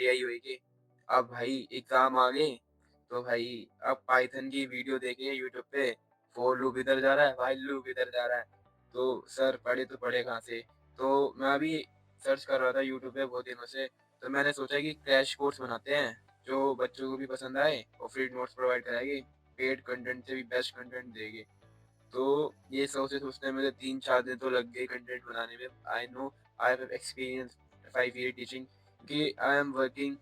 हमारी यही हुई कि अब भाई एग्ज़ाम आ गए, तो भाई अब पाइथन की वीडियो देखे यूट्यूब पे, फॉर लूप इधर जा रहा है, व्हाइल लूप इधर जा रहा है। तो सर पढ़े तो पढ़े कहाँ से? तो मैं अभी सर्च कर रहा था यूट्यूब पे बहुत दिनों से, तो मैंने सोचा कि क्रैश कोर्स बनाते हैं, जो बच्चों को भी पसंद आए और फ्री नोट्स प्रोवाइड कराएँगे, पेड कंटेंट से भी बेस्ट कंटेंट देंगे। तो ये सोचते-सोचते मुझे 3-4 दिन तो लग गए कंटेंट बनाने में। I know I have experience 5 year teaching कि आई एम वर्किंग,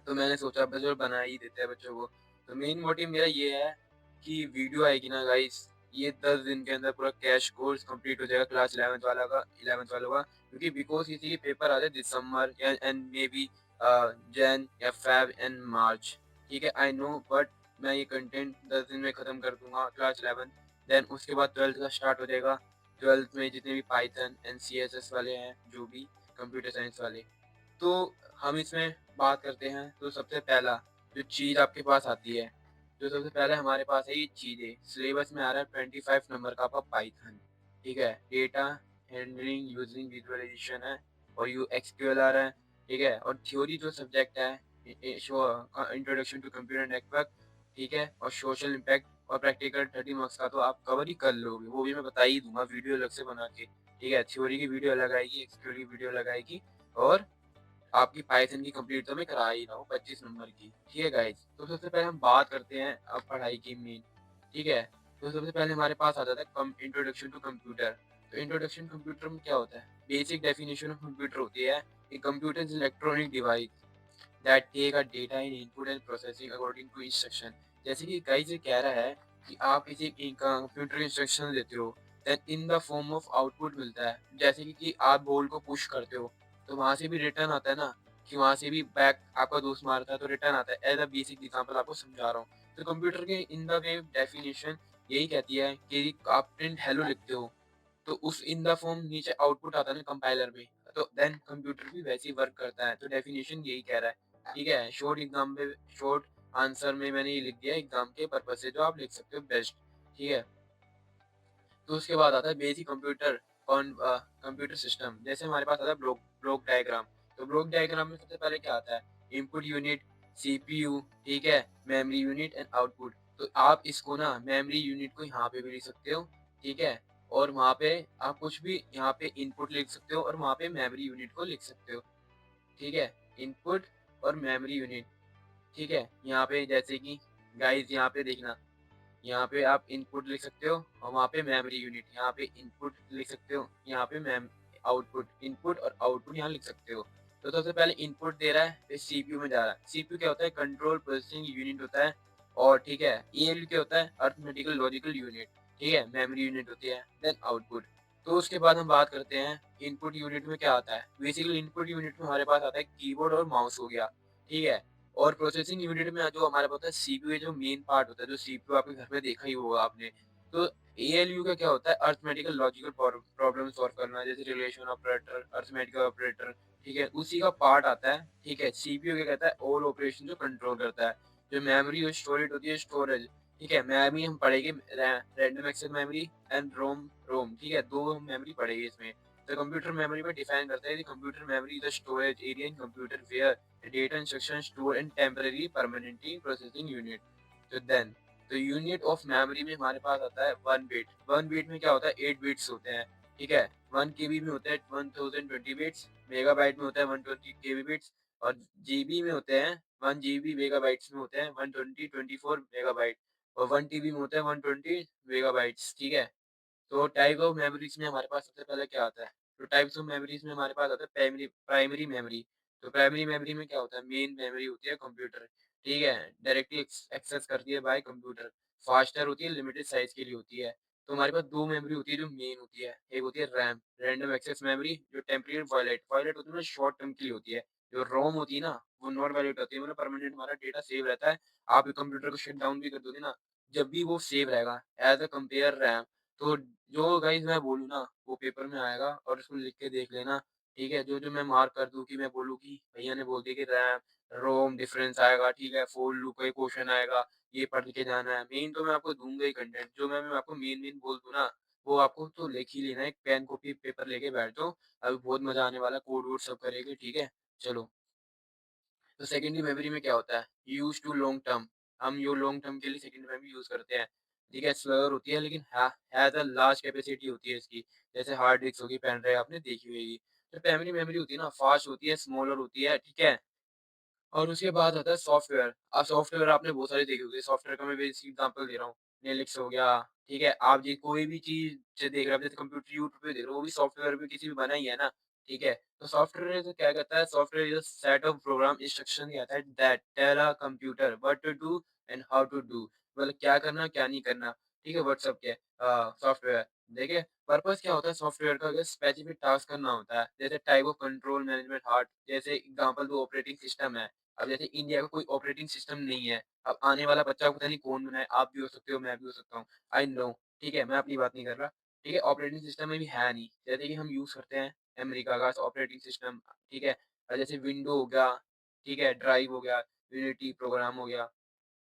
तो मैंने सोचा बस चलो बना ही देते हैं बच्चों को। तो मेन मोटिव मेरा ये है कि वीडियो आएगी ना गाइस, ये 10 दिन के अंदर पूरा क्रैश कोर्स कंप्लीट हो जाएगा क्लास 11th वाला का 11th वालों का, क्योंकि बिकॉज़ किसी के पेपर आते हैं दिसंबर या एंड मे बी जैन या फ़ेब एंड मार्च। ठीक है, आई नो, बट मैं ये कंटेंट 10 दिन में खत्म कर दूँगा क्लास 11th। देन उसके बाद 12th का स्टार्ट हो जाएगा। 12th में जितने भी पाइथन एंड सीएसएस वाले हैं, जो भी कंप्यूटर साइंस वाले, तो हम इसमें बात करते हैं। तो सबसे पहला जो चीज़ आपके पास आती है, जो सबसे पहले हमारे पास है ये चीज़ें, सिलेबस में आ रहा है 25 नंबर का आपका पाइथन, ठीक है? डेटा हैंडलिंग यूजिंग विजुअलाइजेशन है और यू एसक्यूएल आ रहा है, ठीक है? और थ्योरी जो सब्जेक्ट है इंट्रोडक्शन टू कंप्यूटर नेटवर्क, ठीक है? और सोशल इम्पैक्ट और प्रैक्टिकल 30 मार्क्स का तो आप कवर ही कर लोगे, वो भी मैं बता ही दूँगा वीडियो अलग से बना के, ठीक है? थ्योरी की वीडियो अलग आएगी, एसक्यूएल की वीडियो अलग आएगी और आपकी पाइथन की कंप्लीट तो मैं करा ही रहा हूँ 25 नंबर की। ठीक है गाइज़? तो सबसे पहले हम बात करते हैं अब पढ़ाई की मेन, ठीक है? तो सबसे पहले हमारे पास आ जाता है कम इंट्रोडक्शन टू कंप्यूटर। तो इंट्रोडक्शन कंप्यूटर में क्या होता है? बेसिक डेफिनिशन ऑफ कंप्यूटर होती है, a computer is electronic device that take a data in input and processing according to instruction. जैसे कि गाइज़ ये कह रहा है कि आप किसी कंप्यूटर इंस्ट्रक्शन देते हो, then in the form of output मिलता है। जैसे कि आप बॉल को पुश करते हो, तो वहाँ से भी रिटर्न आता है ना, कि वहाँ से भी बैक आपका दोस्त मारता है तो रिटर्न आता है। एज़ अ बेसिक एग्ज़ाम्पल आपको समझा रहा हूँ। तो कंप्यूटर के इन द वे डेफिनिशन यही कहती है कि आप प्रिंट हेलो लिखते हो, तो उस इन द फॉर्म नीचे आउटपुट आता है ना कंपाइलर में, तो देन कंप्यूटर भी वैसे ही वर्क करता है। तो डेफिनिशन यही कह रहा है, ठीक है? शॉर्ट आंसर में मैंने ये लिख दिया एग्ज़ाम के पर्पज़ से, जो आप लिख सकते हो बेस्ट, ठीक है? तो उसके बाद आता है बेसिक कंप्यूटर सिस्टम। जैसे हमारे पास आता है ब्लॉक डायग्राम। तो ब्लॉक डायग्राम में सबसे पहले क्या आता है? इनपुट यूनिट, सीपीयू, ठीक है? Memory unit and output. तो आप इसको ना मेमोरी यूनिट को यहाँ पे भी लिख सकते हो, ठीक है? और वहाँ पे आप कुछ भी यहाँ पे इनपुट लिख सकते हो और वहाँ पे मेमोरी यूनिट को लिख सकते हो, ठीक है? इनपुट और मेमोरी यूनिट, ठीक है? यहाँ पे जैसे कि गाइज़ यहाँ पे देखना, यहाँ पे आप इनपुट लिख सकते हो और वहाँ पे मेमोरी यूनिट, यहाँ पे इनपुट लिख सकते हो, यहाँ पे मैम आउटपुट, इनपुट और आउटपुट यहाँ लिख सकते हो। तो सबसे पहले इनपुट दे रहा है, फिर सीपीयू में जा रहा है। सीपीयू क्या होता है? कंट्रोल प्रोसेसिंग यूनिट होता है, और ठीक है, ईएलयू क्या होता है? अरिथमेटिकल लॉजिकल यूनिट, ठीक है, मेमोरी यूनिट होती है, देन आउटपुट। तो उसके बाद हम बात करते हैं इनपुट यूनिट में क्या आता है। बेसिकली इनपुट यूनिट में हमारे पास आता है कीबोर्ड और माउस हो गया, ठीक है। और प्रोसेसिंग यूनिट में जो हमारे पास होता है सीपीयू, जो मेन पार्ट होता है, जो सीपीयू आपके घर में देखा ही होगा आपने। तो एएलयू का क्या होता है? अरिथमेटिकल लॉजिकल प्रॉब्लम सॉल्व करना, जैसे रिलेशन ऑपरेटर, अरिथमेटिकल ऑपरेटर, ठीक है, उसी का पार्ट आता है, ठीक है। सीपीयू क्या कहता है? ऑल ऑपरेशन जो कंट्रोल करता है। जो मेमोरी और स्टोरेज होती है, स्टोरेज, ठीक है। मेमोरी हम पढ़ेंगे रैंडम एक्सेस मेमोरी एंड रोम, ठीक है, दो मेमोरी पढ़ेंगे इसमें। तो कंप्यूटर मेमोरी में डिफाइन करता है कि computer memory is the storage area in computer where data instructions stored in temporary permanently processing unit। तो then तो यूनिट ऑफ मेमोरी में हमारे पास आता है 1 बिट। 1 बिट में क्या होता है? 8 बिट्स होते हैं, ठीक है। 1 केबी में होता है 1020 बिट्स, मेगाबाइट में होता है 120 केबी बिट्स, और जीबी में होते हैं 1 जीबी, मेगाबाइट्स में होते हैं 120 24 मेगाबाइट, और 1 टीबी में होता है 120 मेगाबाइट्स, ठीक है। तो टाइप ऑफ मेमोरीज़ में हमारे पास सबसे पहले क्या आता है? तो टाइप्स ऑफ मेमोरीज़ में हमारे पास आता है प्राइमरी प्राइमरी मेमोरी। तो प्राइमरी मेमोरी में क्या होता है? मेन मेमोरी होती है कंप्यूटर, ठीक है? डायरेक्टली एक्सेस करती है बाय कंप्यूटर। फास्टर होती है, लिमिटेड साइज़ के लिए होती है। तो हमारे पास 2 मेमोरी होती है जो मेन होती है। एक होती है रैम, रैंडम एक्सेस मेमोरी, जो टेम्परेरी वॉयलेट वॉयलेट होती है ना, शॉर्ट टर्म के लिए होती है। जो रोम होती है ना, वो नॉन वॉयलेट होती है, मतलब परमानेंट हमारा डेटा सेव रहता है। आप कंप्यूटर को शट डाउन भी कर दोगे ना, जब भी वो सेव रहेगा, एज़ अ कंपेयर रैम। तो जो गाइज़ मैं बोलूँ ना, वो पेपर में आएगा और उसको लिख के देख लेना, ठीक है? जो-जो मैं मार्क कर दूँ कि मैं बोलूँ कि भैया ने बोल दिया कि रैम, रोम डिफरेंस आएगा, ठीक है? फॉर लूप का ये क्वेश्चन आएगा, ये पढ़ के जाना है। मेन तो मैं आपको दूँगा ही कंटेंट, जो मैं आपको मेन-मेन बोल दूँ ना, वो आपको तो लिख ही लेना है। एक पेन, कॉपी, पेपर लेके बैठ जाओ, अभी बहुत मज़ा आने वाला है, कोड वोड सब करेंगे, ठीक है? चलो। तो सेकेंडरी मेमोरी में क्या होता है, यूज़ टू लॉन्ग टर्म, हम यो लॉन्ग टर्म के लिए सेकेंडरी मेमोरी यूज़ करते हैं। ठीक है, स्लोअर होती है लेकिन हैज़ अ लार्ज कैपेसिटी होती है इसकी। जैसे हार्ड डिस्क होगी, पेन ड्राइव आपने देखी होगी। जो प्राइमरी मेमोरी होती है ना, फास्ट होती है, स्मॉलर होती है, ठीक है? और उसके बाद आता है सॉफ्टवेयर। अब सॉफ्टवेयर आपने बहुत सारे देखे होंगे, सॉफ्टवेयर का मैं बेसिक एग्जांपल दे रहा हूँ। नेलिक्स हो गया, ठीक है? आप जी कोई भी चीज़ ज देख रहे हैं, जैसे कंप्यूटर यूट्यूब पे देख रहे हो, वो भी सॉफ्टवेयर पे किसी भी बना ही है ना, ठीक है? तो सॉफ्टवेयर तो क्या कहता है, software is a set of program instruction कहता है that tell a computer what to do and how to do, मतलब क्या करना, क्या नहीं करना, ठीक है? व्हाट्सएप के सॉफ्टवेयर, देखिए पर्पस क्या होता है सॉफ्टवेयर का, अगर स्पेसिफिक टास्क करना होता है, जैसे type of control management heart, जैसे एग्जांपल दो ऑपरेटिंग सिस्टम है। अब जैसे इंडिया का कोई ऑपरेटिंग सिस्टम नहीं है, अब आने वाला बच्चा पता नहीं कौन बनाए, आप भी हो सकते हो, मैं भी हो सकता हूँ, आई नो, ठीक है? मैं अपनी बात नहीं कर रहा, ठीक है? ऑपरेटिंग सिस्टम में भी है नहीं, जैसे कि हम यूज़ करते हैं अमेरिका का ऑपरेटिंग सिस्टम, ठीक है? जैसे विंडो हो गया, ठीक है? ड्राइव हो गया, यूनिटी प्रोग्राम हो गया।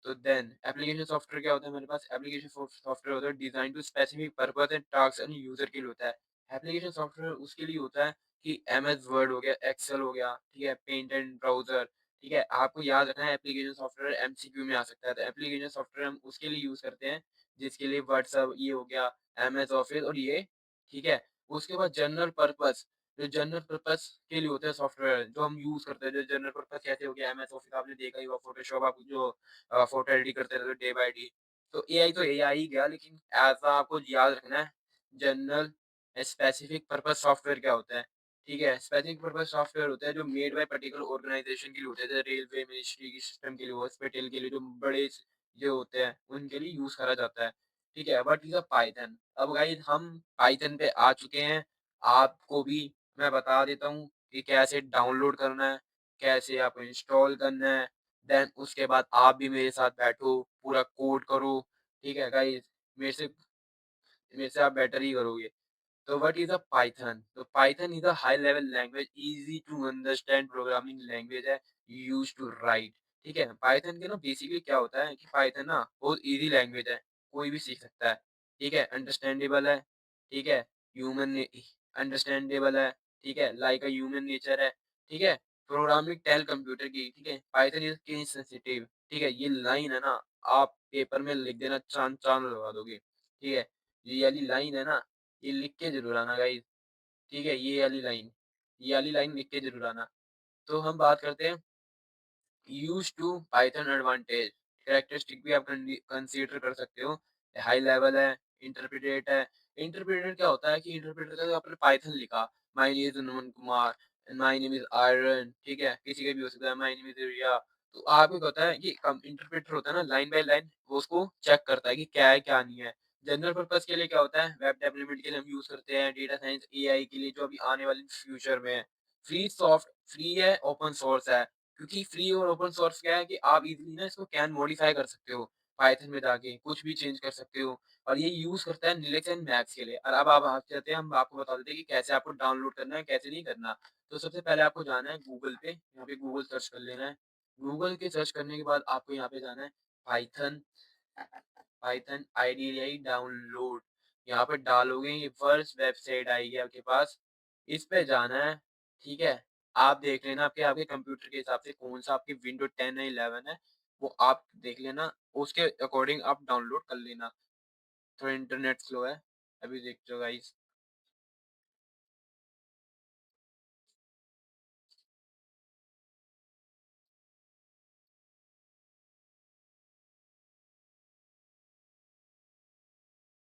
तो देन एप्लीकेशन सॉफ्टवेयर क्या होता है, मेरे पास एप्लीकेशन सॉफ्टवेयर होता है design to specific purpose and task and user के लिए होता है। एप्लीकेशन सॉफ्टवेयर उसके लिए होता है कि एमएस वर्ड हो गया, एक्सेल हो गया, ठीक है? पेंट एंड ब्राउजर, ठीक है? आपको याद रखना है एप्लीकेशन सॉफ्टवेयर एमसीक्यू में आ सकता है, तो एप्लीकेशन सॉफ्टवेयर हम उसके लिए यूज करते हैं जिसके लिए व्हाट्सअप ये हो गया, एमएस ऑफिस और ये, ठीक है? उसके बाद जनरल पर्पस, जो जनरल पर्पस के लिए होते हैं सॉफ्टवेयर जो हम यूज करते हैं, जो जनरल पर्पस कैसे हो गया, एमएस ऑफिस आपने देखा ही होगा, फोटोशॉप आप जो फोटो एडिट करते रहते हो डे बाय डे। तो एआई ही गया, लेकिन ऐसा आपको याद रखना है जनरल स्पेसिफिक पर्पस सॉफ्टवेयर क्या होता है, ठीक है? स्पेसिफिक पर्पस सॉफ्टवेयर होता है जो मेड बाय पर्टिकुलर ऑर्गेनाइजेशन के लिए होते हैं, जैसे रेलवे मिनिस्ट्री की सिस्टम के लिए, हॉस्पिटल के लिए, जो बड़े जो होते हैं उनके लिए यूज करा जाता है, ठीक है? But is a Python. अब गाइस हम पाइथन पे आ चुके हैं, आपको भी मैं बता देता हूँ कि कैसे डाउनलोड करना है, कैसे आपको इंस्टॉल करना है, देन उसके बाद आप भी मेरे साथ बैठो, पूरा कोड करो, ठीक है गाइस? मेरे से मेरे से आप बेटर ही करोगे। तो व्हाट इज़ अ पाइथन? तो Python is a high level language, easy to understand programming language है, यूज्ड टू राइट, ठीक है? पाइथन के ना बेसिकली क्या होता है कि पाइथन ना बहुत ईज़ी लैंग्वेज है, कोई भी सीख सकता है, ठीक है? अंडरस्टैंडेबल है, ठीक है? ह्यूमन ने अंडरस्टैंडेबल है, ठीक है? लाइक अ ह्यूमन नेचर है, ठीक है? प्रोग्रामिंग टेल कंप्यूटर की, ठीक है? पाइथन इज़ केस सेंसिटिव, ठीक है? ये लाइन है ना, आप पेपर में लिख देना, चाँद-चाँद लगा दोगे, ठीक है? ये वाली लाइन है ना, ये लिख के ज़रूर आना गाइस, ठीक है? ये वाली लाइन लिख के ज़रूर आना। तो हम बात करते हैं used to Python advantage, characteristic भी आप कंसीडर कर सकते हो। हाई लेवल है, इंटरप्रेटेड है। इंटरप्रेटेड क्या होता है कि इंटरप्रेटर का आपने पाइथन लिखा, my name is Naman Kumar, my name is Aryan, ठीक है? किसी का भी हो सकता है, माय नेम इज़ रिया। तो आपको क्या होता है कि इंटरप्रेटर होता है ना, लाइन बाय लाइन वो उसको चेक करता है कि क्या है, क्या नहीं है। जनरल पर्पस के लिए क्या होता है, वेब डेवलपमेंट के लिए हम यूज़ करते हैं, डेटा साइंस, एआई के लिए जो अभी आने वाले फ्यूचर में है। फ्री है, ओपन सोर्स है। क्योंकि फ्री और ओपन सोर्स क्या है कि आप इज़िली ना इसको कैन मॉडिफाई कर सकते हो, पाइथन में जाके कुछ भी चेंज कर सकते हो, और ये यूज़ करता है लिनक्स एंड मैक्स के लिए। और अब आप चाहते हैं हम आपको बता देते हैं कि कैसे आपको डाउनलोड करना है, कैसे नहीं करना। तो सबसे पहले आपको जाना है गूगल पे, यहाँ पे गूगल सर्च कर लेना है। गूगल के सर्च करने के बाद आपको यहाँ पे जाना है पाइथन, पाइथन आईडीई डाउनलोड, यहाँ पे डालोगे, ये फर्स्ट वेबसाइट आएगी आपके पास, इस पे जाना है, ठीक है? आप देख लेना आपके आपके कंप्यूटर के हिसाब से कौन-सा आपकी विंडो 10 है, 11 है, वो आप देख लेना, उसके अकॉर्डिंग आप डाउनलोड कर लेना। थोड़ा इंटरनेट स्लो है, अभी देखते हो गाइस।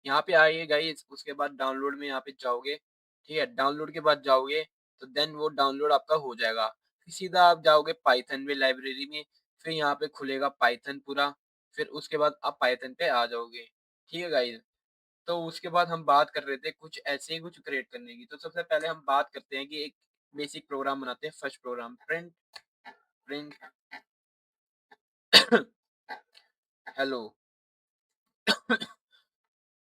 यहाँ पे आइए गाइस, उसके बाद डाउनलोड में यहाँ पे जाओगे, ठीक है? डाउनलोड के बाद जाओगे, तो देन वो डाउनलोड आपका हो जाएगा। फिर सीधा आप जाओगे पाइथन में लाइब्रेरी में, फिर यहाँ पे खुलेगा पाइथन पूरा, फिर उसके बाद आप पाइथन पे आ जाओगे, ठीक है गाइस? तो उसके बाद हम बात कर रहे थे कुछ ऐसे ही कुछ क्रिएट करने की, तो सबसे पहले हम बात करते हैं कि एक बेसिक प्रोग्राम बनाते हैं, first program print print hello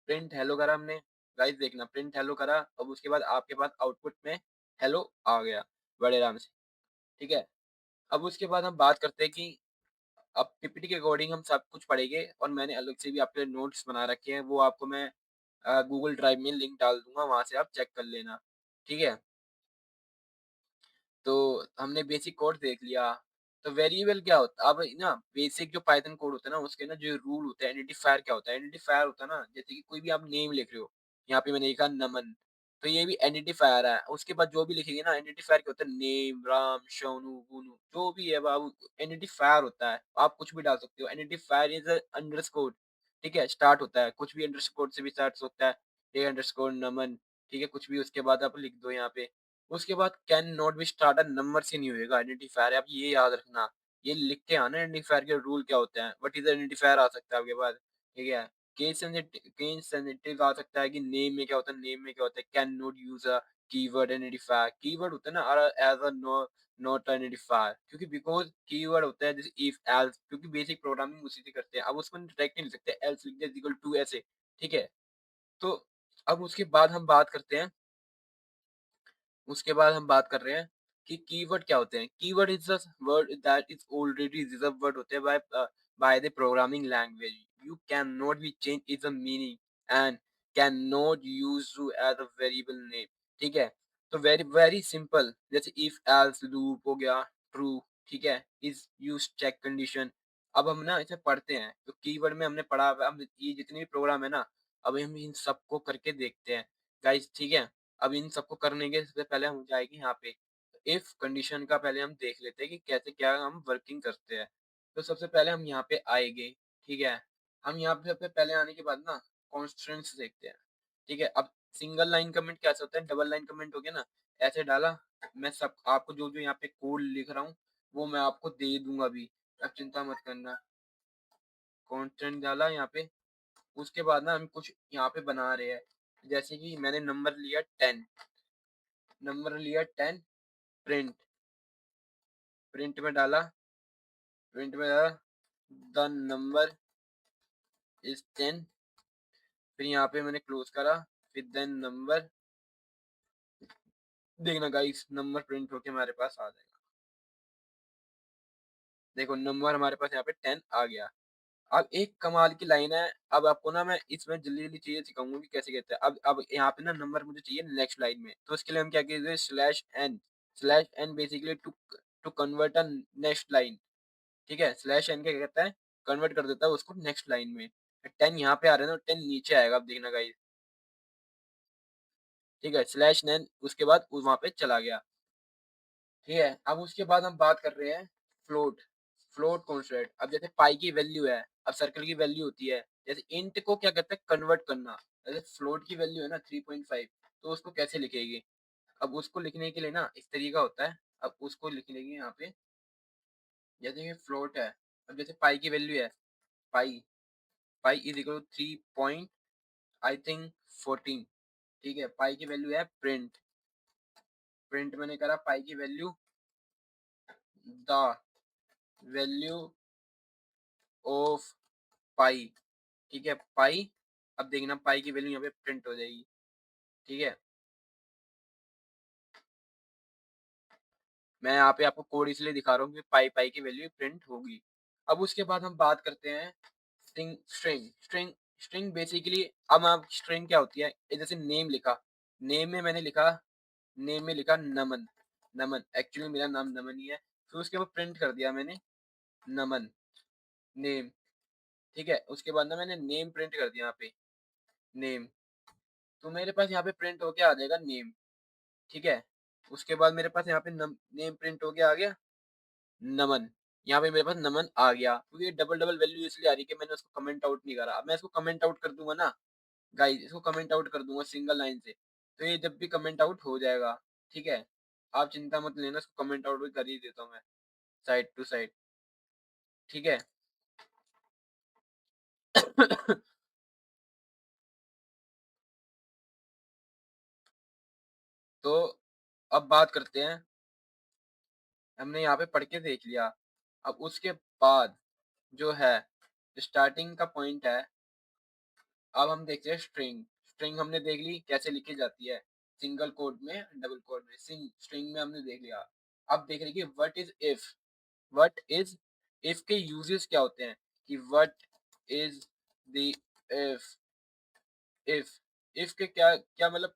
print hello करा हमने, गाइस देखना प्रिंट हेलो करा, अब उसके बाद आपके पास आउटपुट में हेलो आ गया बड़े आराम से, ठीक है? अब उसके बाद हम बात करते हैं कि अब पीपीटी के अकॉर्डिंग हम सब कुछ पढ़ेंगे, और मैंने अलग से भी आपके नोट्स बना रखे हैं, वो आपको मैं गूगल ड्राइव में लिंक डाल दूंगा, वहां से आप चेक कर लेना, ठीक है? तो हमने बेसिक कोड देख लिया, तो वेरिएबल क्या होता है? अब ना बेसिक जो पाइथन कोड होता है ना उसके ना जो रूल होते हैं, आइडेंटिफायर क्या होता है? आइडेंटिफायर होता है ना जैसे कि कोई भी आप नेम लिख रहे हो, यहाँ पे मैंने लिखा नमन, तो ये भी आइडेंटिफायर है। उसके बाद जो भी लिखेंगे ना आइडेंटिफायर क्या होता है? नेम, राम, सोनू, गुनू, जो भी है बाबू आइडेंटिफायर होता है। आप कुछ भी डाल सकते हो। आइडेंटिफायर इज अंडरस्कोर, ठीक है? स्टार्ट होता है, कुछ भी अंडरस्कोर से भी स्टार्ट होता है। ये अंडरस्कोर नमन, ठीक है? कुछ भी उसके बाद आप लिख दो यहाँ पे। उसके बाद can not B starter number से नहीं होएगा आइडेंटिफायर, आप ये याद रखना। ये लिख के आना आइडेंटिफायर के रूल क्या होते हैं। व्हाट इज आइडेंटिफायर आ सकता है आपके पास, ठीक है? केस सेंसिटिव आ सकता है कि नेम में क्या होता है, नेम में क्या होता है। Can not use a keyword identifier, keyword होता है ना as a no not identifier, क्योंकि बिकॉज कीवर्ड होता है जैसे इफ एल्स, क्योंकि बेसिक प्रोग्रामिंग उसी से करते हैं। अब उसको डायरेक्ट नहीं लिख सकते, एल्स लिख दे इक्वल टू ऐसे, ठीक है? तो अब उसके बाद हम बात करते हैं, उसके बाद हम बात कर रहे हैं कि कीवर्ड क्या होते हैं। Keyword is the word that is already reserved word होते हैं by the programming language. You can not be change is a meaning and can not use to as a variable name, ठीक है? तो very very simple, जैसे if else loop हो गया, true, ठीक है? Is use check condition. अब हम ना इसे पढ़ते हैं, तो कीवर्ड में हमने पढ़ा, अब ये जितने भी प्रोग्राम है ना, अब हम इन सबको करके देखते हैं गाइस, ठीक है? अब इन सबको करने के सबसे पहले हम जाएंगे यहाँ पे इफ कंडीशन का, पहले हम देख लेते हैं कि कैसे क्या हम वर्किंग करते हैं। तो सबसे पहले हम यहाँ पे आएंगे, ठीक है? हम यहाँ पे सबसे पहले आने के बाद ना कॉन्स्टेंट्स देखते हैं, ठीक है? अब सिंगल लाइन कमेंट कैसे होता है, डबल लाइन कमेंट हो गया ना, ऐसे डाला। मैं सब आपको जो जो यहाँ पे कोड लिख रहा हूँ वो मैं आपको दे दूंगा अभी, अब चिंता मत करना। कॉन्स्टेंट डाला यहाँ पे, उसके बाद ना हम कुछ यहाँ पे बना रहे हैं, जैसे कि मैंने नंबर लिया 10, नंबर लिया 10, प्रिंट, प्रिंट में डाला, प्रिंट में डाला द नंबर इज 10, फिर यहाँ पे मैंने क्लोज करा, फिर देन नंबर, देखना गाइस नंबर प्रिंट होके हमारे पास आ जाएगा। देखो नंबर हमारे पास यहाँ पे 10 आ गया। अब एक कमाल की लाइन है, अब आपको ना मैं इसमें जल्दी जल्दी चीजें सिखाऊंगा कि कैसे कहते हैं। अब यहाँ पे ना नंबर मुझे चाहिए नेक्स्ट लाइन में, तो उसके लिए हम क्या कीजिए, slash N, slash N basically to to convert a next line, ठीक है? स्लैश एन क्या कहता है, कन्वर्ट कर देता है उसको नेक्स्ट लाइन में। 10 यहाँ पे आ रहा है ना, 10 नीचे आएगा, अब देखना गाइस, ठीक है? स्लैश एन उसके बाद वहां पे चला गया, ठीक है? अब उसके बाद हम बात कर रहे हैं फ्लोट, फ्लोट कॉन्स्टेंट। अब जैसे पाई की वैल्यू है, अब सर्कल की वैल्यू होती है, जैसे इंट को क्या कहते हैं, कन्वर्ट करना। जैसे फ्लोट की वैल्यू है ना 3.5, तो उसको कैसे लिखेगी? अब उसको लिखने के लिए ना इस तरीका होता है। अब उसको लिख लेंगे यहाँ पे, जैसे कि फ्लोट है, अब जैसे पाई की वैल्यू है, pi, pi is equal 3 I think 14, ठीक है? पाई की वैल्यू है प्रिंट, प्रिंट मैंने करा पाई की वैल्यू, द वैल्यू ऑफ पाई, ठीक है? पाई, अब देखना पाई की वैल्यू यहाँ पे प्रिंट हो जाएगी, ठीक है? मैं यहाँ पे आपको कोड इसलिए दिखा रहा हूँ कि पाई पाई की वैल्यू प्रिंट होगी। अब उसके बाद हम बात करते हैं string, string, string, string basically, अब आप स्ट्रिंग क्या होती है, जैसे नेम लिखा, नेम में मैंने लिखा, नेम में लिखा नमन, नमन एक्चुअली मेरा नाम नमन ही है, फिर उसके बाद प्रिंट कर दिया मैंने नमन, नेम, ठीक है? उसके बाद ना मैंने नेम प्रिंट कर दिया यहाँ पे, नेम, तो मेरे पास यहाँ पे प्रिंट होके आ जाएगा नेम, ठीक है? उसके बाद मेरे पास यहाँ पे नेम प्रिंट होके आ गया नमन, यहाँ पे मेरे पास नमन आ गया, क्योंकि ये डबल डबल वैल्यू इसलिए आ रही है कि मैंने उसको कमेंट आउट नहीं करा। अब मैं इसको कमेंट आउट कर दूंगा ना गाइस, इसको कमेंट आउट कर दूंगा सिंगल लाइन से, तो ये जब भी कमेंट आउट हो जाएगा, ठीक है? आप चिंता मत लेना, इसको कमेंट आउट भी कर ही देता हूँ मैं, साइड टू साइड, ठीक है? तो अब बात करते हैं, हमने यहाँ पे पढ़ के देख लिया। अब उसके बाद जो है स्टार्टिंग का पॉइंट है, अब हम देखते हैं स्ट्रिंग, स्ट्रिंग हमने देख ली कैसे लिखी जाती है, सिंगल कोड में, डबल कोड में, स्ट्रिंग में हमने देख लिया। अब देख रहे कि what is if, what is if के यूजेस क्या होते हैं, कि what is the if, if, if के क्या क्या मतलब,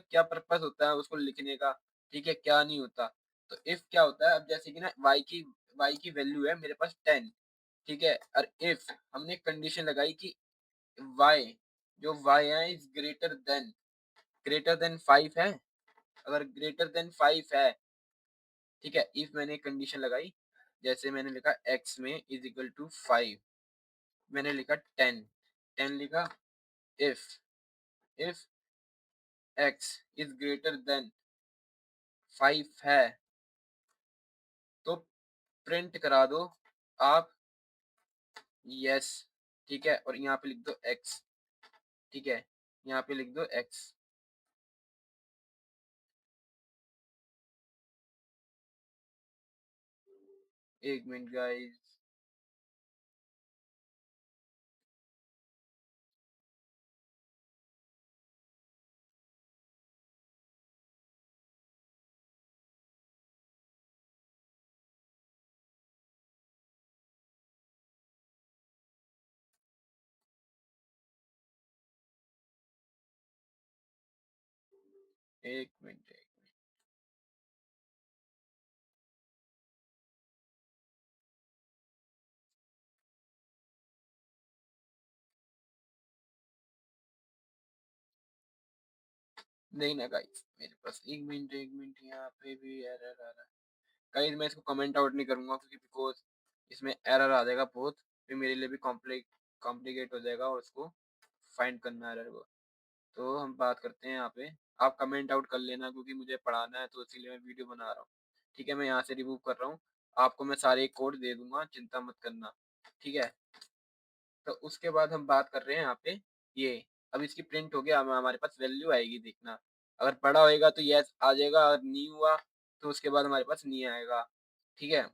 क्या पर्पस होता है उसको लिखने का, ठीक है? क्या नहीं होता। तो इफ क्या होता है, अब जैसे कि ना वाई की y की वैल्यू है मेरे पास 10, ठीक है। और इफ हमने कंडीशन लगाई कि y, जो y है इज ग्रेटर देन 5 है, अगर ग्रेटर देन 5 है, ठीक है। इफ मैंने कंडीशन लगाई, जैसे मैंने लिखा x में इज इक्वल टू 5, मैंने लिखा 10, 10 लिखा। If if x is greater then 5 है, तो प्रिंट करा दो आप यस, ठीक है। और यहाँ पे लिख दो x, ठीक है, यहाँ पे लिख दो x। एक मिनट गाइस, एक मिनट, एक नहीं ना गाइस, मेरे पास एक मिनट, एक मिनट, यहाँ पे भी एरर आ रहा है गाइस। मैं इसको कमेंट आउट नहीं करूंगा क्योंकि बिकॉज इसमें एरर आ जाएगा बहुत, फिर मेरे लिए भी कॉम्प्लिकेट हो जाएगा और उसको फाइंड करना एरर को। तो हम बात करते हैं यहाँ पे, आप कमेंट आउट कर लेना क्योंकि मुझे पढ़ाना है, तो इसीलिए मैं वीडियो बना रहा हूँ, ठीक है। मैं यहाँ से रिमूव कर रहा हूँ, आपको मैं सारे कोड दे दूंगा, चिंता मत करना, ठीक है। तो उसके बाद हम बात कर रहे हैं यहाँ पे ये, अब इसकी प्रिंट हो गया, हमारे पास वैल्यू आएगी, देखना। अगर बड़ा होएगा तो यस आ जाएगा, अगर नहीं हुआ तो उसके बाद हमारे पास नहीं आएगा, ठीक है।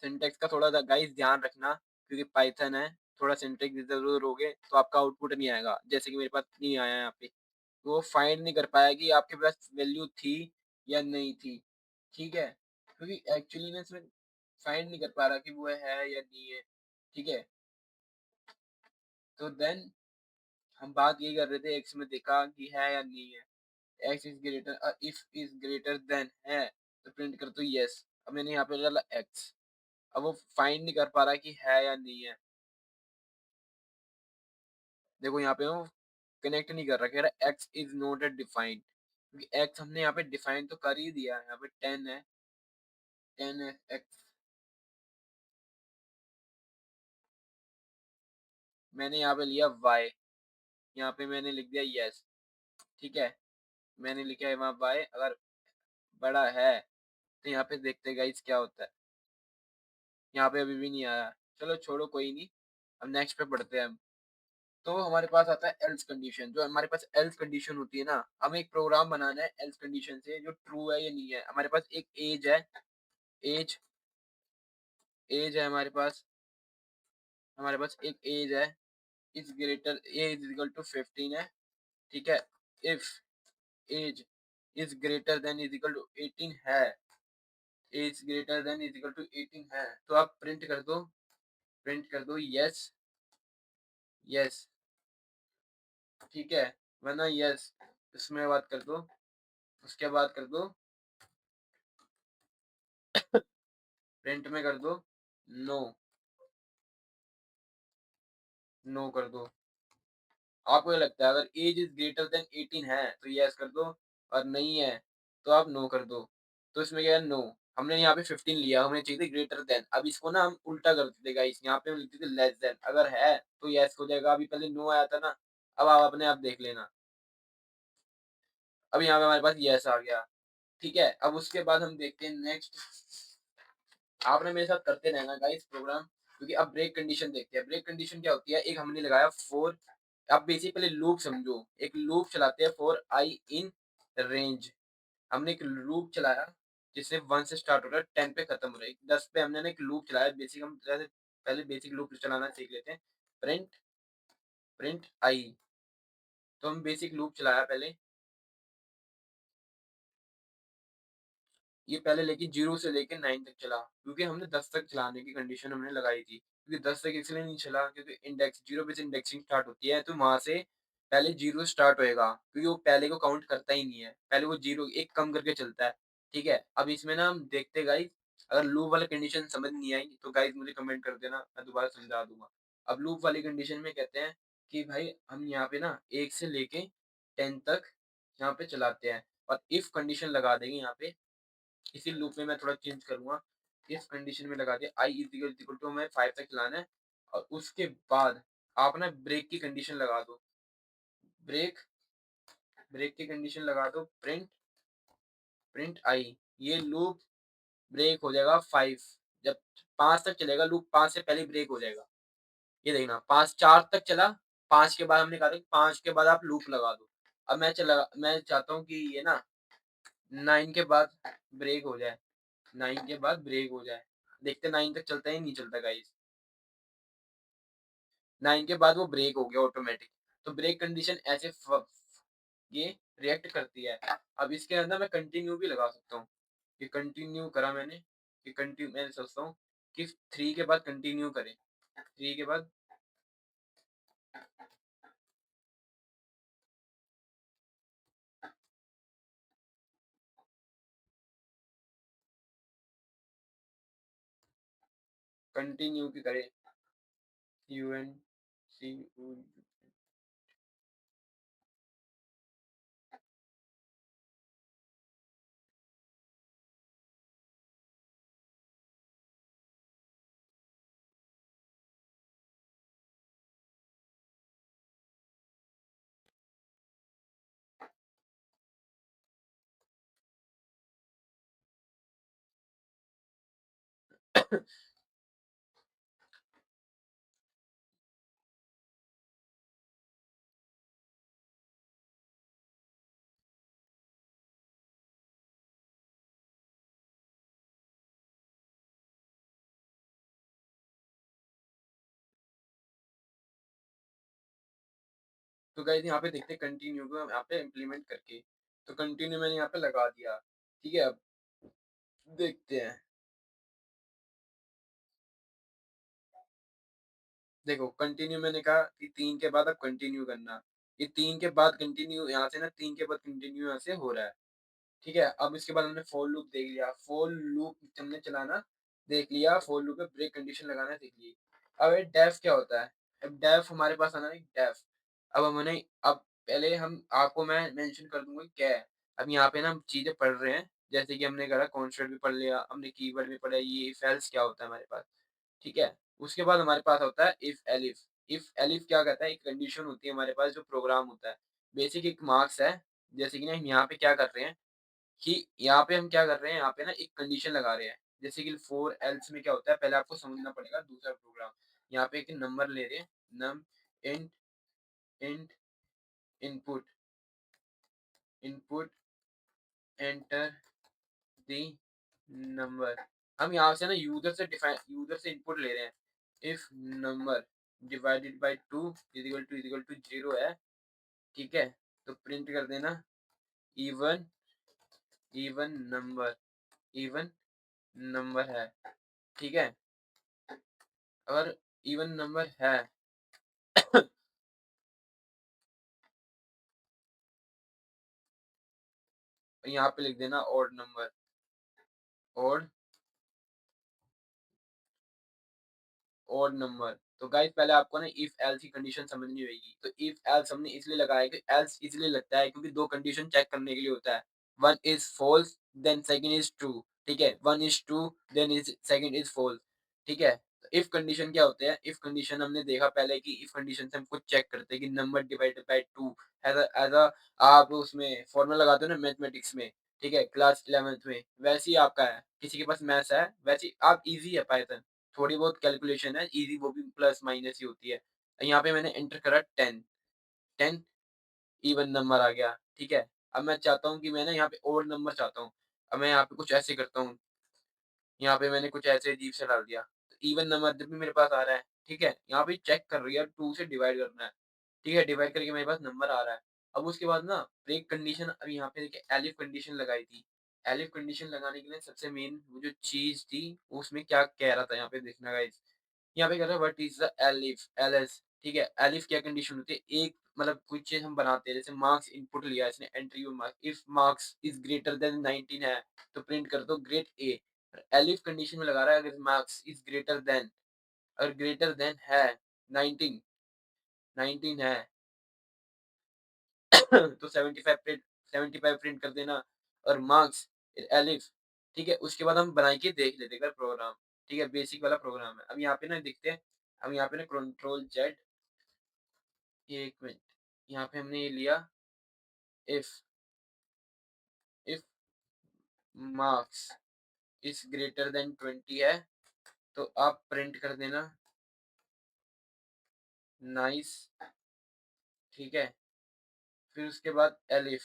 सिंटेक्स का थोड़ा गाइस ध्यान रखना, क्योंकि पाइथन है, थोड़ा सिंटेक्स जरूर होगे तो आपका आउटपुट नहीं आएगा, जैसे कि मेरे पास नहीं आया यहाँ पे, तो वो फाइंड नहीं कर पाया कि आपके पास वैल्यू थी या नहीं थी, ठीक है। क्योंकि एक्चुअली में इसमें फाइंड नहीं कर पा रहा कि वो है या नहीं है, ठीक है। तो देन हम बात ये कर रहे थे, एक्स में देखा कि है या नहीं है, x is greater, if is greater then है तो प्रिंट कर दो यस। अब मैंने यहाँ पे डाला एक्स, अब वो फाइंड नहीं कर पा रहा कि है या नहीं है, देखो यहाँ पे वो कनेक्ट नहीं कर रहा, कह रहा x is not a defined, क्योंकि एक्स हमने यहाँ पे डिफाइन तो कर ही दिया है, यहाँ पे 10 है, 10 है एक्स। मैंने यहाँ पे लिया वाई, यहाँ पे मैंने लिख दिया यस, ठीक है। मैंने लिखा है वहाँ वाई, अगर बड़ा है तो यहाँ पे देखते गाइस क्या होता है। यहाँ पे अभी भी नहीं आया, चलो छोड़ो कोई नहीं, अब नेक्स्ट पे बढ़ते हैं हम। तो हमारे पास आता है एल्स कंडीशन, जो हमारे पास एल्स कंडीशन होती है ना, हमें एक प्रोग्राम बनाना है एल्स कंडीशन से, जो ट्रू है या नहीं है। हमारे पास एक एज है, एज एज है हमारे पास एक एज है, is greater, age is equal to 15 है, ठीक है। If age is greater than is equal to 18 है, age greater than is equal to 18 है, तो आप प्रिंट कर दो यस, यस, ठीक है। वरना यस, इसमें बात कर दो, उसके बाद कर दो प्रिंट में कर दो नो, नो कर दो। आपको क्या लगता है, अगर एज इज ग्रेटर देन 18 है तो यस कर दो, और नहीं है तो आप नो कर दो। तो इसमें क्या है, नो। हमने यहाँ पे 15 लिया, हमें चाहिए थी ग्रेटर देन, अब इसको ना हम उल्टा कर देते गाइस, यहाँ पे हम लिखते थे लेस देन, अगर है तो यस हो जाएगा, अभी पहले नो आया था ना, अब आप अपने आप देख लेना। अब यहाँ पे हमारे पास यस आ गया, ठीक है। अब उसके बाद हम देखते हैं नेक्स्ट, आपने मेरे साथ करते रहना गाइस प्रोग्राम, क्योंकि अब ब्रेक कंडीशन देखते हैं। ब्रेक कंडीशन क्या होती है, एक हमने लगाया फॉर, अब बेसिकली लूप समझो, एक लूप चलाते हैं फॉर आई इन रेंज। हमने एक लूप चलाया जिससे 1 से स्टार्ट हो रहा है, 10 पे खत्म हो रहा है, 10 पे हमने एक लूप चलाया। बेसिक हम जैसे पहले बेसिक लूप चलाना सीख लेते हैं, प्रिंट प्रिंट आई। तो हम बेसिक लूप चलाया पहले, ये पहले लेकिन 0 से लेके 9 तक चला, क्योंकि हमने 10 तक चलाने की कंडीशन हमने लगाई थी। क्योंकि 10 तक इसलिए नहीं चला क्योंकि इंडेक्स 0 पे से इंडेक्सिंग स्टार्ट होती है, तो वहाँ से पहले 0 स्टार्ट होएगा, क्योंकि वो पहले को काउंट करता ही नहीं है। पहले वो 0 1 कम करके चलता है, ठीक है? अब इसमें ना हम देखते हैं गाइस, अगर लूप वाली कंडीशन समझ नहीं आई तो गाइस मुझे कमेंट कर देना, मैं दोबारा समझा दूँगा। अब लूप वाली कंडीशन में कहते हैं कि भाई हम यहाँ पे ना 1 से लेके 10 तक यहाँ पे चलाते हैं और इफ कंडीशन लगा देंगे यहाँ पे, इसी लूप में मैं थोड़ा चेंज करूँगा। इफ कंडीशन में लगा दिया i इज़ इक्वल टू हमें 5 तक चलाना है और उसके बाद आप ना ब्रेक की कंडीशन लगा दो। ब्रेक ब्रेक की कंडीशन लगा दो, प्रिंट प्रिंट i, ये लूप ब्रेक हो जाएगा 5, जब 5 तक चलेगा लूप, 5 से पहले ब्रेक हो जाएगा। ये देखना 5 4 तक चला, 5 के बाद हमने कहा था कि 5 के बाद आप लूप लगा दो। अब मैं चाहता हूँ कि ये ना 9 के बाद ब्रेक हो जाए, 9 के बाद ब्रेक हो जाए। देखते हैं 9 तक चलता है या नहीं चलता गाइस। 9 के बाद वो ब्रेक हो गया ऑटोमेटिक। तो ब्रेक कंडीशन ऐसे ये रिएक्ट करती है। अब इसके अंदर मैं कंटिन्यू भी लगा सकता हूँ। ये कंटिन्यू करा मैंने, ये कंटिन्यू मैं सोचता हूँ कि 3 के बाद कंटिन्यू करें। 3 के बाद कंटिन्यू की करें। यूएन सी यू। तो गाइस यहाँ पे देखते हैं कंटिन्यू को हम यहाँ पे इम्प्लीमेंट करके। तो कंटिन्यू मैंने यहाँ पे लगा दिया। ठीक है, अब देखते हैं। देखो कंटिन्यू मैंने कहा कि 3 के बाद अब कंटिन्यू करना। ये 3 के बाद कंटिन्यू यहाँ से ना 3 के बाद कंटिन्यू यहाँ से हो रहा है। ठीक है, अब इसके बाद हमने फॉर लूप देख लिया, फॉर लूप हमने चलाना देख लिया, फॉर लूप में ब्रेक कंडीशन लगाना सीख ली। अब ये डेफ क्या होता है? अब डेफ हमारे पास आना है डेफ। अब हमने अब पहले हम आपको मैं मेंशन कर दूंगा क्या है। अब यहाँ पे ना हम चीजें पढ़ रहे हैं, जैसे कि हमने करा कॉन्स्टेंट भी पढ़ लिया, हमने कीवर्ड भी पढ़ा, ये इफ एल्स क्या होता है हमारे पास। ठीक है, उसके बाद हमारे पास होता है इफ एलिफ। इफ एलिफ क्या कहता है, एक कंडीशन होती है हमारे पास जो प्रोग्राम होता है, बेसिक एक मार्क्स है। जैसे कि ना हम यहाँ पे क्या कर रहे हैं कि यहाँ पे हम क्या कर रहे हैं, यहाँ पे ना एक कंडीशन लगा रहे हैं। जैसे कि फॉर एल्स में क्या होता है, पहले आपको समझना पड़ेगा दूसरा प्रोग्राम। यहाँ पे एक नंबर ले रहे हैं, num int int input input enter the number. हम यहाँ से ना यूजर से इनपुट ले रहे हैं। If number divided by 2 is equal to 0 है, ठीक है, तो प्रिंट कर देना even even number even number है। ठीक है, अगर इवन नंबर है यहाँ पे लिख देना odd number, odd odd number. तो गाइस पहले आपको ना इफ एल्स की कंडीशन समझनी होगी। तो इफ एल्स हमने इसलिए लगाया कि एल्स इसलिए लगता है क्योंकि दो कंडीशन चेक करने के लिए होता है। One is false then second is true. ठीक है, one is true then is second is false. ठीक है, तो इफ कंडीशन क्या होते हैं, इफ कंडीशन हमने देखा पहले कि इफ कंडीशन से हम कुछ चेक करते हैं कि number divided by 2 as a आप उसमें फॉर्मूला लगाते हो ना मैथमेटिक्स में। ठीक है, क्लास 11th में वैसे ही आपका है, किसी के पास मैथ्स है वैसे ही आप इजी है पाइथन, थोड़ी बहुत कैलकुलेशन है इजी, वो भी प्लस माइनस ही होती है। यहाँ पे मैंने एंटर करा 10, 10 इवन नंबर आ गया। ठीक है, अब मैं चाहता हूँ कि मैं ना यहाँ पे ओड नंबर चाहता हूँ। अब मैं यहाँ पे कुछ ऐसे करता हूँ, यहाँ पे मैंने कुछ ऐसे अजीब से डाल दिया, तो इवन नंबर जब भी मेरे पास आ रहा है, ठीक है, यहाँ पे चेक कर रही है 2 से डिवाइड करना है। ठीक है, डिवाइड करके मेरे पास नंबर आ रहा है। अब उसके बाद ना ब्रेक कंडीशन, अब यहाँ पे देखिए एलिफ कंडीशन लगाई थी। एलिफ कंडीशन लगाने के लिए सबसे मेन वो जो चीज थी, वो उसमें क्या कह रहा था यहाँ पे देखना गाइस। यहाँ पे कह रहा है what is the elif LS, ठीक है? एलिफ क्या कंडीशन होती है? एक मतलब कोई चीज़ हम बनाते हैं, जैसे मार्क्स इनपुट लिया इसने एंट्री में marks, if marks is greater than 19 है, तो प्रिंट कर दो ग्रेड ए। एलिफ कंडीशन में लगा रहा है अगर मार्क्स इज़ ग्रेटर देन, अगर ग्रेटर देन है 19, 19 है तो 75 प्रिंट, 75 प्रिंट कर देना, और मार्क्स एलिफ, ठीक है? उसके बाद हम बना के देख लेते हैं प्रोग्राम, ठीक है? बेसिक वाला प्रोग्राम है। अब यहाँ पे ना देखते हैं, अब यहाँ पे ना कंट्रोल जेड, ये 1 मिनट, यहाँ पे हमने ये लिया if, if marks is greater than 20 है, तो आप प्रिंट कर देना नाइस, ठीक है? फिर उसके बाद एलिफ,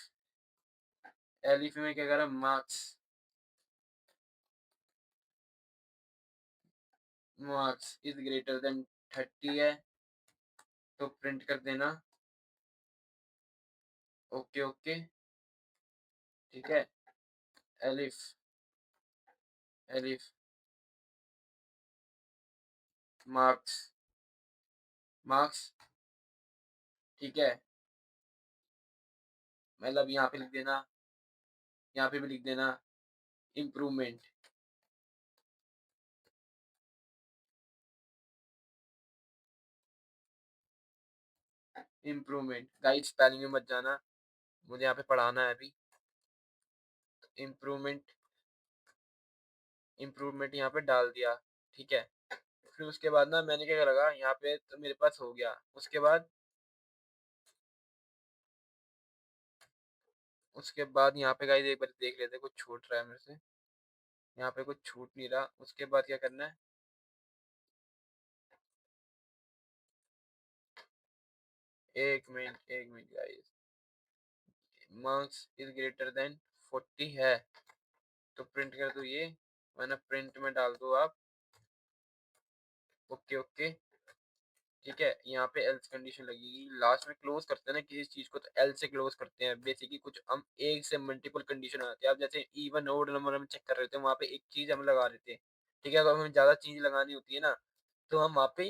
एलिफ में क्या करा marks, marks is greater then 30 है, तो प्रिंट कर देना ओके ओके, ठीक है? एलिफ, एलिफ मार्क्स, मार्क्स, ठीक है? मतलब यहाँ पे लिख देना, यहाँ पे भी लिख देना इम्प्रूवमेंट, इम्प्रूवमेंट। गाइस स्पेलिंग में मत जाना, मुझे यहाँ पे पढ़ाना है अभी। इम्प्रूवमेंट, इम्प्रूवमेंट यहाँ पे डाल दिया, ठीक है? फिर उसके बाद ना मैंने क्या लगा यहाँ पे, तो मेरे पास हो गया। उसके बाद, उसके बाद यहाँ पे गाइस एक बार देख लेते हैं कुछ छूट रहा है मेरे से, यहाँ पे कुछ छूट नहीं रहा। उसके बाद क्या करना है, 1 minute, 1 minute guys, marks is greater then 40 है, तो प्रिंट कर दो ये, वरना प्रिंट में डाल दो आप ओके ओके, ठीक है? यहाँ पे एल्स कंडीशन लगेगी, लास्ट में क्लोज करते हैं ना किसी चीज को तो एल से क्लोज करते हैं। बेसिकली कुछ हम एक से मल्टीपल कंडीशन आती है, अब जैसे इवन ओड नंबर हम चेक कर रहे थे, वहाँ पे एक चीज हम लगा रहे थे, ठीक है? अगर हमें ज्यादा चीज लगानी होती है ना, तो हम वहाँ पे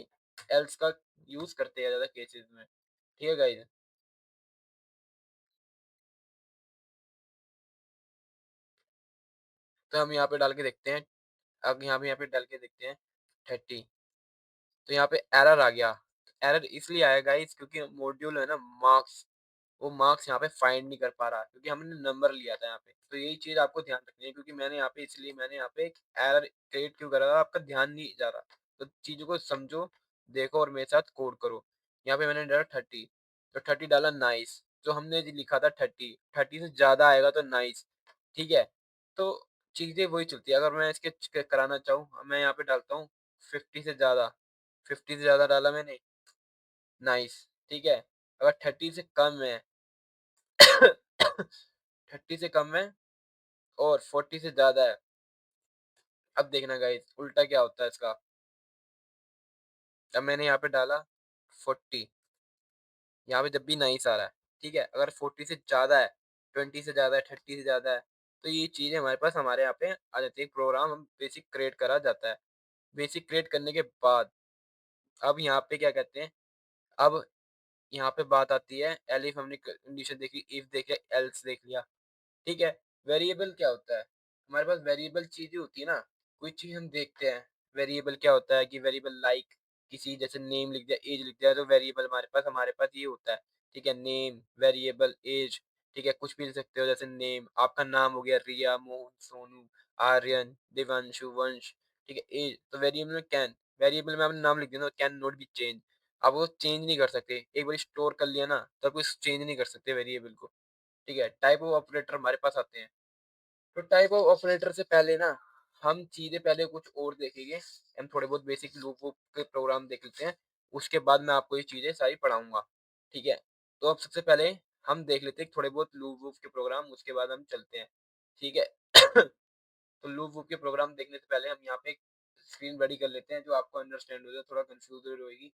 एल्स का यूज करते हैं ज्यादा केसेस में, ठीक है गाइज? तो हम यहाँ पे डाल के देखते हैं, अब यहाँ पे डाल के देखते हैं 30, तो यहाँ पे एरर आ गया। एरर इसलिए आया गाइस क्योंकि मॉड्यूल है ना मार्क्स, वो मार्क्स यहाँ पे फाइंड नहीं कर पा रहा क्योंकि हमने नंबर लिया था यहाँ पे। तो यही चीज आपको ध्यान रखनी है, क्योंकि मैंने यहाँ पे, इसलिए मैंने यहाँ पे एक एरर क्रिएट क्यों करा, आपका ध्यान नहीं जा रहा। तो चीजों को समझो, देखो और मेरे साथ कोड करो। यहाँ पे मैंने डाला 30, तो 30 डाला नाइस, जो हमने लिखा था 30, 30 से ज्यादा आएगा तो नाइस, ठीक है? तो चीजें वही चलती है। अगर मैं इसके कराना चाहूँ, मैं यहाँ पे डालता हूँ 50 से ज्यादा, 50 से ज्यादा डाला मैंने, नाइस, ठीक है? अगर 30 से कम है 30 से कम है और 40 से ज्यादा है, अब देखना गाइस उल्टा क्या होता है इसका। अब मैंने यहाँ पे डाला 40, यहाँ पे जब भी नाइस आ रहा है, ठीक है? अगर 40 से ज्यादा है, 20 से ज्यादा है, 30 से ज्यादा है, तो ये चीजें हमारे पास, हमारे यहाँ पे आ जाती है। प्रोग्राम हम बेसिक क्रिएट करा जाता है। बेसिक क्रिएट करने के बाद अब यहाँ पे क्या कहते हैं, अब यहाँ पे बात आती है, एलिफ हमने कंडीशन देखी, इफ देख लिया, एल्स देख लिया, ठीक है? वेरिएबल क्या होता है? हमारे पास वेरिएबल चीजें होती है ना, कोई चीज हम देखते हैं। वेरिएबल क्या होता है कि वेरिएबल लाइक किसी, जैसे नेम लिख दिया, एज लिख दिया, तो वेरिएबल हमारे पास ये होता है, ठीक है? नेम, वेरिएबल, एज, ठीक है? कुछ भी लिख सकते हो, जैसे नेम आपका नाम हो गया, रिया, मोहन, सोनू, आर्यन, दिवांशु, वंश, ठीक है? एज तो वेरिएबल में कैन, वेरिएबल में आपने नाम लिख दिया, कैन नॉट बी चेंज, आप वो चेंज नहीं कर सकते। एक बार स्टोर कर लिया ना, तो आप कुछ चेंज नहीं कर सकते वेरिएबल को, ठीक है? टाइप ऑफ ऑपरेटर हमारे पास आते हैं। तो टाइप ऑफ ऑपरेटर से पहले ना हम चीजें पहले कुछ और देखेंगे, हम थोड़े बहुत बेसिक लूप वूप के प्रोग्राम देख लेते हैं, उसके बाद मैं आपको ये चीजें सारी पढ़ाऊंगा, ठीक है? तो अब सबसे पहले हम देख लेते हैं थोड़े बहुत लूप वूप के प्रोग्राम, उसके बाद हम चलते हैं, ठीक है? तो लूप वूप के प्रोग्राम देखने से पहले हम यहाँ पे एक स्क्रीन बड़ी कर लेते हैं, जो आपको अंडरस्टैंड हो जाए, थोड़ा कंफ्यूज होगी।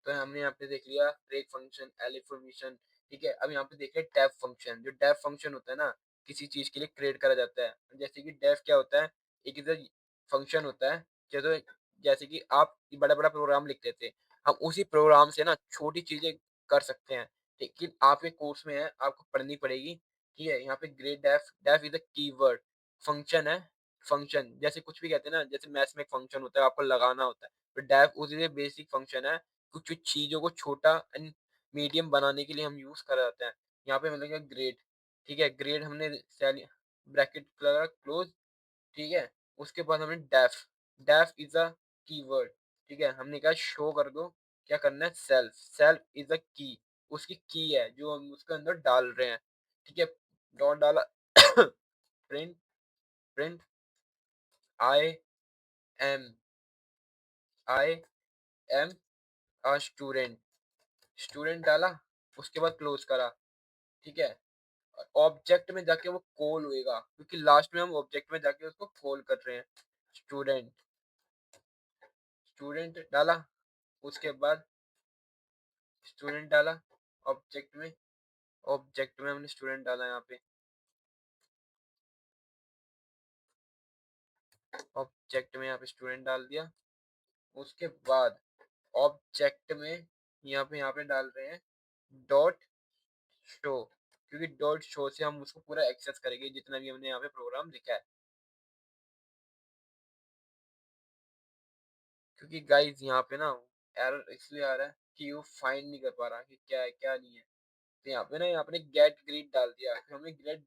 तो हमने यहाँ पे देख लिया ब्रेक फंक्शन, एलिफ फंक्शन, ठीक है? अब यहाँ पे देख लिया डेफ फंक्शन। जो डेफ फंक्शन होता है ना, किसी चीज के लिए क्रिएट करा जाता है। जैसे कि डेफ क्या होता है, एक इधर फंक्शन होता है, चलो जैसे कि आप बड़ा-बड़ा प्रोग्राम लिखते थे, हम उसी प्रोग्राम से ना छोटी चीज़ें कर सकते हैं। लेकिन आपके कोर्स में है, आपको पढ़नी पड़ेगी, ठीक है? यहाँ पे great def def is a keyword, function है, फंक्शन जैसे कुछ भी कहते हैं ना, जैसे मैथ्स में एक फंक्शन होता है, आपको लगाना होता है। तो डेफ उसी से बेसिक फंक्शन है, कुछ चीज़ों को छोटा एंड मीडियम बनाने के लिए हम यूज़ कर जाते हैं। यहाँ पे मिलेगा ग्रेड, ठीक है? ग्रेड हमने सेल ब्रैकेट लगा क्लोज़, ठीक है? उसके बाद हमने def, def is a keyword, ठीक है? हमने कहा शो कर दो, क्या करना है सेल्फ, सेल्फ इज़ अ की, उसकी की है जो हम उसके अंदर डाल रहे हैं, ठीक है? डॉट डाला print, print I am, I am a student, student डाला, उसके बाद क्लोज करा, ठीक है? ऑब्जेक्ट में जाके वो कॉल होएगा क्योंकि लास्ट में हम ऑब्जेक्ट में जाके उसको कॉल कर रहे हैं। स्टूडेंट, स्टूडेंट डाला, उसके बाद स्टूडेंट डाला ऑब्जेक्ट में, ऑब्जेक्ट में हमने स्टूडेंट डाला यहाँ पे, ऑब्जेक्ट में यहाँ पे स्टूडेंट डाल दिया। उसके बाद ऑब्जेक्ट में यहाँ पे डाल रहे हैं डॉट शो, क्योंकि डॉट शो से हम उसको पूरा एक्सेस करेंगे जितना भी हमने यहाँ पे प्रोग्राम लिखा है। क्योंकि गाइस यहाँ पे ना एरर इसलिए आ रहा है कि वो फाइंड नहीं कर पा रहा कि क्या है क्या नहीं है। तो यहाँ पे गेट ग्रीड डाल दिया, फिर हमें ग्रेड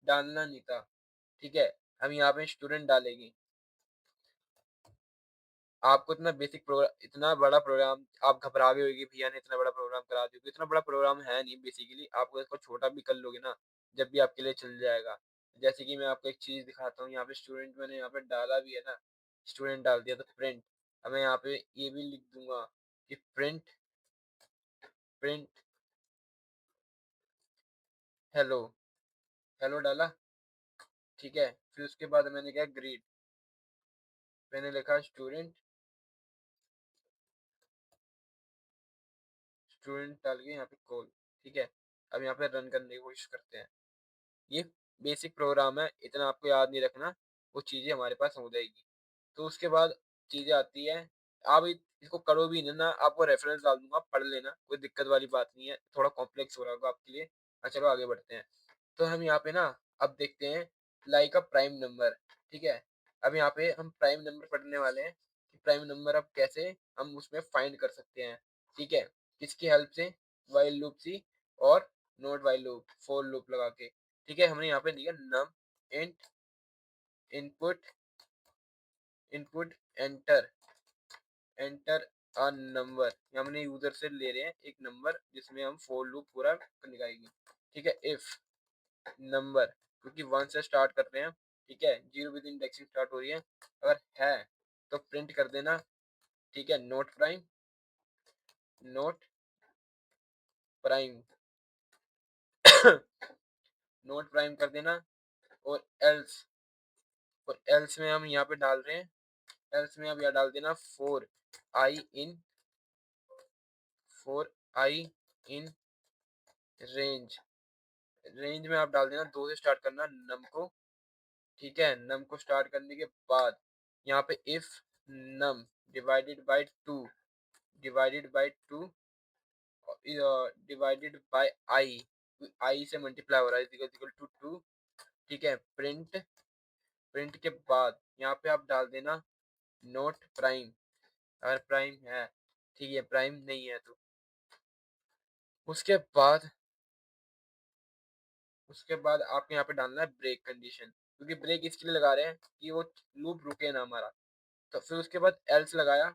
डालना नहीं था, ठीक है? हम यहाँ पे स्टूडेंट डालेंगे। आपको इतना बेसिक प्रोग्राम, इतना बड़ा प्रोग्राम आप घबरा गए होगे भैया ने इतना बड़ा प्रोग्राम करा दिया, तो इतना बड़ा प्रोग्राम है नहीं बेसिकली, आपको इसको छोटा भी कर लोगे ना जब भी आपके लिए चल जाएगा। जैसे कि मैं आपको एक चीज दिखाता हूँ, यहाँ पे स्टूडेंट मैंने यहाँ पे डाला भी है ना, स्टूडेंट डाल दिया तो प्रिंट, अब मैं यहाँ पे ये भी लिख दूंगा कि प्रिंट, प्रिंट हेलो, हेलो डाला, ठीक है? फिर उसके बाद मैंने क्या ग्रीड, मैंने लिखा स्टूडेंट, स्टूडेंट डाल के यहाँ पे कॉल, ठीक है? अब यहाँ पे रन करने की कोशिश करते हैं। ये बेसिक प्रोग्राम है, इतना आपको याद नहीं रखना, वो चीज़ें हमारे पास हो जाएगी। तो उसके बाद चीज़ें आती है, आप इसको करो भी नहीं ना, आपको रेफरेंस डाल दूंगा, पढ़ लेना, कोई दिक्कत वाली बात नहीं है, थोड़ा कॉम्प्लेक्स हो रहा होगा आपके लिए। चलो आगे बढ़ते हैं। तो हम यहाँ पे ना अब देखते हैं लाइक अ प्राइम नंबर, ठीक है? अब यहाँ पे हम प्राइम नंबर पढ़ने वाले हैं कि प्राइम नंबर अब कैसे हम उसमें फाइंड कर सकते हैं, ठीक है? किसकी हेल्प से, वाइल लूप सी और not while loop, for loop लगा के, ठीक है? हमने यहाँ पे लिया num int input, input enter, enter a number, हमने यूजर से ले रहे हैं एक नंबर जिसमें हम फोर लूप पूरा निकालेंगे, ठीक है? इफ नंबर, क्योंकि वन से स्टार्ट कर रहे हैं, ठीक है? जीरो विद इंडेक्सिंग स्टार्ट हो रही है, अगर है तो प्रिंट कर देना, ठीक है? Note prime, note prime note prime कर देना, और एल्स, और एल्स में हम यहाँ पे डाल रहे हैं, एल्स में अब यहाँ डाल देना four I in, four I in range, range में आप डाल देना दो से स्टार्ट करना नम को, ठीक है? नम को स्टार्ट करने के बाद यहाँ पे if num divided by two, divided by two, divided by I से मल्टीप्लाई हो रहा है इक्वल टू टू, ठीक है? प्रिंट, प्रिंट के बाद यहाँ पे आप डाल देना नोट प्राइम, अगर प्राइम है, ठीक है? प्राइम नहीं है तो उसके बाद, उसके बाद आपको यहाँ पे डालना है ब्रेक कंडीशन, क्योंकि ब्रेक इसके लिए लगा रहे हैं कि वो लूप रुके ना हमारा। तो फिर उसके बाद एल्स लगाया,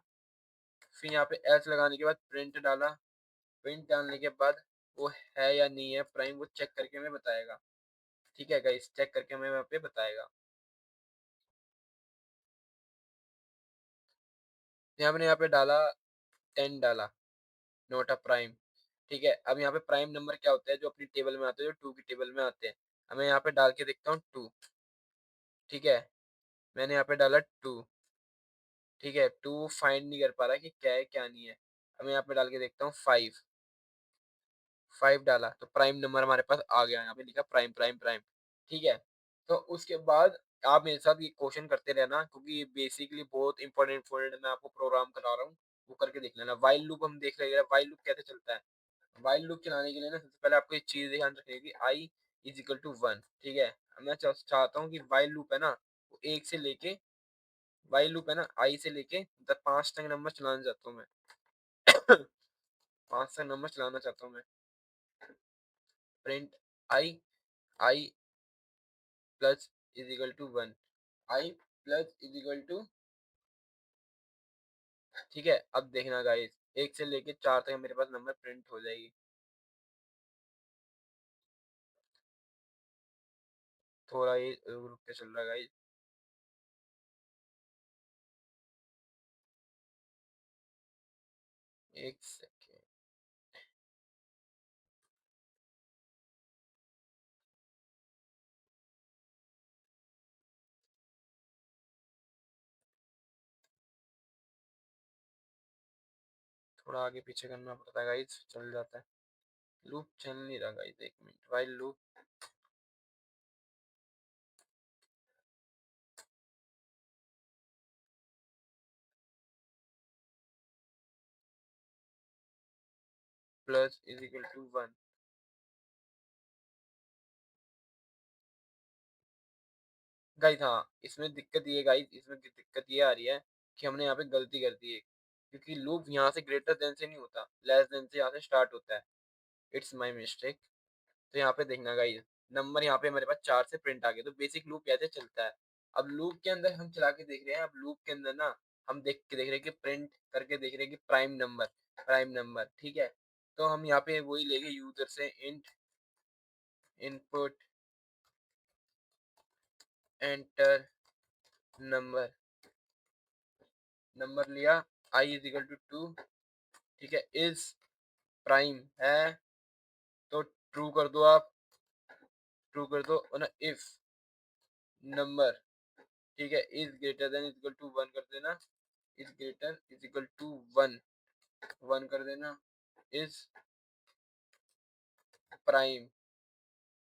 फिर यहाँ पे एल्स लगाने के बाद प्रिंट डाला, प्रिंट डालने के बाद वो है या नहीं है प्राइम, वो चेक करके हमें बताएगा, ठीक है गाइस? चेक करके हमें वहाँ पे बताएगा। हमने यहाँ पे डाला 10 डाला, नोट अ प्राइम, ठीक है? अब यहाँ पे प्राइम नंबर क्या होता है जो अपनी टेबल में आते हैं, जो टू की टेबल में आते हैं, हमें यहाँ पे डाल के देखता हूँ टू, ठीक है? मैंने यहाँ पे डाला टू, ठीक है? टू फाइंड नहीं कर पा रहा कि क्या है क्या नहीं है, अब मैं यहाँ पे डाल के देखता हूँ फाइव, फाइव डाला तो प्राइम नंबर हमारे पास आ गया, यहाँ पे लिखा प्राइम प्राइम प्राइम, ठीक है? तो उसके बाद आप मेरे साथ ये क्वेश्चन करते रहना, क्योंकि ये बेसिकली बहुत इंपॉर्टेंट मैं आपको प्रोग्राम करा रहा हूँ, वो करके देख लेना। व्हाइल लूप हम देख रहे हैं, व्हाइल लूप कैसे चलता है। व्हाइल लूप चलाने के लिए ना सबसे पहले आपको एक चीज ध्यान रखनी है कि आई इज इक्वल टू वन। ठीक है, मैं चाहता हूँ कि व्हाइल लूप है ना वो एक से लेके, व्हाइल लूप है ना आई से लेके 5 तक नंबर चलाना चाहता हूँ मैं। 5 तक नंबर चलाना चाहता हूँ मैं। Print I, I plus is equal to one, I plus is equal to. ठीक है, अब देखना गाइस, एक से लेके 4 तक मेरे पास नंबर प्रिंट हो जाएगी। थोड़ा ये रुक के चल रहा है गाइस। एक सेकेंड। थोड़ा आगे पीछे करना पड़ता है गाइस, चल जाता है। लूप चल नहीं रहा गाइस, एक minute. While loop plus is equal to one. Guys हाँ, इसमें दिक्कत ये गाइस, इसमें दिक्कत ये आ रही है कि हमने यहाँ पे गलती कर दी है, क्योंकि लूप यहाँ से ग्रेटर देन से नहीं होता, लेस देन से यहाँ से स्टार्ट होता है। It's my mistake. तो यहाँ पे देखना गाइस, नंबर यहाँ पे हमारे पास 4 से प्रिंट आ गया। तो बेसिक लूप ऐसे चलता है। अब लूप के अंदर हम चला के देख रहे हैं, अब लूप के अंदर ना हम देख के देख रहे हैं कि प्रिंट करके देख रहे हैं कि प्राइम नंबर, प्राइम नंबर। ठीक है, तो हम यहाँ पे वही लेंगे यूजर से int input enter number. Number लिया, आई इज इक्वल टू टू। ठीक है, इज प्राइम है तो ट्रू कर दो आप, ट्रू कर दो। और ना इफ नंबर, ठीक है, is greater than is equal to one कर देना, is greater is equal to one, one कर देना। इज प्राइम,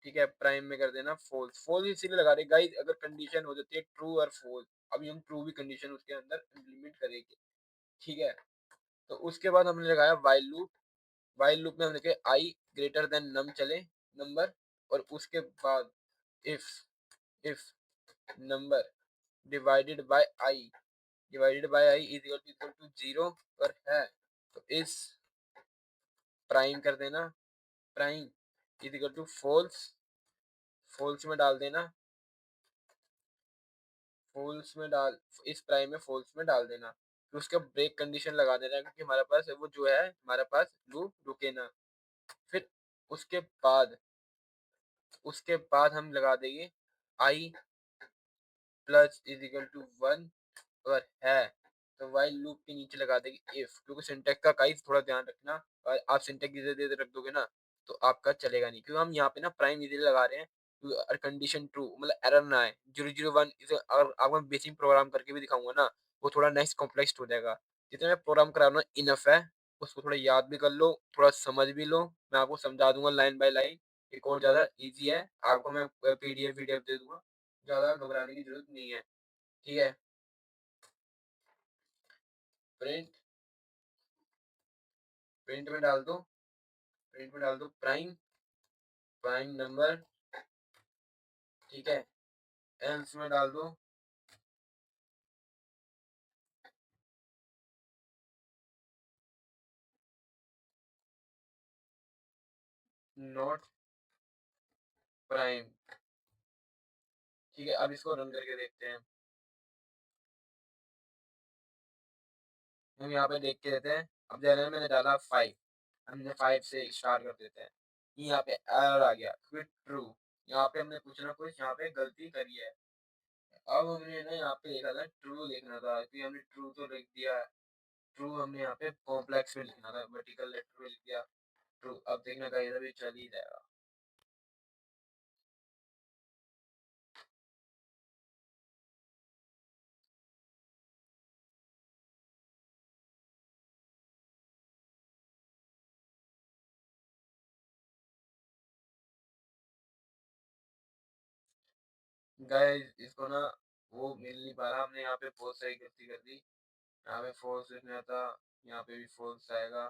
ठीक है, प्राइम में कर देना फॉल्स। फॉल्स इसीलिए लगा रहे गाइस, अगर कंडीशन हो जाती है ट्रू और फॉल्स, अभी हम ट्रू भी कंडीशन उसके अंदर इम्प्लीमेंट करेंगे। ठीक है, तो उसके बाद हमने लगाया व्हाइल लूप। व्हाइल लूप में हमने कहा आई ग्रेटर देन नम चले, नंबर। और उसके बाद if, if number divided by I, divided by I is equal to zero पर है तो इस प्राइम कर देना, prime is equal to false, false में डाल देना, फॉल्स में डाल, इस प्राइम में फॉल्स में डाल देना। फिर उसका ब्रेक कंडीशन लगा देना, क्योंकि हमारे पास वो जो है हमारे पास लूप रुके ना। फिर उसके बाद, उसके बाद हम लगा देंगे I plus is equal to one अगर है तो व्हाइल लूप के नीचे लगा देंगे इफ, क्योंकि सिंटेक्स का गाइस थोड़ा ध्यान रखना। और आप सिंटेक्स इधर इधर रख दोगे ना तो आपका चलेगा नहीं, क्योंकि हम यहाँ पे ना प्राइम इधर लगा रहे हैं, और कंडीशन ट्रू मतलब एरर ना आए। 001 इसे अगर आपको मैं बेसिक प्रोग्राम करके भी दिखाऊंगा ना, वो थोड़ा नेक्स्ट कॉम्प्लेक्स हो जाएगा। जितना मैं प्रोग्राम करा रहा हूँ इनफ है, उसको थोड़ा याद भी कर लो, थोड़ा समझ भी लो। मैं आपको समझा दूंगा लाइन बाय लाइन, एक और ज्यादा इजी है। आपको मैं पीडीएफ वीडीएफ दे दूंगा, ज्यादा घबराने की जरूरत नहीं है। ठीक है, प्रिंट, प्रिंट में डाल दो, प्रिंट में डाल दो प्राइम, प्राइम नंबर। ठीक है, एल्स में डाल दो नॉट प्राइम। ठीक है, अब इसको रन करके देखते हैं। हम यहाँ पे देख के देते हैं। अब जैसे मैंने डाला 5, हमने 5 से स्टार्ट कर देते हैं। यहाँ पे एरर आ गया फिर ट्रू। यहाँ पे हमने कुछ ना कुछ यहाँ पे गलती करी है। अब हमने ना यहाँ पे लिखा था ट्रू लिखना था, क्योंकि हमने ट्रू तो लिख दिया है। ट्रू हमने यहाँ पे कॉम्प्लेक्स में लिखना था, वर्टिकल लेटर में लिख दिया ट्रू। अब देखना कहीं भी चल ही जाएगा। गाइस इसको ना वो मिल नहीं पा रहा, हमने यहाँ पे बहुत सारी गलती कर दी। यहाँ पे फोर्स लिखना था, यहाँ पे भी फोर्स आएगा।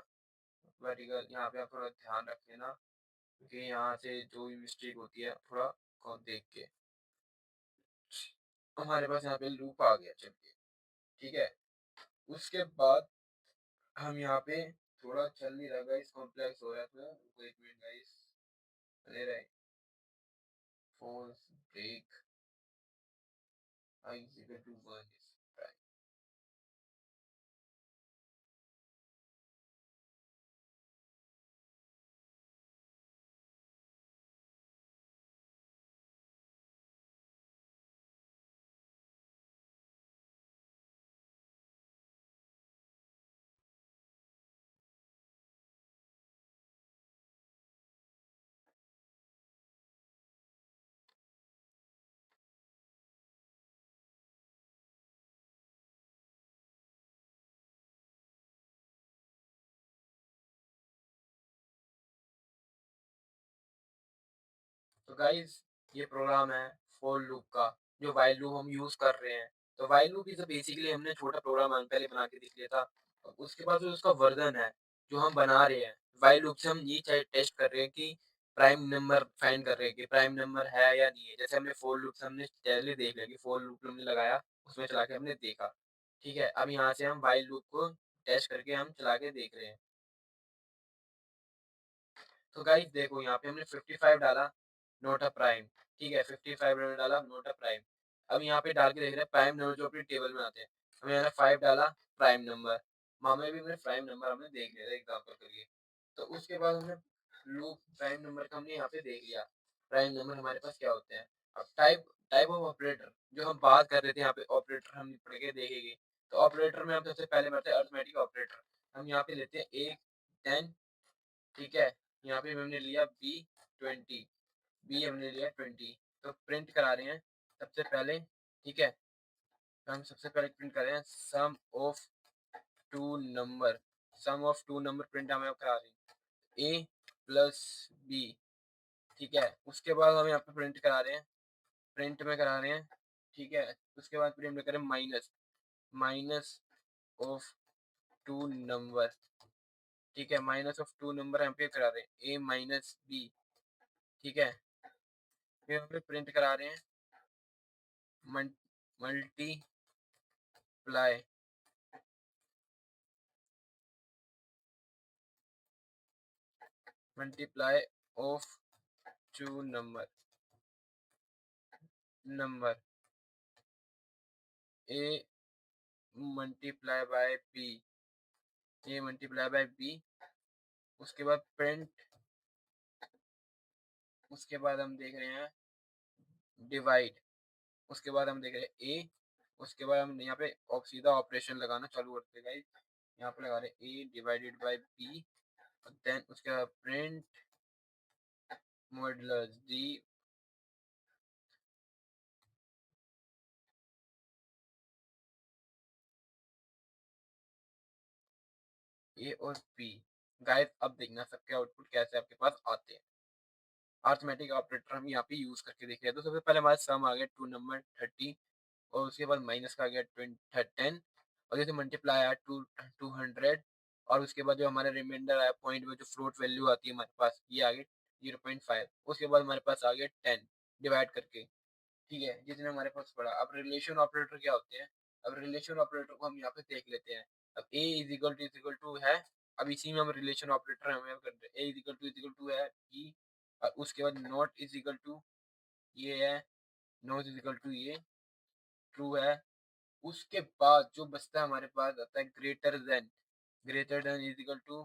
वर्टिकल यहाँ पे आप थोड़ा ध्यान रख लेना, क्योंकि यहाँ से जो भी मिस्टेक होती है थोड़ा को देख के। हमारे पास यहाँ पे लूप आ गया, चलिए ठीक है। उसके बाद हम यहाँ पे थोड़ा चल नहीं रहा गाइस, कॉम्प्लेक्स हो रहा था। रुको एक मिनट गाइस, ले रहे force break I is equal to 1 is prime। तो गाइस ये प्रोग्राम है फॉर लूप का, जो वाइल लूप हम यूज कर रहे हैं। तो वाइल लूप इज बेसिकली हमने छोटा प्रोग्राम पहले बना के देख लिया था। और उसके बाद जो उसका वर्जन है जो हम बना रहे हैं वाइल लूप से, हम ये टेस्ट कर रहे हैं कि प्राइम नंबर फाइंड कर रहे हैं कि प्राइम नंबर है या नहीं है। जैसे हमने फॉर लूप से हमने पहले देख लिया कि फॉर लूप हमने लगाया, उसमें चला के हमने देखा, ठीक है। अब यहाँ से हम वाइल लूप को टेस्ट करके हम चला के देख रहे हैं। तो गाइस देखो यहाँ पे हमने 55 डाला, नोट अ प्राइम, ठीक है। 55 हमने डाला, नोट अ प्राइम। अब यहाँ पे डाल के देख रहे हैं प्राइम नंबर जो अपनी टेबल में आते हैं। हमने यहाँ 5 डाला, प्राइम नंबर। मामले भी हमने प्राइम नंबर हमने देख लिया था एग्जाम्पल के लिए। तो उसके बाद हमने लूप प्राइम नंबर का हमने यहाँ पे देख लिया, प्राइम नंबर हमारे पास क्या होते हैं। अब टाइप टाइप ऑफ ऑपरेटर जो हम बात कर रहे थे, यहाँ पे ऑपरेटर हम पढ़ के देखेंगे। तो ऑपरेटर में हम सबसे पहले बढ़ते हैं अरिथमेटिक ऑपरेटर। हम यहाँ पे लेते हैं 1 10, ठीक है। यहाँ पे हमने लिया बी 20, बी हमने लिया 20। तो प्रिंट करा रहे हैं सबसे पहले, ठीक है। तो हम सबसे पहले प्रिंट कर रहे हैं sum of two number, sum of two number print हमें करा रहे हैं ए प्लस बी, ठीक है। उसके बाद हम यहाँ पे प्रिंट करा रहे हैं, प्रिंट में करा रहे हैं, ठीक है। उसके बाद प्रिंट में करें minus, minus of two number, ठीक है। माइनस ऑफ टू नंबर हम पे करा रहे हैं ए माइनस बी, ठीक है। फिर हम पे प्रिंट करा रहे हैं multiply, multiply of two number, number A multiply by B, A multiply by B. उसके बाद प्रिंट, उसके बाद हम देख रहे हैं डिवाइड, उसके बाद हम देख रहे हैं ए। उसके बाद हम यहाँ पे सीधा ऑपरेशन लगाना चालू करते हैं। यहाँ पे लगा रहे हैं ए डिवाइडेड बाय बी, देन उसके बाद प्रिंट मॉड्यूलस डी, ए और बी। गाइस अब देखना सबके आउटपुट कैसे आपके पास आते हैं। अरिथमेटिक ऑपरेटर हम यहाँ पे यूज करके देख रहे हैं। तो सबसे पहले हमारे सम आ गया 2 नंबर 30, और उसके बाद माइनस का आ गया 10, और जैसे मल्टीप्लाई आया 200, और उसके बाद जो हमारा रिमाइंडर आया पॉइंट में जो फ्लोट वैल्यू आती है हमारे पास, ये आ गई 0.5। उसके बाद हमारे पास आ गया 10 डिवाइड करके, ठीक है, जितने हमारे पास पड़ा। अब रिलेशन ऑपरेटर क्या होते हैं, अब रिलेशन ऑपरेटर को हम यहाँ पे देख लेते हैं। अब ए इज इक्वल टू है, अब इसी में हम रिलेशन ऑपरेटर हमें कर रहे हैं। ए इज इक्वल टू है बी, और उसके बाद नॉट इज इक्वल टू ये है, नॉट इज इक्वल टू ये ट्रू है। उसके बाद जो बचता है हमारे पास आता है greater than, greater than is equal to,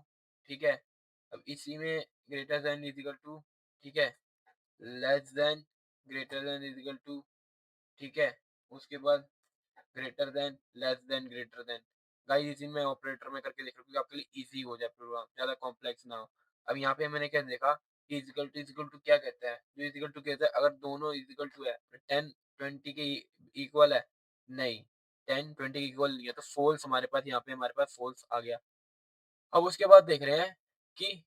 ठीक है। अब इसी में greater than is equal to, ठीक है, less than, greater than is equal to, ठीक है। उसके बाद greater than, less than, greater than. Guys इसी में ऑपरेटर में करके देख लो, क्योंकि आपके लिए इजी हो जाए प्रोग्राम, ज्यादा कॉम्प्लेक्स ना हो। अब यहाँ पे मैंने क्या देखा कि इजिकल टू क्या कहता है, जो इजिकल टू कहता है अगर दोनों इजिकल टू है, 10 20 के इक्वल है, नहीं 10 20 के इक्वल नहीं है, तो फॉल्स हमारे पास, यहाँ पे हमारे पास फॉल्स आ गया। अब उसके बाद देख रहे हैं कि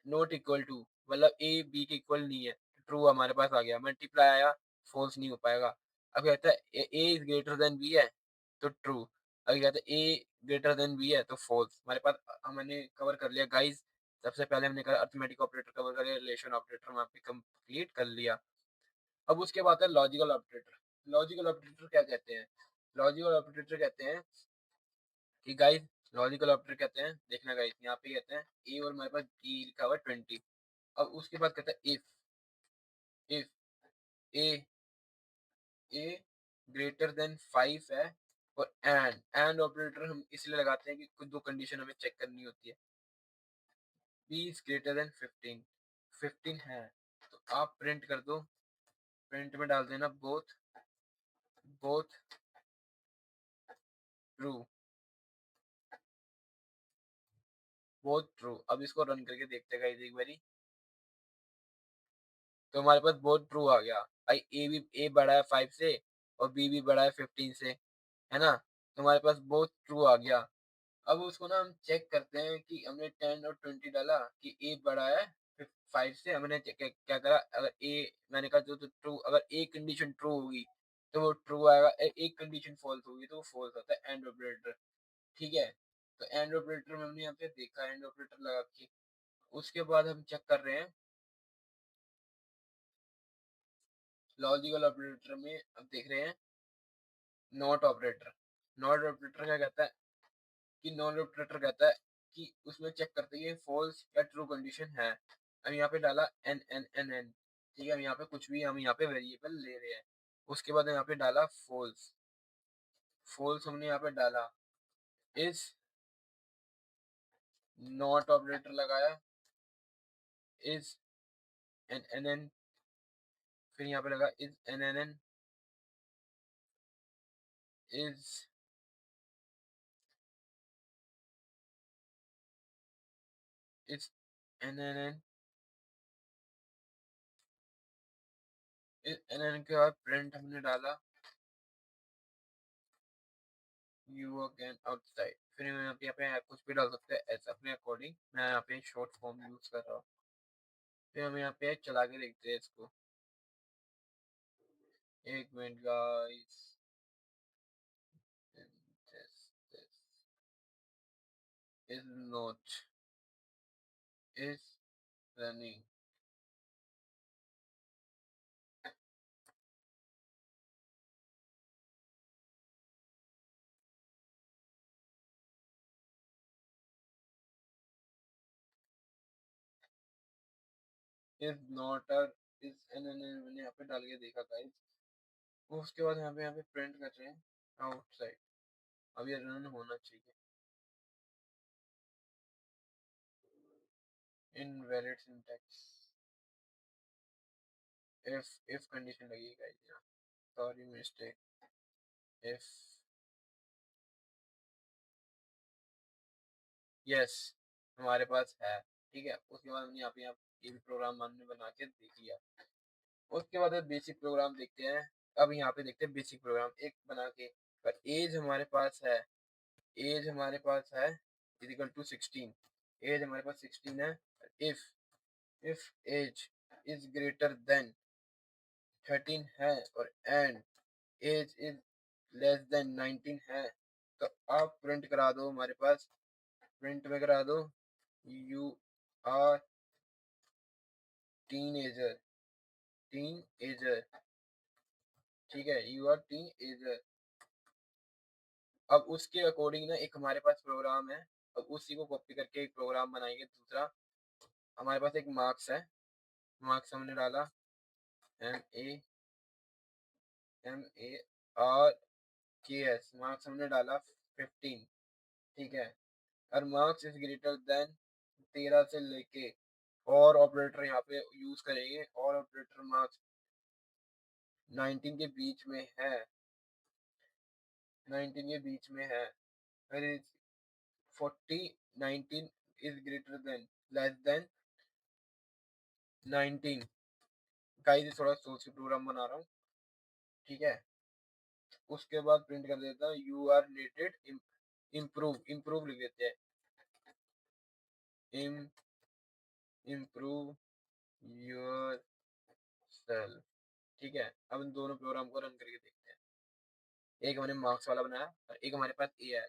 नॉट इक्वल टू, मतलब ए बी के इक्वल नहीं है, ट्रू हमारे पास आ गया। मल्टीप्लाई आया, फॉल्स नहीं हो पाएगा। अब कहता है ए इज ग्रेटर देन बी है तो ट्रू, अगर कहता है ए ग्रेटर देन बी है तो फॉल्स। हमारे पास हमने कवर कर लिया गाइस। सबसे पहले हमने कहा अरिथमेटिक ऑपरेटर कवर कर लिया, रिलेशन ऑपरेटर वहां पे कंप्लीट कर लिया। अब उसके बाद है लॉजिकल ऑपरेटर। लॉजिकल ऑपरेटर क्या कहते हैं? लॉजिकल ऑपरेटर कहते हैं कि गाइस, लॉजिकल ऑपरेटर कहते हैं, देखना गाइस यहाँ पे कहते हैं ए और हमारे पास बी लिखा हुआ है 20। अब उसके बाद कहता है if A A greater than 5 है, और एंड ऑपरेटर हम इसलिए लगाते हैं कि कुछ दो कंडीशन हमें चेक करनी होती है। बी इज ग्रेटर देन 15, 15 है तो आप प्रिंट कर दो, प्रिंट में डाल देना both both true, both true. अब इसको रन करके देखते हैं गाइस एक बारी। तो हमारे पास बोथ ट्रू आ गया भाई, ए बड़ा है 5 से और बी भी बड़ा है 15 से, है ना? तो हमारे पास बोथ ट्रू आ गया। अब उसको ना हम चेक करते हैं कि हमने 10 और 20 डाला कि ए बड़ा है 5 से, हमने क्या करा, अगर ए मैंने कहा जो तो ट्रू, अगर एक कंडीशन ट्रू होगी तो वो ट्रू आएगा, एक कंडीशन फॉल्स होगी तो वो फॉल्स आता है, एंड ऑपरेटर। ठीक है, तो एंड ऑपरेटर में हमने यहाँ पे देखा, एंड ऑपरेटर लगा के उसके बाद हम चेक कर रहे हैं लॉजिकल ऑपरेटर में। अब देख रहे हैं नॉट ऑपरेटर। नॉट ऑपरेटर क्या कहता है कि नॉट ऑपरेटर कहता है कि उसमें चेक करते हैं फॉल्स या ट्रू कंडीशन है। अब यहाँ पे डाला एन एन एन एन, ठीक है, अब यहाँ पे कुछ भी हम यहाँ पे वेरिएबल ले रहे हैं। उसके बाद यहाँ पे डाला फॉल्स, फॉल्स हमने यहाँ पे डाला। इस नॉट ऑपरेटर लगाया, इज एन एन एन, फिर यहाँ पे लगा is N N N, is is N N N, is N N के बाद प्रिंट हमने डाला यू अगेन आउटसाइड। फिर यहाँ पे कुछ भी डाल सकते हैं ऐसा अपने अकॉर्डिंग, मैं यहाँ पे शॉर्ट फॉर्म यूज कर रहा हूँ। फिर हम यहाँ पे चला के देखते हैं इसको, एक minute guys, this is not is running, is not a is मैंने यहाँ पे डाल के देखा गाइस। उसके बाद यहाँ पे प्रिंट कर रहे हैं आउटसाइड। अब ये रन होना चाहिए। इनवैलिड सिंटैक्स, if कंडीशन लगी गाइस यहाँ, सॉरी मिस्टेक। if यस हमारे पास है, ठीक है। उसके बाद हमने यहाँ पे ये भी प्रोग्राम हमने बना के देख लिया। उसके बाद बेसिक प्रोग्राम देखते हैं। अब यहाँ पे देखते हैं बेसिक प्रोग्राम एक बना के। पर एज हमारे पास है, एज हमारे पास है इज इक्वल टू 16, एज हमारे पास 16 है। If if age is greater than 13 है और and age is less than 19 है, तो आप प्रिंट करा दो हमारे पास, प्रिंट में करा दो you are teenager, teenager, ठीक है, यू आर टीन एजर। अब उसके अकॉर्डिंग ना एक हमारे पास प्रोग्राम है, अब उसी को कॉपी करके एक प्रोग्राम बनाएंगे दूसरा। हमारे पास एक मार्क्स है, मार्क्स हमने डाला M A M A R K S, marks हमने डाला 15, ठीक है। और मार्क्स इज ग्रेटर देन 13 से लेके, और ऑपरेटर यहाँ पे यूज करेंगे, और ऑपरेटर मार्क्स 19 के बीच में है, 19 के बीच में है। फिर 40 19 is greater than less than 19। Guys थोड़ा सोच के प्रोग्राम बना रहा हूँ, ठीक है। उसके बाद प्रिंट कर देता हूँ you are rated improve, improve लिख देते हैं, इम्प्रूव योर सेल्फ, ठीक है। अब इन दोनों प्रोग्राम को रन करके देखते हैं। एक हमने मार्क्स वाला बनाया और एक हमारे पास ए है।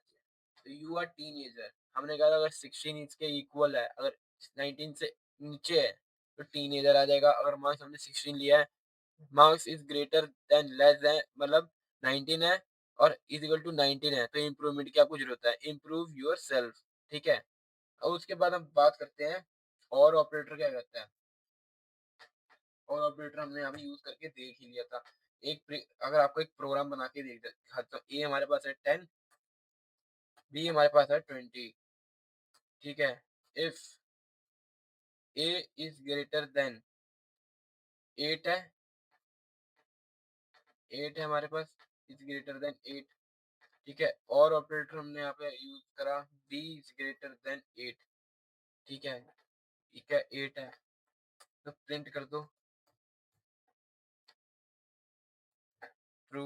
तो यू आर टीनेजर, हमने कहा अगर 16 इसके इक्वल है, अगर 19 से नीचे है तो टीनेजर आ जाएगा। अगर मार्क्स हमने 16 लिया है, marks is greater than less then मतलब 19 है और इज इक्वल टू 19 है, तो इम्प्रूवमेंट की आपको जरूरत है, इम्प्रूव योर सेल्फ। ठीक है, अब उसके बाद हम बात करते हैं और ऑपरेटर क्या कहता है। और ऑपरेटर हमने यहाँ पे यूज करके देख ही लिया था। अगर आपको एक प्रोग्राम बना के देख हाँ, तो ए हमारे पास है 10, बी हमारे पास है 20। ठीक है, if A is greater then 8 है, 8 है हमारे पास, इज ग्रेटर देन 8। ठीक है, और ऑपरेटर हमने यहाँ पे यूज करा बी इज ग्रेटर देन 8। ठीक है, ठीक है 8 है तो प्रिंट कर दो ट्रू,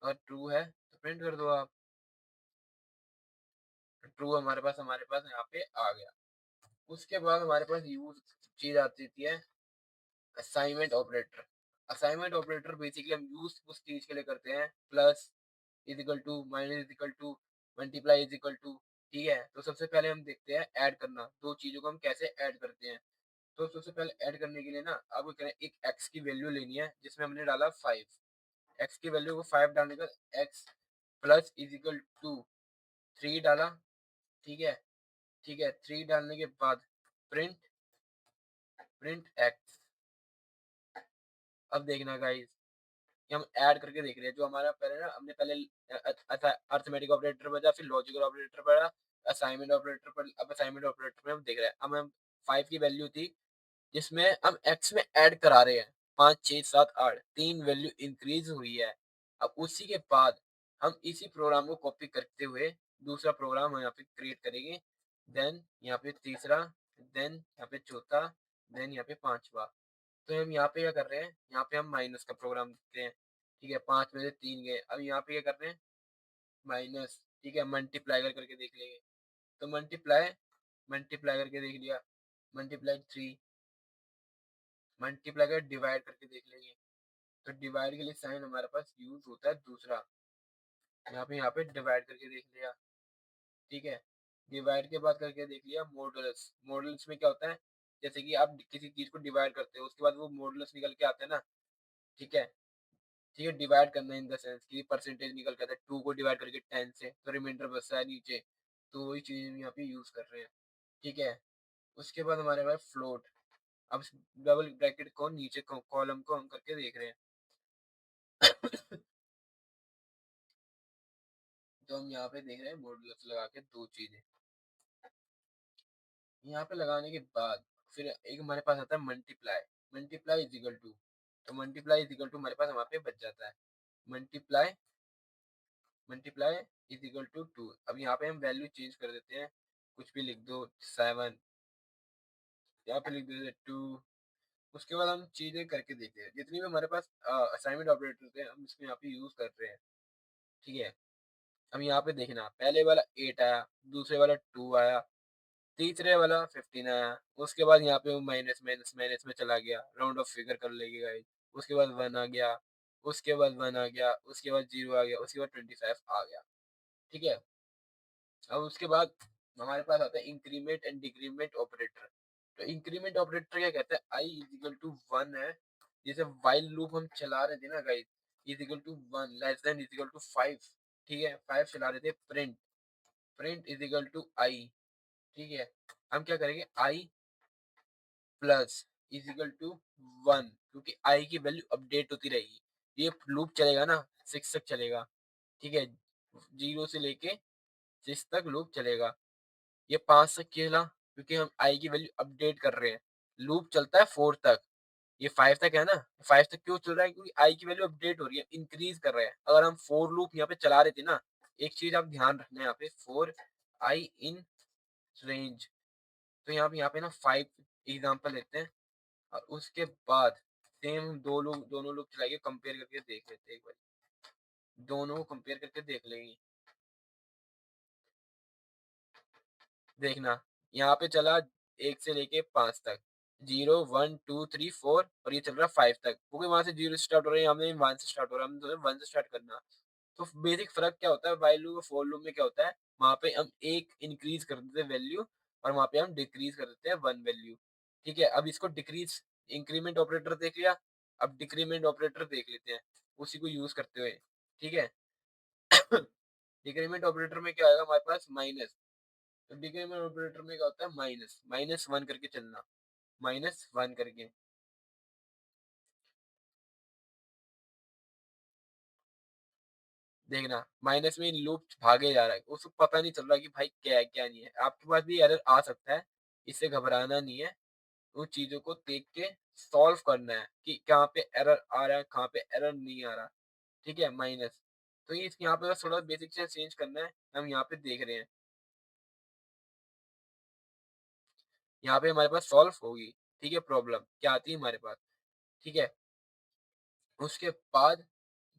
और ट्रू है तो प्रिंट कर दो आप। ट्रू हमारे पास यहाँ पे आ गया। उसके बाद हमारे पास यूज चीज आती है assignment operator. Assignment operator basically हम यूज उस चीज के लिए करते हैं, plus is equal to, minus is equal to, multiply is equal to. ठीक है, तो सबसे पहले हम देखते हैं ऐड करना, दो चीजों को हम कैसे ऐड करते हैं। तो सबसे पहले ऐड करने के लिए ना आपको क्या है, एक एक्स की वैल्यू लेनी है जिसमें हमने डाला 5। एक्स की वैल्यू को 5 डालने का X plus is equal to 3 डाला। ठीक है, ठीक है 3 डालने के बाद प्रिंट, प्रिंट एक्स। अब देखना गाइस, कि हम ऐड करके देख रहे हैं। जो हमारा पहले ना हमने पहले अर्थमेटिक ऑपरेटर पढ़ा, फिर लॉजिकल ऑपरेटर पढ़ा, असाइनमेंट ऑपरेटर पढ़, अब असाइनमेंट ऑपरेटर में हम देख रहे हैं। अब हम 5 की वैल्यू थी जिसमें हम एक्स में ऐड करा रहे हैं, 5 6 7 8 तीन वैल्यू इंक्रीज हुई है। अब उसी के बाद हम इसी प्रोग्राम को कॉपी करते हुए दूसरा प्रोग्राम हम यहाँ पे क्रिएट करेंगे, देन यहाँ पे तीसरा, देन यहाँ पे चौथा, देन यहाँ पे पांचवा। तो हम यहाँ पे क्या कर रहे हैं, यहाँ पे हम माइनस का प्रोग्राम लिखते हैं। ठीक है, 5 में से 3 गए, अब यहाँ पे क्या कर रहे हैं माइनस। ठीक है, मल्टीप्लाई करके देख लेंगे, तो मल्टीप्लाई, मल्टीप्लाई करके देख लिया, मल्टीप्लाई 3, मल्टीप्लाई कर डिवाइड करके देख लेंगे। तो डिवाइड के लिए साइन हमारे पास यूज होता है दूसरा, यहाँ पे डिवाइड करके देख लिया। ठीक है, डिवाइड के बाद करके देख लिया मॉडुलस। मॉडुलस में क्या होता है, जैसे कि आप किसी चीज को डिवाइड करते हो उसके बाद वो मॉडुलस निकल के आता है ना। ठीक है, ठीक है, डिवाइड करना इन द सेंस कि परसेंटेज निकल के आता है, 2 को डिवाइड करके 10 से तो रिमाइंडर बचता है नीचे। तो वही चीज हम यहाँ पे यूज कर रहे हैं। ठीक है, उसके बाद हमारे पास फ्लोट। अब डबल ब्रैकेट को नीचे कॉलम को हम करके देख रहे हैं। तो हम यहाँ पे देख रहे हैं मॉडुलस लगा के दो चीजें। यहाँ पे लगाने के बाद फिर एक हमारे पास आता है multiply. Multiply is equal to, तो मल्टीप्लाई इज इक्वल टू हमारे पास वहाँ पे बच जाता है multiply, multiply is equal to 2। अब यहाँ पे हम वैल्यू चेंज कर देते हैं, कुछ भी लिख दो 7, यहाँ पे लिख देते 2। उसके बाद हम चीजें करके देखते हैं, जितनी भी हमारे पास असाइनमेंट ऑपरेटर थे हम इसमें यहाँ पे यूज कर रहे हैं। ठीक है, अब यहाँ पे देखना पहले वाला 8 आया, दूसरे वाला 2 आया, तीसरे वाला 15 आया। उसके बाद यहाँ पे वो माइनस माइनस माइनस में चला गया, राउंड ऑफ फिगर कर लेगी गाइस। उसके बाद 1 आ गया, उसके बाद 1 आ गया, उसके बाद 0 आ गया, उसके बाद 25 आ गया। ठीक है, अब उसके बाद हमारे पास आता है इंक्रीमेंट एंड डिक्रीमेंट ऑपरेटर। तो इंक्रीमेंट ऑपरेटर क्या कहता है, आई इज इक्वल टू 1 है, जैसे व्हाइल लूप हम चला रहे थे ना guys, is equal to 1 less than is equal to 5। ठीक है, 5 चला रहे थे, print, print is equal to i. ठीक है, हम क्या करेंगे i plus is equal to 1, क्योंकि आई की वैल्यू अपडेट होती रहेगी। ये लूप चलेगा ना 6 तक चलेगा। ठीक है, 0 से लेके 6 तक लूप चलेगा। ये 5 तक खेला क्योंकि हम आई की वैल्यू अपडेट कर रहे हैं। लूप चलता है 4 तक, ये 5 तक है ना। 5 तक क्यों चल रहा है, क्योंकि आई की वैल्यू अपडेट हो रही है, इंक्रीज कर रहे हैं। अगर हम 4 लूप यहाँ पे चला रहे थे ना, एक चीज आप ध्यान रखना यहाँ पे, 4 आई इन रेंज। तो यहाँ पे ना 5 एग्जाम्पल लेते हैं और उसके बाद सेम दोनों लोग चलाइए, कंपेयर करके देख लेते हैं एक बार, दोनों को कंपेयर करके देख लेंगे। देखना यहाँ पे चला 1 से लेके 5 तक, 0 1 2 3 4 और ये चल रहा है 5 तक, क्योंकि वहां से 0 से स्टार्ट हो रहा है, हमने 1 से स्टार्ट हो रहा है, हमने 1 से स्टार्ट करना। तो बेसिक फर्क क्या होता है व्हाइल लूप और फॉर लूप में, क्या होता है वहां पे हम एक इंक्रीज कर देते हैं वैल्यू, और वहां पे हम डिक्रीज कर देते हैं वन वैल्यू। ठीक है, अब इसको डिक्रीज इंक्रीमेंट ऑपरेटर देख लिया, अब डिक्रीमेंट ऑपरेटर देख लेते हैं उसी को यूज करते हुए। ठीक है, डिक्रीमेंट ऑपरेटर में क्या आएगा हमारे पास, माइनस। तो डिक्रीमेंट ऑपरेटर में क्या होता है, माइनस माइनस वन करके चलना, माइनस वन करके देखना, माइनस में लूप भागे जा रहा है, उसको पता नहीं चल रहा कि भाई क्या है क्या नहीं है। आपके पास भी एरर आ सकता है, इससे घबराना नहीं है, उन चीजों को देख के सॉल्व करना है कि कहाँ पे एरर आ रहा है, कहाँ पे एरर नहीं आ रहा। ठीक है, माइनस। तो ये यहाँ पे बस थोड़ा बेसिक से चेंज करना है, हम यहाँ पे देख रहे हैं, यहाँ पे हमारे पास सॉल्व होगी। ठीक है, प्रॉब्लम क्या आती है हमारे पास। ठीक है, उसके बाद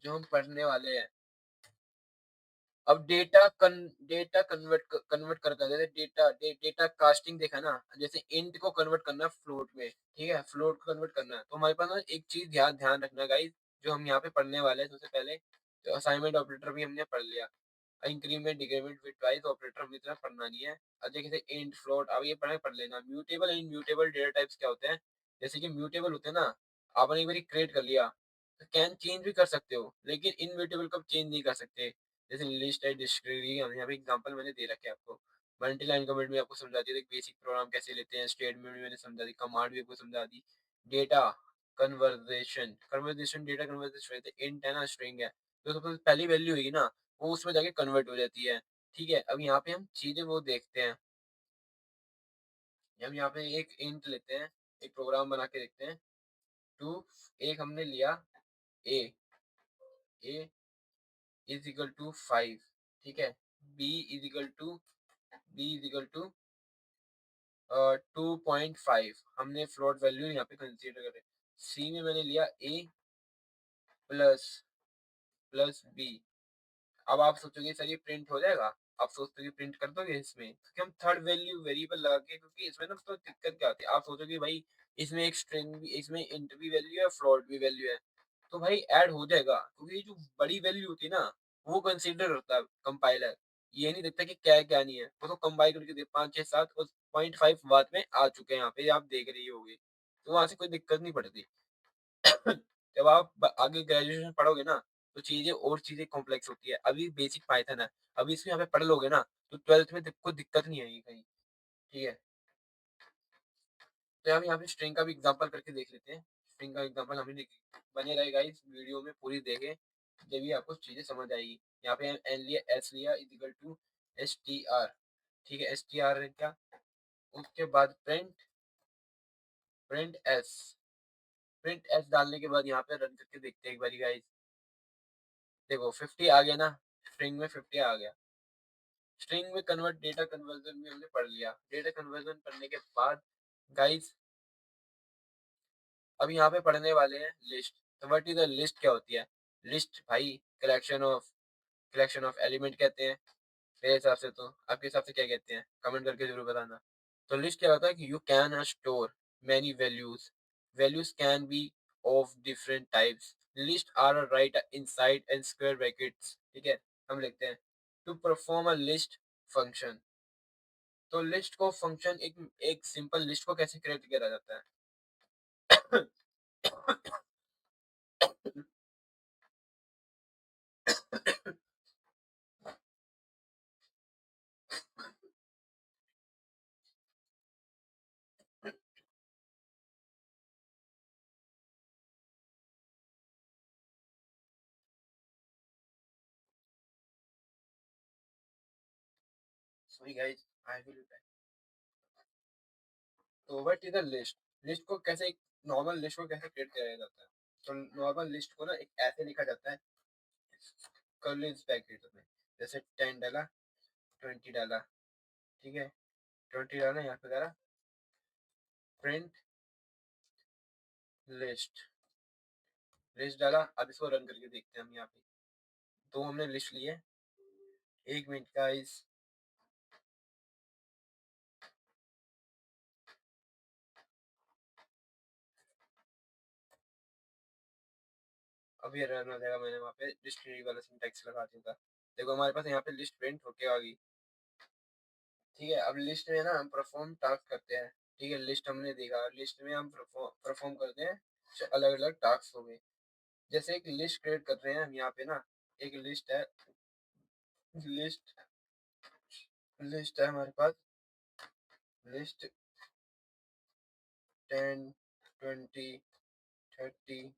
जो हम पढ़ने वाले हैं, अब डेटा कन्वर्ट करता है, जैसे डेटा कास्टिंग देखा ना, जैसे इंट को कन्वर्ट करना फ्लोट में। ठीक है, फ्लोट को कन्वर्ट करना है, तो हमारे पास ना एक चीज ध्यान ध्यान रखना गाइस, जो हम यहाँ पे पढ़ने वाले हैं सबसे पहले। तो असाइनमेंट ऑपरेटर भी हमने पढ़ लिया, इंक्रीमेंट डिक्रीमेंट बिटवाइज ऑपरेटर हमें इतना पढ़ना नहीं है। अब जैसे इंट फ्लोट, अब ये पढ़ लेना। Mutable and immutable data types क्या होते हैं, जैसे कि म्यूटेबल होते हैं ना, आपने एक बार क्रिएट कर लिया तो कैन चेंज भी कर सकते हो, लेकिन इनम्यूटेबल कब चेंज नहीं कर सकते। जैसे लिस्ट है, डिक्शनरी, यहाँ पे एग्जांपल मैंने दे रखे हैं आपको। मल्टी लाइन कमेंट में आपको समझा दिया, बेसिक प्रोग्राम कैसे लेते हैं, स्टेटमेंट में मैंने समझा दी, कमांड भी आपको समझा दी। Data conversion, conversion data conversion, int है ना, स्ट्रिंग है, तो सबसे पहली वैल्यू होगी ना, वो उसमें जाके कन्वर्ट हो जाती है। ठीक है, अब यहाँ पे हम चीजें वो देखते हैं, हम यहाँ पे एक इंट लेते हैं, एक प्रोग्राम बना के देखते हैं। टू, एक हमने लिया A, A is equal to 5। ठीक है, B is equal to, B is equal to 2.5, हमने फ्लोट वैल्यू यहाँ पे कंसीडर करें। सी में मैंने लिया ए प्लस प्लस बी। अब आप सोचोगे सर ये प्रिंट हो जाएगा, आप सोचते हो कि प्रिंट कर दोगे इसमें, क्योंकि हम थर्ड वैल्यू वेरिएबल लगा के, क्योंकि इसमें ना तो दिक्कत क्या आती है, आप सोचोगे भाई इसमें एक स्ट्रिंग भी, इसमें इंट भी वैल्यू है, फ्लोट भी वैल्यू है, तो भाई ऐड हो जाएगा, क्योंकि जो बड़ी वैल्यू होती है ना, वो कंसीडर करता है कंपाइलर, ये नहीं देखता कि क्या है क्या नहीं है, वो तो कंपाइल करके दे 5 6 7 और 0.5 बाद में आ चुके हैं, यहाँ पे आप देख रही होगी, तो वहां से कोई दिक्कत नहीं पड़ती। जब आप आगे ग्रेजुएशन पढ़ोगे ना, तो चीजें और चीजें कॉम्प्लेक्स होती है, अभी बेसिक पाइथन है, अभी इसमें यहाँ पे पढ़ लोगे ना, तो ट्वेल्थ में कोई दिक्कत नहीं आएगी कहीं। ठीक है, तो हम यहाँ पे स्ट्रिंग का भी एग्जांपल करके देख लेते हैं। स्ट्रिंग का एग्जांपल हमें बने रहेगा इस वीडियो में, पूरी देखें, जब भी आपको चीजें समझ आएगी। यहाँ पे हम एन लिया, एस लिया, is equal to S T R. ठीक है, एस टी आर क्या, उसके बाद print, print S, print S डालने के बाद यहाँ पे रन करके देखते हैं एक बारी गाइस। देखो 50 आ गया ना, स्ट्रिंग में 50 आ गया। स्ट्रिंग में कन्वर्ट, डेटा कन्वर्जन भी हमने पढ़ लिया। डेटा कन्वर्जन पढ़ने के बाद गाइस, अब यहाँ पे पढ़ने वाले हैं लिस्ट। तो व्हाट इज द लिस्ट, क्या होती है लिस्ट भाई, कलेक्शन ऑफ एलिमेंट कहते हैं मेरे हिसाब से। तो आपके हिसाब से क्या कहते हैं, कमेंट करके जरूर बताना। तो लिस्ट क्या होता है कि you can store many values, values can be of different types, list are write inside and square brackets. ठीक है, हम लिखते हैं to perform a list function. तो लिस्ट को फंक्शन, एक सिंपल लिस्ट को कैसे क्रिएट किया जाता है। Sorry guys, I will be back. तो what is the list, list को कैसे, एक नॉर्मल लिस्ट को कैसे क्रिएट किया जाता है। तो नॉर्मल लिस्ट को ना एक ऐसे लिखा जाता है, कर्लीज ब्रैकेट में, जैसे 10 डाला, 20 डाला। ठीक है, 20 डाला, यहाँ पे डाला प्रिंट लिस्ट, लिस्ट डाला। अब इसको रन करके देखते हैं हम यहाँ पे। तो हमने लिस्ट ली है, एक मिनट गाइस। अब ये रन हो जाएगा, मैंने वहाँ पे डिक्शनरी वाला सिंटैक्स लगा दिया था। देखो हमारे पास यहाँ पे लिस्ट प्रिंट होके आ गई। ठीक है, अब लिस्ट में ना हम परफॉर्म टास्क करते हैं। ठीक है, लिस्ट हमने देखा, लिस्ट में हम परफॉर्म करते हैं अलग अलग टास्क हो गए। जैसे एक लिस्ट क्रिएट कर रहे हैं हम यहाँ पे ना, एक लिस्ट है, लिस्ट लिस्ट है हमारे पास, लिस्ट 10 20 30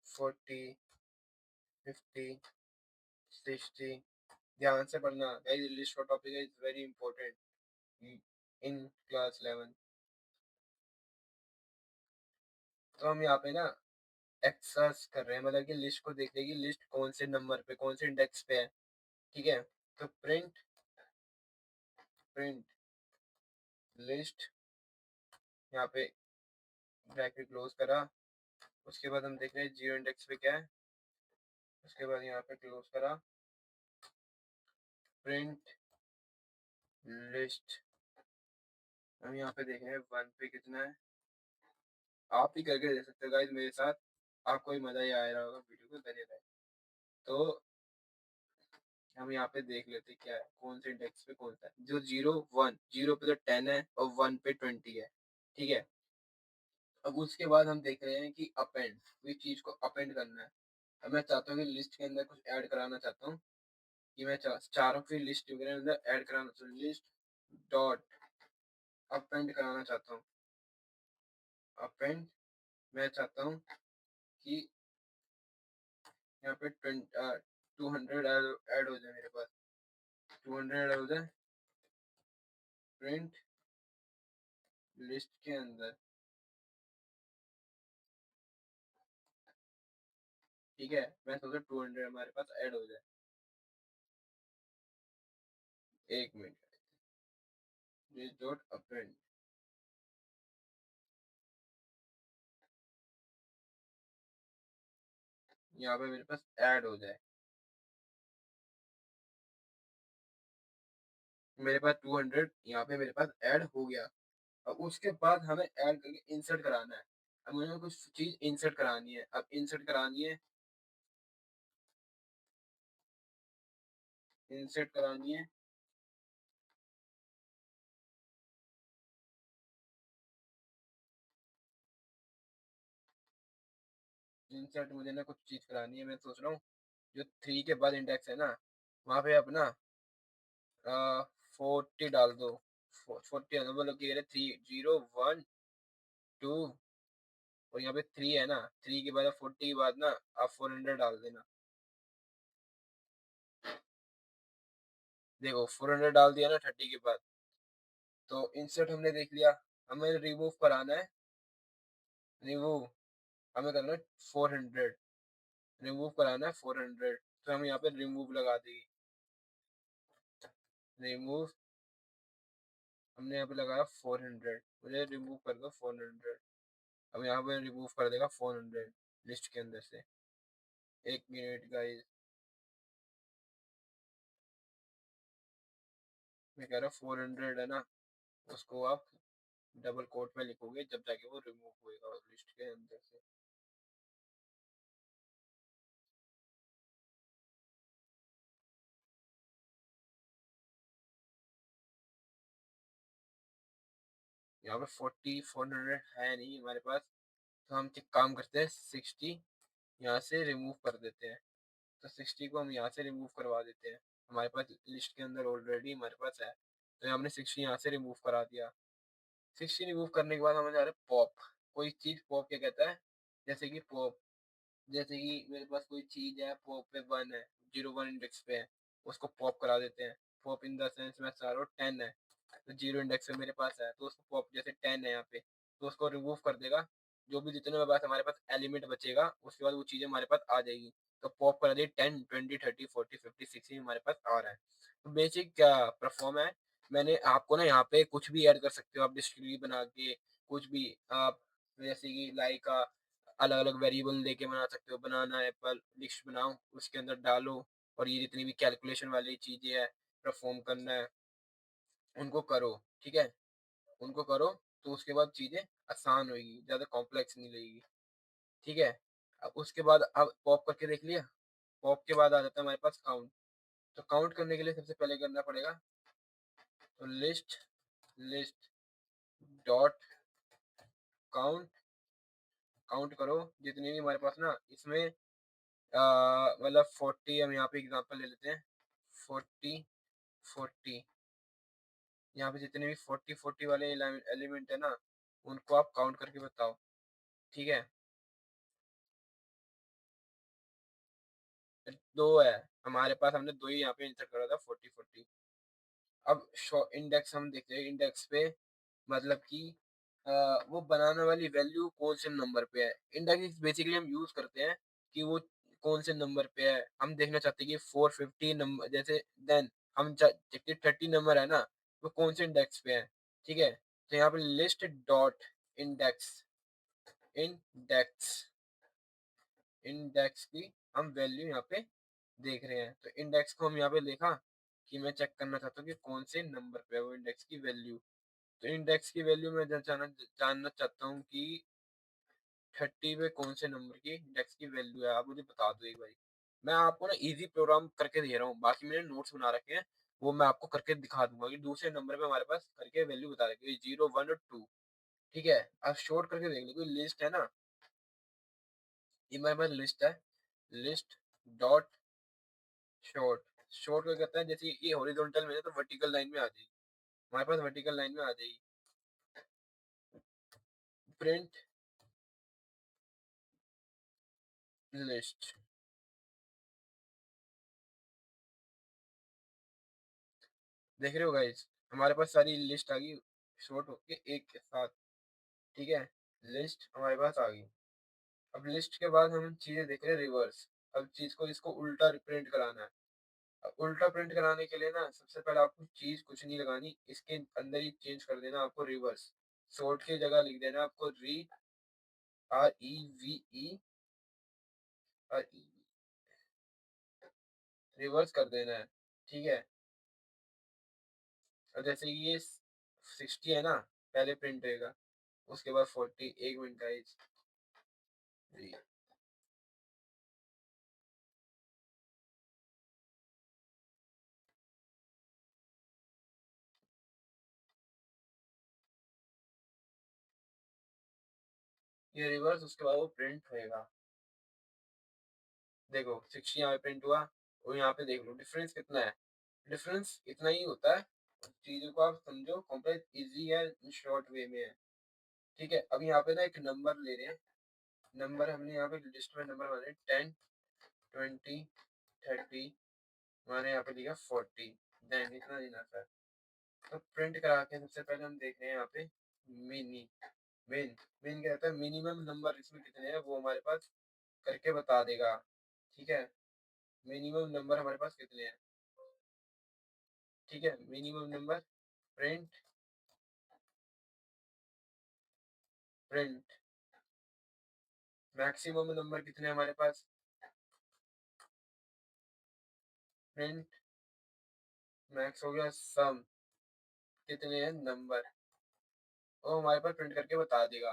40 50 60। ध्यान से पढ़ना गाइस, लिस्ट का topic is very important in class 11। तो हम यहाँ पे ना एक्सेस कर रहे हैं, मतलब कि लिस्ट को देख रहे हैं कि लिस्ट कौन से नंबर पे, कौन से इंडेक्स पे है। ठीक है, तो प्रिंट प्रिंट लिस्ट, यहाँ पे ब्रैकेट क्लोज करा। उसके बाद हम देख रहे हैं जीरो इंडेक्स पे क्या है, उसके बाद यहाँ पे क्लोज करा, प्रिंट लिस्ट। हम यहाँ पे देख रहे हैं वन पे कितना है। आप ही करके दे सकते हो गाइस मेरे साथ, आपको भी मजा ही आ रहा होगा, वीडियो को बने रहे। तो हम यहाँ पे देख लेते हैं क्या है, कौन से इंडेक्स पे कौन सा है। जो 0 1, 0 पे तो 10 है और 1 पे 20 है। ठीक है, अब उसके बाद हम देख रहे हैं कि अपेंड, कोई चीज को अपेंड करना है। अब मैं चाहता हूँ कि लिस्ट के अंदर कुछ ऐड कराना चाहता हूँ, कि मैं चारों की लिस्ट के अंदर ऐड कराना चाहता हूँ, लिस्ट डॉट अपेंड कराना चाहता हूँ। अपेंड, मैं चाहता हूँ कि यहाँ पे 200 ऐड हो जाए मेरे पास, 200 ऐड हो जाए प्रिंट लिस्ट के अंदर। ठीक है, मैं सोचा 200 हमारे पास ऐड हो जाए। एक मिनट, लिस्ट डॉट अपेंड, यहाँ पे मेरे पास ऐड हो जाए। मेरे पास 200 यहाँ पे मेरे पास ऐड हो गया। अब उसके बाद हमें ऐड करके इंसर्ट कराना है। अब मुझे कुछ चीज इंसर्ट करानी है, अब इंसर्ट करानी है, इंसर्ट करानी है। इंसर्ट मुझे ना कुछ चीज करानी है, मैं सोच रहा हूँ जो 3 के बाद इंडेक्स है ना, वहां पे अपना 40 डाल दो। 40 मतलब कि 3 0 1 2, और यहाँ पे 3 है ना, 3 के बाद 40 के बाद ना आप 400 डाल देना। देखो 400 डाल दिया ना 30 के बाद। तो इंसर्ट हमने देख लिया, हमें रिमूव कराना है, रिमूव हमें करना है 400, रिमूव कराना है 400। तो हम यहाँ पे रिमूव लगा देंगे, रिमूव हमने यहाँ पे लगाया 400, मुझे रिमूव कर दो 400। अब यहाँ पे रिमूव कर देगा 400 लिस्ट के अंदर से। एक मिनट गाइस, मैं कह रहा हूँ 400 है ना, उसको आप डबल कोट में लिखोगे जब जाके वो रिमूव होएगा लिस्ट के अंदर से। यहाँ पे 400 है नहीं हमारे पास, तो हम एक काम करते हैं 60 यहाँ से रिमूव कर देते हैं। तो 60 को हम यहाँ से रिमूव करवा देते हैं, हमारे पास लिस्ट के अंदर ऑलरेडी हमारे पास है। तो हमने 60 यहाँ से रिमूव करा दिया। 60 रिमूव करने के बाद हमें जा रहा है पॉप। कोई चीज पॉप क्या कहता है, जैसे कि पॉप, जैसे कि मेरे पास कोई चीज है पॉप पे 1 है, 0 1 इंडेक्स पे है, उसको पॉप करा देते हैं। पॉप इन द सेंस मैं चाह रहा हूँ 10 है, तो 0 इंडेक्स पे मेरे पास है, तो उसको पॉप जैसे 10 है यहाँ पे, तो उसको रिमूव कर देगा। जो भी जितने में पास हमारे पास एलिमेंट बचेगा उसके बाद वो चीजें हमारे पास आ जाएगी। तो पॉप करा दी 10 20 30 40 50 60 हमारे पास आ रहा है। तो बेसिक क्या परफॉर्म है। मैंने आपको ना यहाँ पे कुछ भी ऐड कर सकते हो आप, डिस्ट्री बना के कुछ भी आप, जैसे कि लाइक अलग अलग वेरिएबल लेके बना सकते हो। बनाना एप्पल लिस्ट बनाओ, उसके अंदर डालो, और ये जितनी भी कैलकुलेशन वाली चीजें है परफॉर्म करना है उनको करो। ठीक है, उनको करो, तो उसके बाद चीजें आसान होगी, ज्यादा कॉम्प्लेक्स नहीं लगेगी। ठीक है, अब उसके बाद अब पॉप करके देख लिया। पॉप के बाद आ जाता है हमारे पास काउंट। तो काउंट करने के लिए सबसे पहले करना पड़ेगा, तो list list dot count, count करो जितने भी हमारे पास ना इसमें मतलब 40, हम यहाँ पे एग्जांपल ले लेते हैं 40 40, यहाँ पे जितने भी 40 वाले एलिमेंट है ना उनको आप काउंट करके बताओ। ठीक है, दो है हमारे पास, हमने दो ही यहाँ पे इंसर्ट करा था 40 40। अब इंडेक्स हम देखते हैं, इंडेक्स पे मतलब कि वो बनाने वाली वैल्यू कौन से नंबर पे है। इंडेक्स बेसिकली हम यूज करते हैं कि वो कौन से नंबर पे है। हम देखना चाहते हैं कि 450 नंबर जैसे, देन हम 30 नंबर है ना, वो कौन से इंडेक्स पे है। ठीक है, तो यहाँ पे list dot index, index index की हम वैल्यू यहाँ पे देख रहे हैं। तो इंडेक्स को हम यहाँ पे देखा कि मैं चेक करना चाहता हूँ कि कौन से नंबर पे है वो इंडेक्स की वैल्यू। तो इंडेक्स की वैल्यू मैं जानना चाहता हूँ कि 30 पे कौन से नंबर की इंडेक्स की वैल्यू है, आप मुझे बता दो एक बारी। मैं आपको ना इजी प्रोग्राम करके दे रहा हूँ, बाकी मैंने नोट्स बना रखे हैं, वो मैं आपको करके दिखा दूंगा कि दूसरे नंबर पे हमारे पास करके वैल्यू बता रखी है 0 1 और 2। ठीक है, आप शॉर्ट करके देख लो, कोई लिस्ट है ना, ये मेरे पास लिस्ट है, लिस्ट डॉट शॉर्ट। शॉर्ट क्या कहता है, जैसे ये हॉरिजॉन्टल में है तो वर्टिकल लाइन में आ जाएगी, हमारे पास वर्टिकल लाइन में आ जाएगी। प्रिंट लिस्ट, देख रहे हो गाइस, हमारे पास सारी लिस्ट आ गई शॉर्ट होके एक के साथ। ठीक है, लिस्ट हमारे पास आ गई। अब लिस्ट के बाद हम चीजें देख रहे हैं रिवर्स। अब चीज को इसको उल्टा प्रिंट कराना है। अब उल्टा प्रिंट कराने के लिए ना सबसे पहले आपको चीज कुछ नहीं लगानी, इसके अंदर ही चेंज कर देना आपको रिवर्स। शॉर्ट की जगह लिख देना आपको री, REVE, रिवर्स कर देना है। ठीक है, और जैसे ये 60 है ना, पहले प्रिंट होएगा, उसके बाद 40। एक मिनट का ये रिवर्स, उसके बाद वो प्रिंट होएगा। देखो 60 यहाँ पे प्रिंट हुआ, और यहाँ पे देख लो डिफरेंस कितना है। डिफरेंस इतना ही होता है, चीजों को आप समझो कॉम्प्लेक्स इजी है, शॉर्ट वे में है। ठीक है, अब यहाँ पे ना एक नंबर ले रहे हैं, नंबर हमने यहाँ पे लिस्ट में नंबर माने 10 20 30, मैंने यहाँ पे लिखा 40, देन इतना देना था। तो प्रिंट करा के सबसे पहले हम देख रहे हैं यहाँ पे मिनी मेन मेन क्या रहता है, मिनिमम नंबर इसमें कितने हैं वो हमारे पास करके बता देगा। ठीक है, मिनिमम नंबर हमारे पास कितने हैं। ठीक है, minimum number print, print maximum number कितने हैं हमारे पास, प्रिंट मैक्स हो गया सम, कितने हैं नंबर, वो हमारे पास प्रिंट करके बता देगा।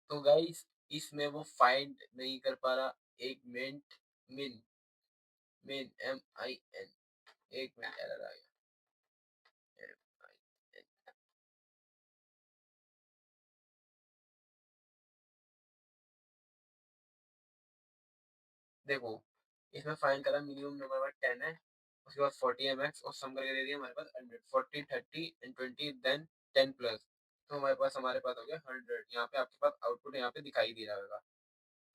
तो गाइस इसमें वो फाइंड नहीं कर पा रहा, एक मिनट, मिन मिन MIN, एक मिनट एरर आ गया, MIN। देखो इसमें फाइंड करा, मिनिमम नंबर हमारा 10 है, उसके बाद 40 है मैक्स, और सम करके दे दिया हमारे पास 100, 40 30 एंड 20, देन 10 प्लस, तो हमारे पास हो गया 100। यहाँ पे आपके पास आउटपुट यहाँ पे दिखाई दे रहा होगा।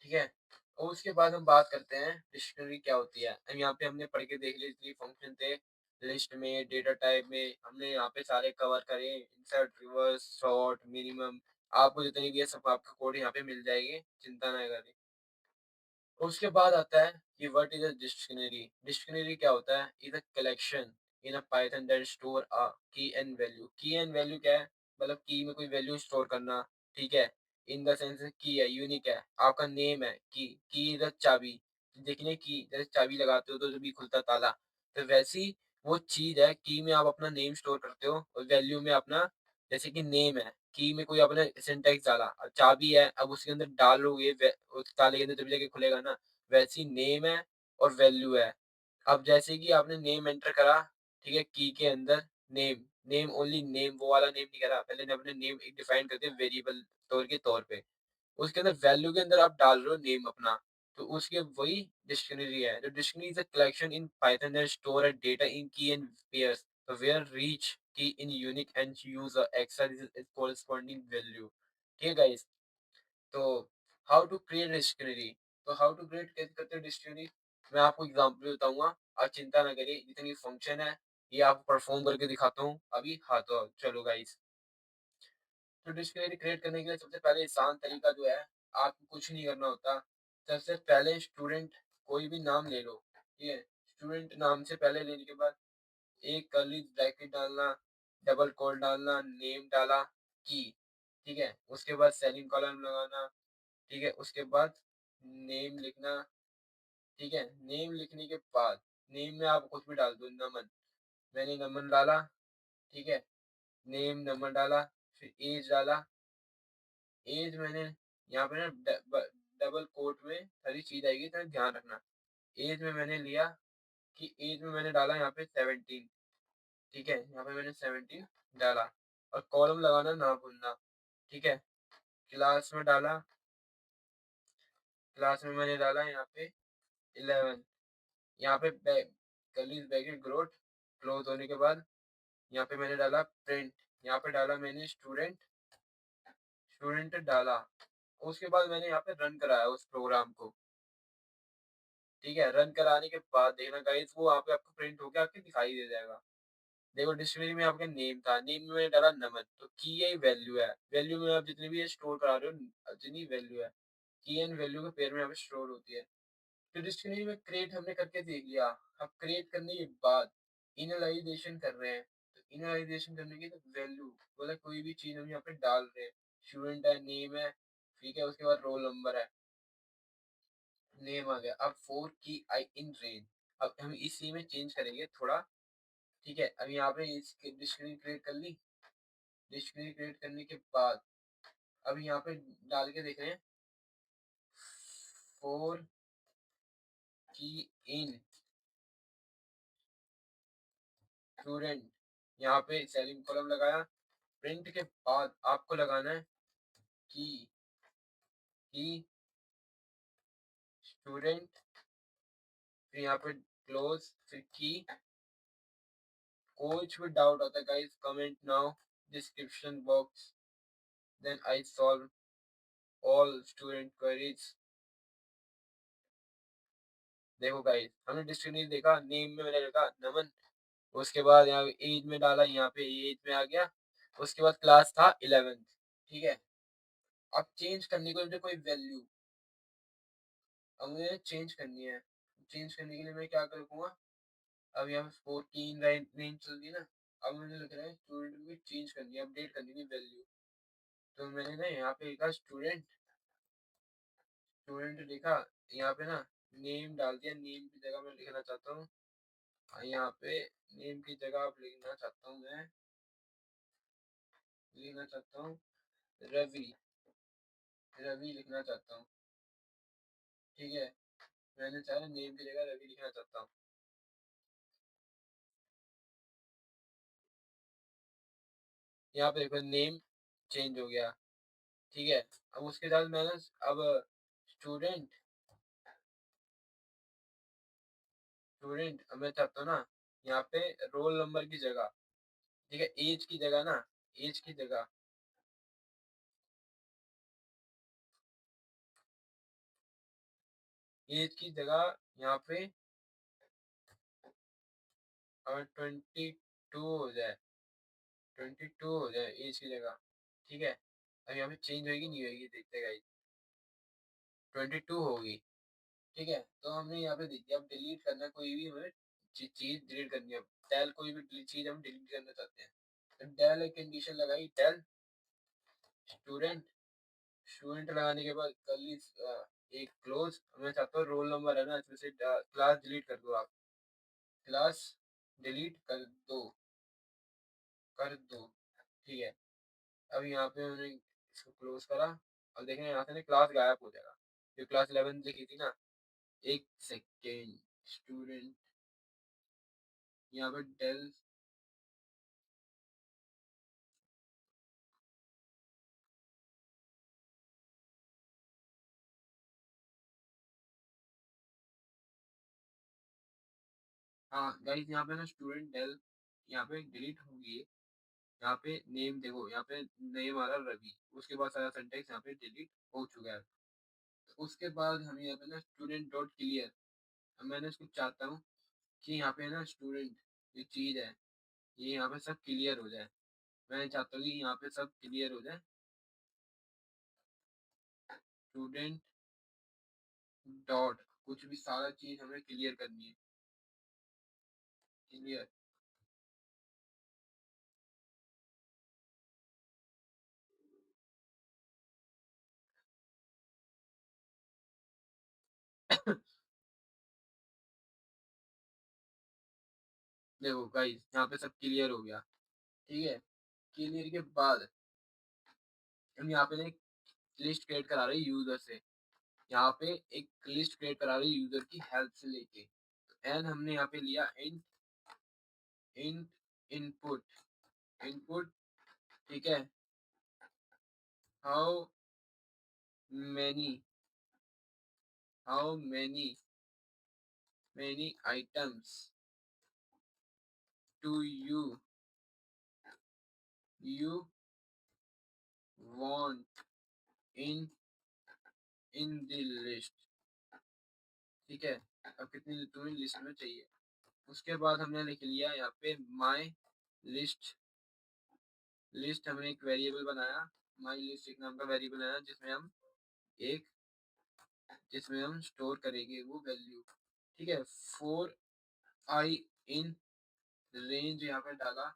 ठीक है, और उसके बाद हम बात करते हैं डिक्शनरी क्या होती है। हम यहाँ पे हमने पढ़ के देख लिया, जितने फंक्शन थे लिस्ट में, डेटा टाइप में, हमने यहाँ पे सारे कवर करे, इंसर्ट रिवर्स सॉर्ट मिनिमम, आपको जितनी भी है सब आपका कोड यहाँ पे मिल जाएगी, चिंता ना करें। उसके बाद आता है कि what is a dictionary. Dictionary क्या होता है, is a collection in a Python that store अ की एंड वैल्यू। की एंड वैल्यू क्या है, मतलब की में कोई वैल्यू स्टोर करना। ठीक है, इन द सेंस की है, यूनिक है, आपका नेम है, की इज अ चाबी, देखने की जैसे चाबी लगाते हो तो जो भी खुलता ताला, तो वैसी वो चीज है, की में आप अपना नेम स्टोर करते हो और वैल्यू में अपना, जैसे कि नेम है, की में कोई आपने सिंटैक्स डाला, अब चाबी है, अब उसके अंदर डालोगे उस ताले के अंदर तभी जाके खुलेगा ना। वैसी नेम है और वैल्यू है। अब जैसे कि आपने नेम एंटर करा, ठीक है, की के अंदर नेम, नेम ओनली नेम, वो वाला नेम नहीं करा, पहले ने अपने नेम एक डिफाइन करते हैं वेरिएबल तौर के तौर पे। उसके अंदर वैल्यू के अंदर आप डाल रहे हो नेम अपना, तो उसके वही डिक्शनरी है। The dictionary is a collection in Python that store a data in key and pairs, so where each key in unique and use a extra is corresponding value। ठीक है गाइस, तो how to create dictionary, तो how to create कैसे करते हैं dictionary, मैं आपको example बताऊंगा। आप चिंता ना करिए, जितनी फंक्शन है ये आपको परफॉर्म करके दिखाता हूँ अभी। हाँ तो चलो गाइस, तो डिक्शनरी क्रिएट करने के लिए सबसे पहले आसान तरीका जो है, आपको कुछ नहीं करना होता। सबसे पहले स्टूडेंट कोई भी नाम ले लो, ठीक है, स्टूडेंट नाम से पहले लेने के बाद एक कर्ली ब्रैकेट डालना, डबल कोट डालना, नेम डाला, की, ठीक है, उसके बाद सेलिंग कॉलम लगाना, ठीक है, उसके बाद नेम लिखना, ठीक है, नेम लिखने के बाद नेम में आप कुछ भी डाल दो, नमन, मैंने नमन डाला, ठीक है, नेम नमन डाला, फिर एज डाला, एज मैंने यहाँ पे ना डबल कोट में सारी चीज आएगी तो ध्यान रखना। एज में मैंने लिया कि एज में मैंने डाला यहाँ पे 17, ठीक है, यहाँ पे मैंने 17 डाला, और कॉलम लगाना ना भूलना, ठीक है। क्लास में डाला, क्लास में मैंने डाला यहाँ पे 11, यहाँ पे कर्ली ब्रैकेट ग्रोथ क्लोज होने के बाद यहाँ पे मैंने डाला प्रिंट, यहाँ पे डाला मैंने स्टूडेंट, स्टूडेंट डाला। उसके बाद मैंने यहाँ पे रन कराया उस प्रोग्राम को, ठीक है, रन कराने के बाद देखना गाइस, वो वहाँ पे आपको प्रिंट होकर आपके दिखाई दे जाएगा। देखो डिक्शनरी में आपका नेम था, नेम में मैंने डाला नमन, तो की यही वैल्यू है, वैल्यू में आप जितनी भी स्टोर करा रहे हो जितनी वैल्यू है, की एंड वैल्यू के पेयर में यहाँ पे स्टोर होती है। तो डिक्शनरी में क्रिएट हमने करके देख लिया। अब क्रिएट करने के बाद इनिशियलाइजेशन कर रहे हैं, तो इनिशियलाइजेशन करने की तो वैल्यू बोला कोई भी चीज हम यहाँ पे डाल रहे हैं, स्टूडेंट है, नेम है, ठीक है, उसके बाद रोल नंबर है, नेम आ गया। अब फोर की आई इन रेंज, अब हम इसी में चेंज करेंगे थोड़ा, ठीक है। अब यहाँ पे इसकी डिक्शनरी क्रिएट कर ली, डिक्शनरी क्रिएट करने के बाद अब यहाँ पे डाल के देख रहे हैं फोर की इन स्टूडेंट, यहाँ पे सेलिंग कॉलम लगाया, प्रिंट के बाद आपको लगाना है की, की स्टूडेंट, फिर यहाँ पे क्लोज, फिर की। कुछ भी डाउट आता है guys comment now description box, then I solve all student queries. देखो गाइस, हमने डिक्शनरी देखा, नेम में मैंने लिखा नमन, उसके बाद यहाँ एज में डाला, यहाँ पे एज में आ गया, उसके बाद क्लास था 11th, ठीक है। अब चेंज करने को मुझे कोई वैल्यू, अब मुझे चेंज करनी है, चेंज करने के लिए मैं क्या करूँगा, अब यहाँ पे 14 रेंज चल रही है ना, अब मुझे लग रहा है स्टूडेंट को चेंज करनी है, अपडेट करनी है वैल्यू। तो मैंने ना यहाँ पे लिखा स्टूडेंट, स्टूडेंट लिखा, यहाँ पे ना नेम डाल दिया, नेम की जगह मैं लिखना चाहता हूँ, यहाँ पे नेम की जगह आप लिखना चाहता हूँ, मैं लिखना चाहता हूँ रवि, रवि लिखना चाहता हूँ, ठीक है, मैंने चाहे नेम की जगह रवि लिखना चाहता हूँ। यहाँ पे देखो नेम चेंज हो गया, ठीक है। अब उसके साथ मैंने अब स्टूडेंट, स्टूडेंट अब मैं चाहता हूँ ना यहाँ पे रोल नंबर की जगह, ठीक है, एज की जगह ना, एज की जगह, एज की जगह यहाँ पे 22 हो जाए, 22 हो जाए एज की जगह, ठीक है। अब यहाँ पे चेंज होगी नहीं होगी देखते गाइस, 22 होगी, ठीक है। तो हमने यहाँ पे देखिए, अब डिलीट करना कोई भी हमें चीज डिलीट करनी है, टेल कोई भी चीज हम डिलीट करना चाहते हैं, तो टेल एक कंडीशन लगाई, टेल स्टूडेंट, स्टूडेंट लगाने के बाद कर्ली एक क्लोज, मैं चाहता हूँ रोल नंबर है ना, इसमें से क्लास डिलीट कर दो आप, क्लास डिलीट कर दो, कर दो, ठीक है। अब यहाँ पे हमने इसको क्लोज करा और देखें यहाँ से ना क्लास गायब हो जाएगा, जो क्लास 11 लिखी थी ना। एक सेकेंड, स्टूडेंट, यहाँ पे डेल, हाँ गाइस यहाँ पे ना स्टूडेंट डेल, यहाँ पे डिलीट होगी। यहाँ पे नेम देखो, यहाँ पे नेम आ रहा रवि, उसके बाद सारा सिंटेक्स यहाँ पे डिलीट हो चुका है। तो उसके बाद हम यहाँ पे ना स्टूडेंट डॉट क्लियर, मैंने इसको चाहता हूँ कि यहाँ पे ना स्टूडेंट ये चीज है, ये यहाँ पे सब क्लियर हो जाए। मैं चाहता हूँ कि यहाँ पे सब क्लियर हो जाए। स्टूडेंट डॉट कुछ भी सारा चीज हमें क्लियर करनी है। क्लियर देखो गाइस यहाँ पे सब क्लियर हो गया। ठीक है, क्लियर के बाद हम यहाँ पे ना एक लिस्ट क्रिएट करा रहे हैं यूजर से। यहाँ पे एक लिस्ट क्रिएट करा रहे हैं यूजर की हेल्प से लेके। एंड हमने यहाँ पे लिया इंट, इंट इनपुट, इनपुट, ठीक है, how many, how many items to you want in the list. ठीक है, अब कितनी तुम्हें लिस्ट में चाहिए। उसके बाद हमने लिख लिया यहाँ पे माई लिस्ट, लिस्ट हमने एक वेरिएबल बनाया, माई लिस्ट एक नाम का वेरिएबल बनाया एक जिसमें हम स्टोर करेंगे वो वैल्यू। ठीक है, फोर आई इन रेंज यहाँ पे डाला।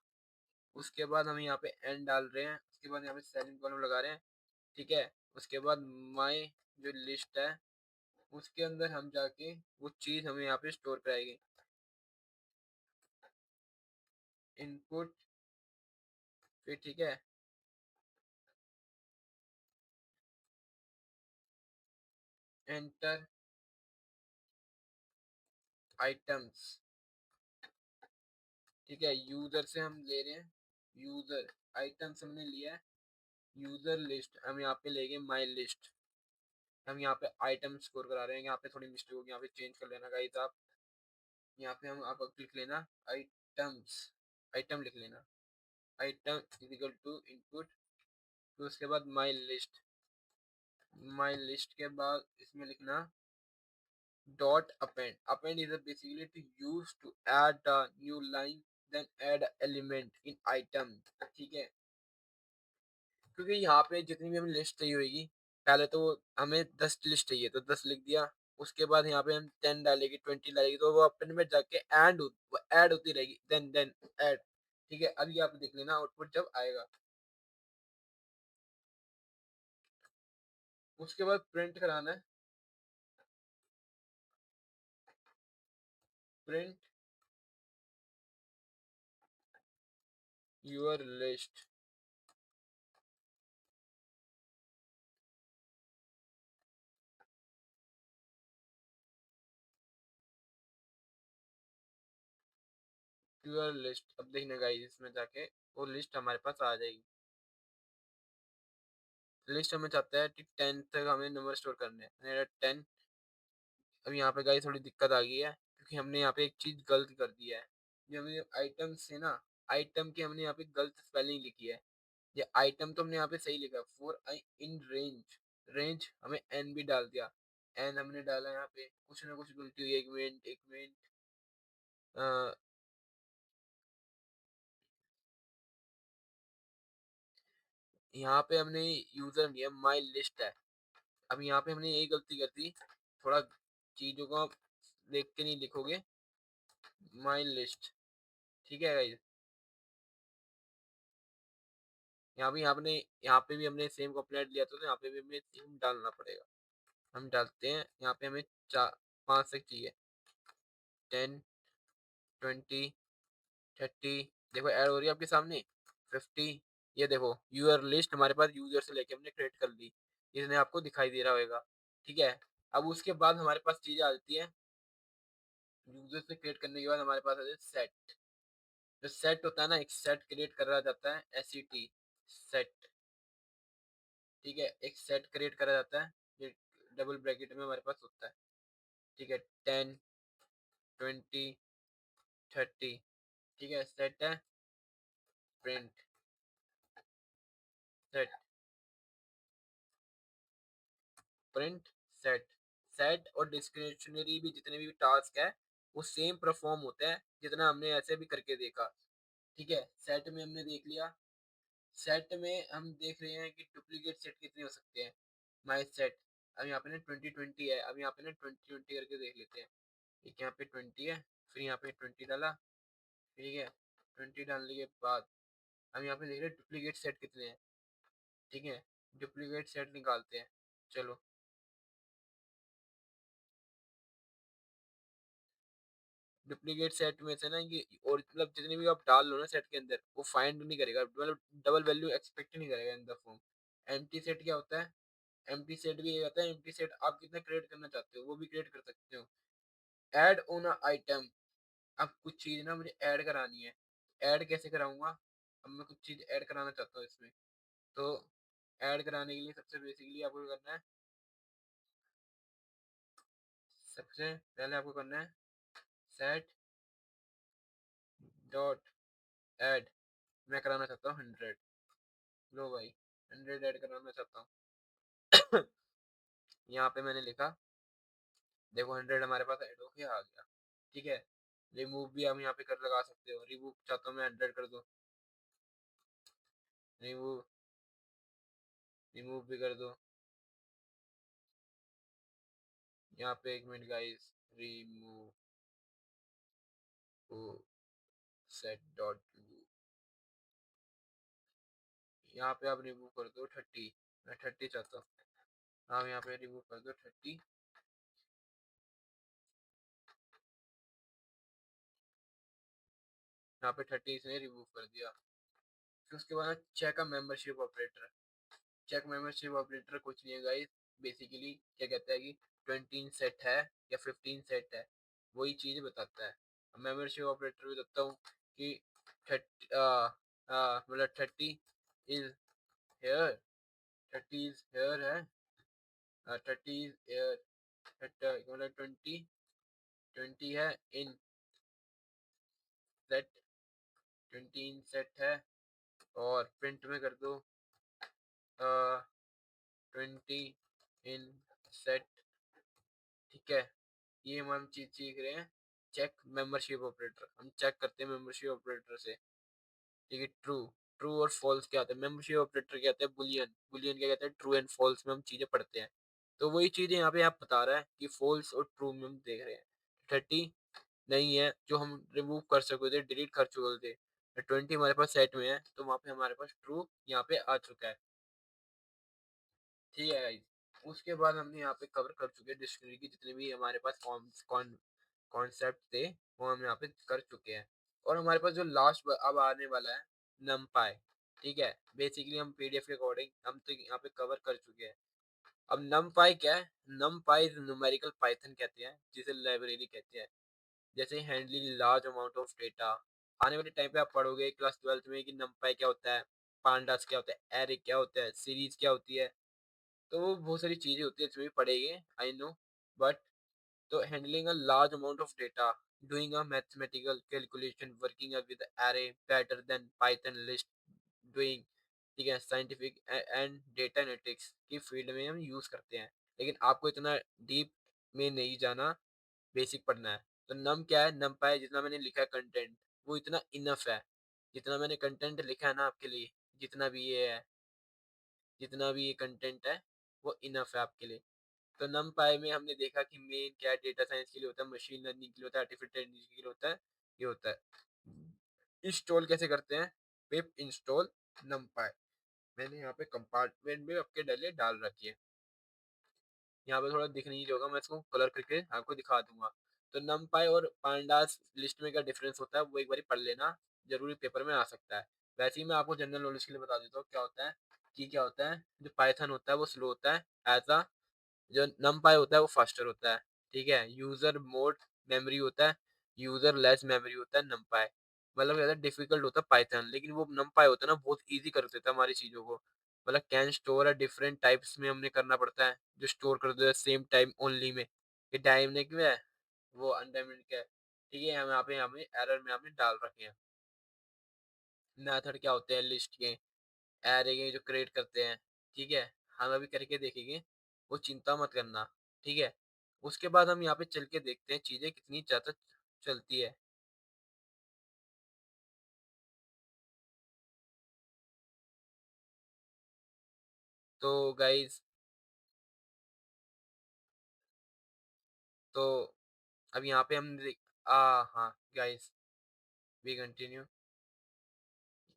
उसके बाद हम यहाँ पे एन डाल रहे हैं, उसके बाद यहाँ पे सेकंड कॉलम लगा रहे हैं। ठीक है, उसके बाद माई जो लिस्ट है उसके अंदर हम जाके वो चीज हमें यहाँ पे स्टोर कराएंगे। इनपुट, फिर ठीक है, एंटर आइटम्स। ठीक है, यूजर से हम ले रहे हैं, यूजर आइटम्स हमने लिया है, यूजर लिस्ट हम यहाँ पे लेंगे माई लिस्ट। हम यहाँ पे आइटम स्कोर करा रहे हैं, यहाँ पे थोड़ी मिस्टेक होगी, यहाँ पे चेंज कर लेना गाइस आप। यहाँ पे हम आप लिख लेना आइटम्स, आइटम लिख लेना, आइटम इक्वल टू इनपुट, फिर उसके बाद माई लिस्ट, माई लिस्ट के बाद इसमें लिखना dot append, append is a basically to use to add a new line then add a element in item। ठीक है, क्योंकि यहाँ पे जितनी भी हमें लिस्ट चाहिए होगी, पहले तो हमें 10 लिस्ट चाहिए तो 10 लिख दिया। उसके बाद यहाँ पे हम 10 डालेगी, 20 डालेगी, तो वो अपन में जाके वो ऐड होती रहेगी, देन ऐड। ठीक है, अभी आप देख लेना आउटपुट जब आएगा। उसके बाद प्रिंट कराना है, print your list. Your list, अब देखने गाइस इसमें जाके वो लिस्ट हमारे पास आ जाएगी। लिस्ट हमें चाहता है कि 10 तक हमें नंबर स्टोर करने हैं, मेरा 10। अब यहाँ पे गाइस थोड़ी दिक्कत आ गई है क्योंकि हमने यहाँ पे एक चीज गलत कर दिया है। जो हमने आइटम से ना, आइटम की हमने यहाँ पे गलत स्पेलिंग लिखी है। ये आइटम तो हमने यहाँ पे सही लिखा, four I in range, range हमें एन भी डाल दिया, एन हमने डाला यहाँ पे, कुछ ना कुछ गलती हुई। एक मिनट, एक मिनट, यहाँ पे हमने यूजर नेम माई लिस्ट है। अब यहाँ पे हमने यही गलती कर दी, थोड़ा चीजों को आप देख के नहीं लिखोगे, माई लिस्ट। ठीक है गाइस, यहाँ पे भी हमने सेम कंप्लेंट लिया था, तो यहाँ पे भी हमें सेम डालना पड़ेगा। हम डालते हैं, यहाँ पे हमें चार 5 तक चाहिए, 10, 20, 30, देखो ऐड हो रही है आपके सामने, 50, ये देखो यूजर लिस्ट हमारे पास यूजर से लेके हमने क्रिएट कर ली, इसने आपको दिखाई दे रहा होगा। ठीक है, अब उसके बाद हमारे पास चीजें आ जाती है। यूजर से क्रिएट करने के बाद हमारे पास आ जाए सेट। जो सेट होता है ना, एक सेट क्रिएट करा जाता है, एस सेट। ठीक है, एक सेट क्रिएट करा जाता है, ये डबल ब्रैकेट में हमारे पास होता है। ठीक है, 10, 20, 30। ठीक है, सेट है, print set, print set. Set और डिस्क्रिप्शनरी भी जितने भी टास्क है वो सेम परफॉर्म होता है जितना हमने ऐसे भी करके देखा। ठीक है, सेट में हमने देख लिया। सेट में हम देख रहे हैं कि डुप्लीकेट सेट कितने हो सकते हैं। माई सेट, अब यहाँ पे ना 2020 है, अब यहाँ पे ना 2020 करके देख लेते हैं। एक यहाँ पे 20 है, फिर यहाँ पे 20 डाला। ठीक है, 20 डालने के बाद हम यहाँ पे देख रहे हैं डुप्लीकेट सेट कितने हैं। ठीक है, डुप्लीकेट सेट निकालते हैं। चलो, डुप्लीकेट सेट में से ना ये, और मतलब जितने भी आप डाल लो ना सेट के अंदर, वो फाइंड नहीं करेगा, मतलब डबल वैल्यू एक्सपेक्ट नहीं करेगा इन द फॉर्म। एम्प्टी सेट क्या होता है? एम्प्टी सेट भी ये होता है, एम्प्टी सेट आप कितना क्रिएट करना चाहते हो वो भी क्रिएट कर सकते हो। ऐड ऑन आइटम, अब कुछ चीज ना मुझे ऐड करानी है। ऐड कैसे कराऊंगा? अब मैं कुछ चीज ऐड कराना चाहता हूँ इसमें, तो ऐड कराने के लिए सबसे बेसिकली आपको क्या करना है, सबसे पहले आपको करना है सेट डॉट ऐड। मैं कराना चाहता हूँ 100। लो भाई, 100 ऐड कराना चाहता हूँ। यहाँ पे मैंने लिखा, देखो 100 हमारे पास ऐड होके आ गया। ठीक है, रिमूव भी हम यहाँ पे कर लगा सकते हो, रिमूव चाहता हूँ मैं 100 कर दो, रिमूव, रिमूव भी कर दो। यहाँ पे एक minute guys, remove set dot remove, यहाँ पे आप रिमूव कर दो 30। मैं 30 चाहता हूँ, हाँ यहाँ पे रिमूव कर दो 30। यहाँ पे 30 इसने रिमूव कर दिया। फिर उसके बाद check a membership operator. Check membership operator कुछ नहीं है गाइस, बेसिकली क्या कहता है कि 20 सेट है या 15 सेट है, वही चीज बताता है। मेंबरशिप ऑपरेटर भी बताता हूँ कि 30, मतलब 30 इज हेयर, 30 इज हेयर है, 30 इज हेयर, मतलब 20, 20 है इन सेट, 20 इन सेट है। और प्रिंट में कर दो 20 इन सेट। ठीक है, ये हम चीज सीख रहे हैं। चेक मेंबरशिप ऑपरेटर, हम चेक करते हैं मेंबरशिप ऑपरेटर से। ठीक है, ट्रू, ट्रू और फॉल्स क्या होता है, मेंबरशिप ऑपरेटर क्या होता है, बुलियन, बुलियन क्या कहता है, ट्रू एंड फॉल्स में हम चीजें पढ़ते हैं। तो वही चीजें यहाँ पे आप बता रहा है कि फॉल्स और ट्रू में हम देख रहे हैं। 30 नहीं है जो हम रिमूव कर सकते थे, डिलीट कर चुके थे, 20 हमारे पास सेट में है, तो वहाँ पे हमारे पास ट्रू यहाँ पे आ चुका है। ठीक है गाइस, उसके बाद हमने यहाँ पे कवर कर चुके हैं डिक्शनरी की जितने भी हमारे पास कॉन्सेप्ट थे, वो हम यहाँ पे कर चुके हैं। और हमारे पास जो लास्ट अब आने वाला है, नमपाई। ठीक है, बेसिकली हम पीडीएफ के अकॉर्डिंग हम तो यहाँ पे कवर कर चुके हैं। अब नमपाई क्या है? नमपाई न्यूमेरिकल पाइथन कहते हैं, जिसे लाइब्रेरी कहते हैं, जैसे handling large amount of data. आने वाले टाइम पे आप पढ़ोगे क्लास 12 में कि नमपाई क्या होता है, पांडास क्या होता है, एरे क्या होता है, सीरीज क्या होती है। तो वो बहुत सारी चीजें होती है, इसमें भी पढ़ेंगे, आई नो। बट तो handling a large amount of data, doing a mathematical calculation, working with array better than Python list, doing, ठीक है, साइंटिफिक एंड डेटा एनालिटिक्स की फील्ड में हम यूज करते हैं। लेकिन आपको इतना डीप में नहीं जाना, बेसिक पढ़ना है। तो नम क्या है? नम पाए जितना मैंने लिखा है कंटेंट, वो इतना इनफ है। जितना मैंने कंटेंट लिखा है ना आपके लिए, जितना भी ये है, जितना भी ये कंटेंट है, वो इनफ है आपके लिए। तो नमपाई में हमने देखा कि मेन क्या है, डेटा साइंस के लिए होता है, मशीन लर्निंग के लिए होता है, आर्टिफिशियल इंटेलिजेंस के लिए होता है, ये होता है। इंस्टॉल कैसे करते हैं? पिप इंस्टॉल नमपाई, मैंने यहाँ पे कंपार्टमेंट में आपके डले डाल रखी है। यहाँ पे थोड़ा दिख नहीं होगा, मैं इसको कलर करके आपको दिखा दूंगा। तो नमपाई और पांडास लिस्ट में क्या डिफरेंस होता है वो एक बार पढ़ लेना, जरूरी पेपर में आ सकता है। वैसे ही मैं आपको जनरल नॉलेज के लिए बता देता हूँ क्या होता है, कि क्या होता है, जो पाइथन होता है वो स्लो होता है, एज अ जो नमपाई होता है वो फास्टर होता है। ठीक है, यूजर मोड मेमोरी होता है, यूजर लेस मेमोरी होता है नमपाई। मतलब ज्यादा डिफिकल्ट होता है पाइथन, लेकिन वो नमपाई होता है ना बहुत इजी कर देता है हमारी चीजों को। मतलब कैन स्टोर है डिफरेंट टाइप्स में हमने करना पड़ता है, जो स्टोर कर देता है सेम टाइम ओनली में। ये टाइम ने क्यों है, वो अनटाइमिंग का है। ठीक है, हम यहाँ पे हमें एरर में हमने डाल रखे हैं। मेथड क्या होते हैं लिस्ट के, एरे के जो क्रिएट करते हैं। ठीक है, हम अभी करके देखेंगे, वो चिंता मत करना। ठीक है, उसके बाद हम यहाँ पे चल के देखते हैं चीजें कितनी ज्यादा चलती है। तो गाइस, तो अब यहाँ पे हम देख हाँ गाइस, वी कंटिन्यू।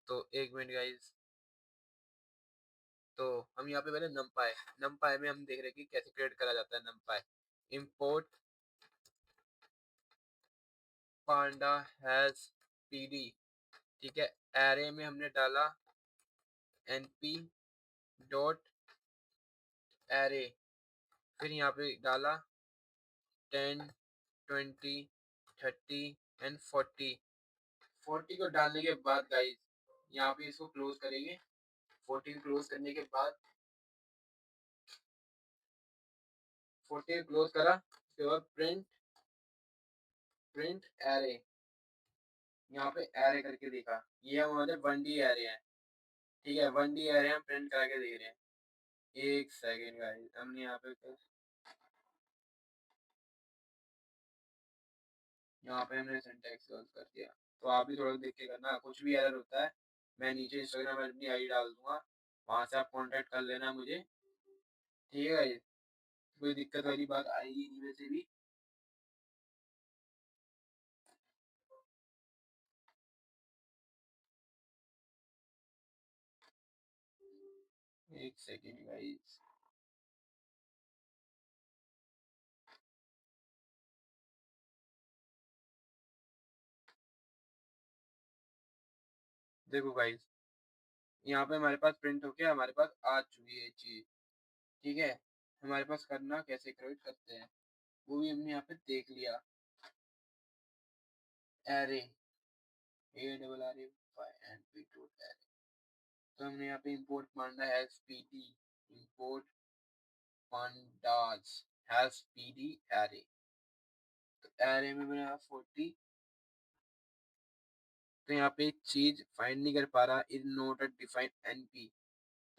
तो एक मिनट गाइस, तो हम यहाँ पे पहले नमपाई, नमपाई में हम देख रहे हैं कि कैसे क्रिएट करा जाता है नमपाई। Import pandas as PD. ठीक है, एरे में हमने डाला एनपी डॉट एरे, फिर यहाँ पे डाला 10 20 30 एंड 40। 40 को डालने के बाद गाइस यहाँ पे इसको क्लोज करेंगे। 40 को क्लोज करने के बाद, 40 को क्लोज करा, उसके बाद प्रिंट, प्रिंट एरे। यहाँ पे एरे करके देखा, ये हमारे 1D एरे हैं। ठीक है, 1D एरे हम प्रिंट करके देख रहे हैं। एक सेकेंड गाइस, हमने यहाँ पे यहाँ पे हमने सिंटैक्स कर दिया। तो आप भी थोड़ा देख के करना, कुछ भी एरर होता है मैं नीचे इंस्टाग्राम में अपनी आईडी डाल दूंगा, वहां से आप कांटेक्ट कर लेना मुझे। ठीक है गाइस, कोई दिक्कत वाली बात आएगी नहीं वैसे भी। एक सेकेंड गाइस, देखो गाइस, यहाँ पे हमारे पास प्रिंट होके हमारे पास आ चुकी है चीज। ठीक है, हमारे पास करना कैसे क्रिएट करते हैं वो भी हमने यहाँ पे देख लिया। Array, A double R A Y N P dot array. तो हमने यहाँ पे import pandas as PD, import pandas as PD array. तो एरे में मैंने 40। तो यहाँ पे एक चीज फाइंड नहीं कर पा रहा, is not a defined NP.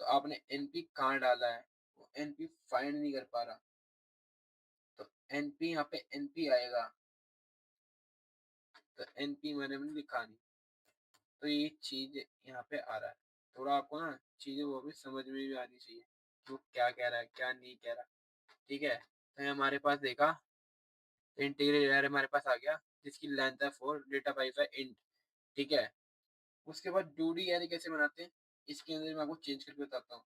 तो आपने एनपी कहाँ डाला है, वो एनपी फाइंड नहीं कर पा रहा। तो एनपी यहाँ पे एनपी आएगा, तो एनपी मैंने लिखा नहीं। तो ये चीज यहाँ पे आ रहा है। थोड़ा आपको ना चीजें वो भी समझ में भी आनी चाहिए कि वो क्या कह रहा है क्या नहीं कह रहा। ठीक है, तो हमारे पास देखा इंटीग्रल एरे हमारे पास आ गया, जिसकी लेंथ है 4, डेटा टाइप है इंट। ठीक है, उसके बाद 2D एरे कैसे बनाते हैं, इसके अंदर मैं आपको चेंज करके बताता हूँ।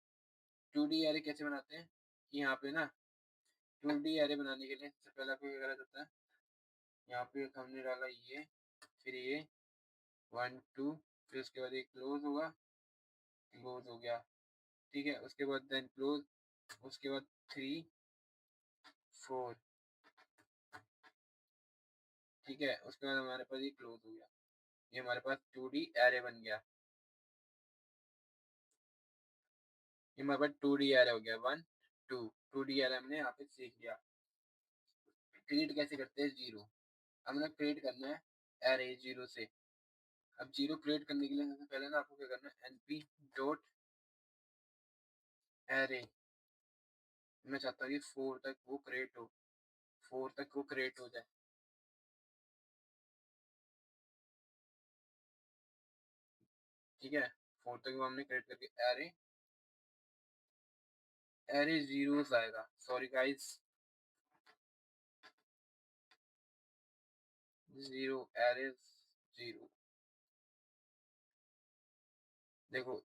2D एरे कैसे बनाते हैं, कि यहाँ पे ना 2D एरे बनाने के लिए सबसे पहले आपको क्या करना होता है, यहाँ पे हमने डाला ये, फिर ये 1 2, फिर उसके बाद एक क्लोज होगा, क्लोज हो गया। ठीक है, उसके बाद देन क्लोज, उसके बाद 3 4। ठीक है, उसके बाद हमारे पास ये क्लोज हो गया, ये हमारे पास 2D एरे बन गया। ये हमारे पास 2D एरे हो गया, 1 2। 2D एरे हमने यहाँ पे सीख लिया। क्रिएट कैसे करते हैं जीरो, हमने क्रिएट करना है एरे जीरो से। अब जीरो क्रिएट करने के लिए सबसे पहले ना आपको क्या करना है, एनपी डॉट एरे। मैं चाहता हूँ कि 4 तक वो क्रिएट हो, 4 तक वो क्रिएट हो जाए। ठीक है, 4 तक वो हमने क्रिएट करके एरे, एरे जीरो आएगा, sorry guys, zero, array zero. देखो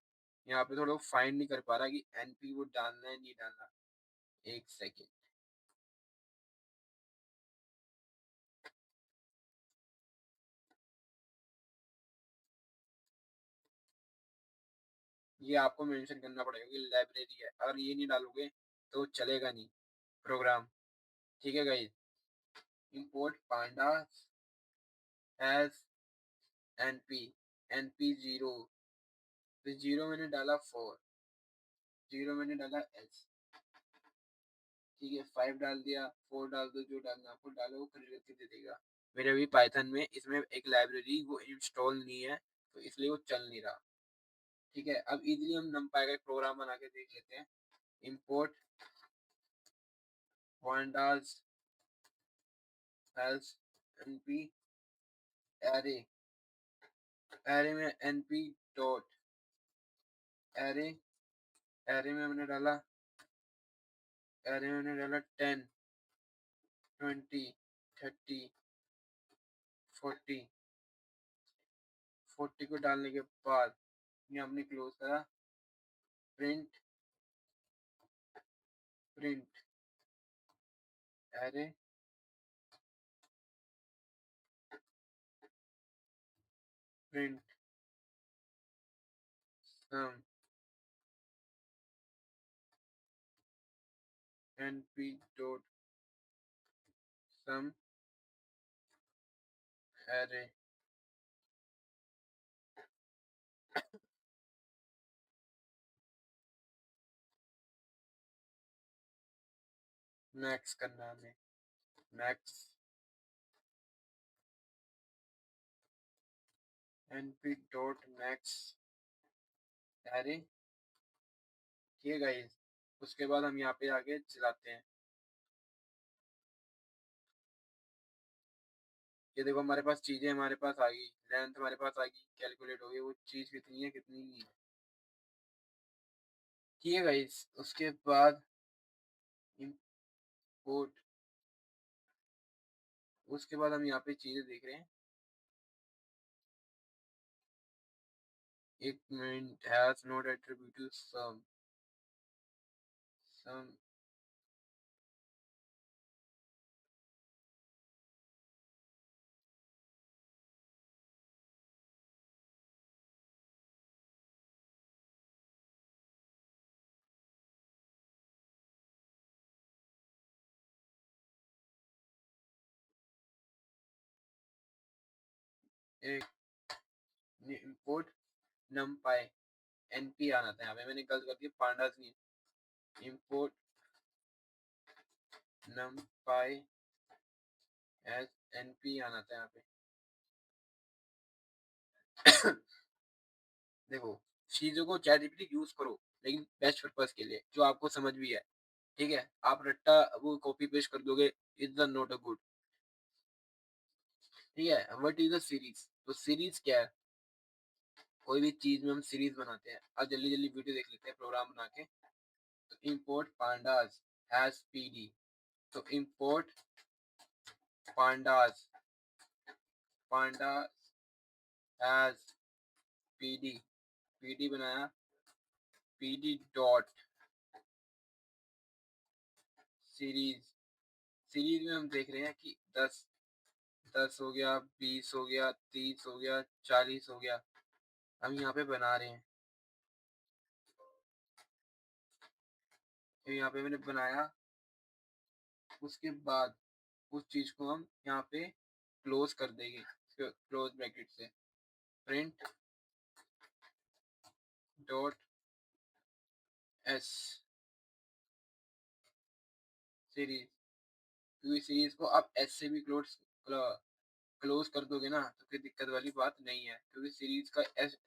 यहाँ पे थोड़ा फाइंड नहीं कर पा रहा कि एनपी वो डालना है नहीं डालना। एक सेकेंड, ये आपको मेंशन करना पड़ेगा कि लाइब्रेरी है। अगर ये नहीं डालोगे तो चलेगा नहीं प्रोग्राम। ठीक है guys. Import panda as NP, NP zero, तो जीरो मैंने डाला 4, जीरो मैंने डाला एच। ठीक है, 5 डाल दिया, 4 डाल दो, जो डालना आपको डालो, वो करके दे देगा। मेरे अभी पाइथन में इसमें एक लाइब्रेरी वो इंस्टॉल नहीं है, तो इसलिए वो चल नहीं रहा। ठीक है, अब इजीली हम numpy का एक प्रोग्राम बना के देख लेते हैं। Import pandas as np array, array में np डॉट array, array में मैंने डाला, array में मैंने डाला 10 20 30 40, 40 को डालने के बाद ये हमने क्लोज करा। Print, print array, print sum np dot sum array। Max करना है हमें, max np dot max array। ठीक है गाइस, उसके बाद हम यहाँ पे आगे चलाते हैं। ये देखो हमारे पास चीजें हमारे पास आ गई, लेंथ हमारे पास आ गई, कैलकुलेट हो गई वो चीज कितनी है कितनी नहीं है। ठीक है गाइस, उसके बाद इंपोर्ट, उसके बाद हम यहाँ पे चीजें देख रहे हैं। एक मिनट, हैज नॉट एट्रीब्यूट सम, सम एक इंपोर्ट numpy np आना था यहाँ पे, मैंने गलत कर दिया, पांडास नहीं, इंपोर्ट numpy एज np आना था यहाँ पे। देखो, चीजों को चैट जीपीटी यूज करो, लेकिन बेस्ट पर्पस के लिए जो आपको समझ भी है। ठीक है, आप रट्टा वो कॉपी पेस्ट कर दोगे, is the not a good. ठीक है, व्हाट इज अ सीरीज, तो सीरीज क्या है, कोई भी चीज में हम सीरीज बनाते हैं। अब जल्दी जल्दी वीडियो देख लेते हैं प्रोग्राम बना के। तो इंपोर्ट पांडास एज पीडी, तो import pandas, pandas as PD, PD बनाया, पीडी डॉट सीरीज, सीरीज में हम देख रहे हैं कि 10, 10 हो गया, 20 हो गया, 30 हो गया, 40 हो गया, हम यहाँ पे बना रहे हैं। तो यहाँ पे मैंने बनाया, उसके बाद उस चीज को हम यहाँ पे क्लोज कर देंगे, क्लोज ब्रैकेट से, प्रिंट डॉट एस सीरीज, क्योंकि सीरीज को आप एस से भी क्लोज कर दोगे ना तो कोई दिक्कत वाली बात नहीं है, क्योंकि सीरीज का एस,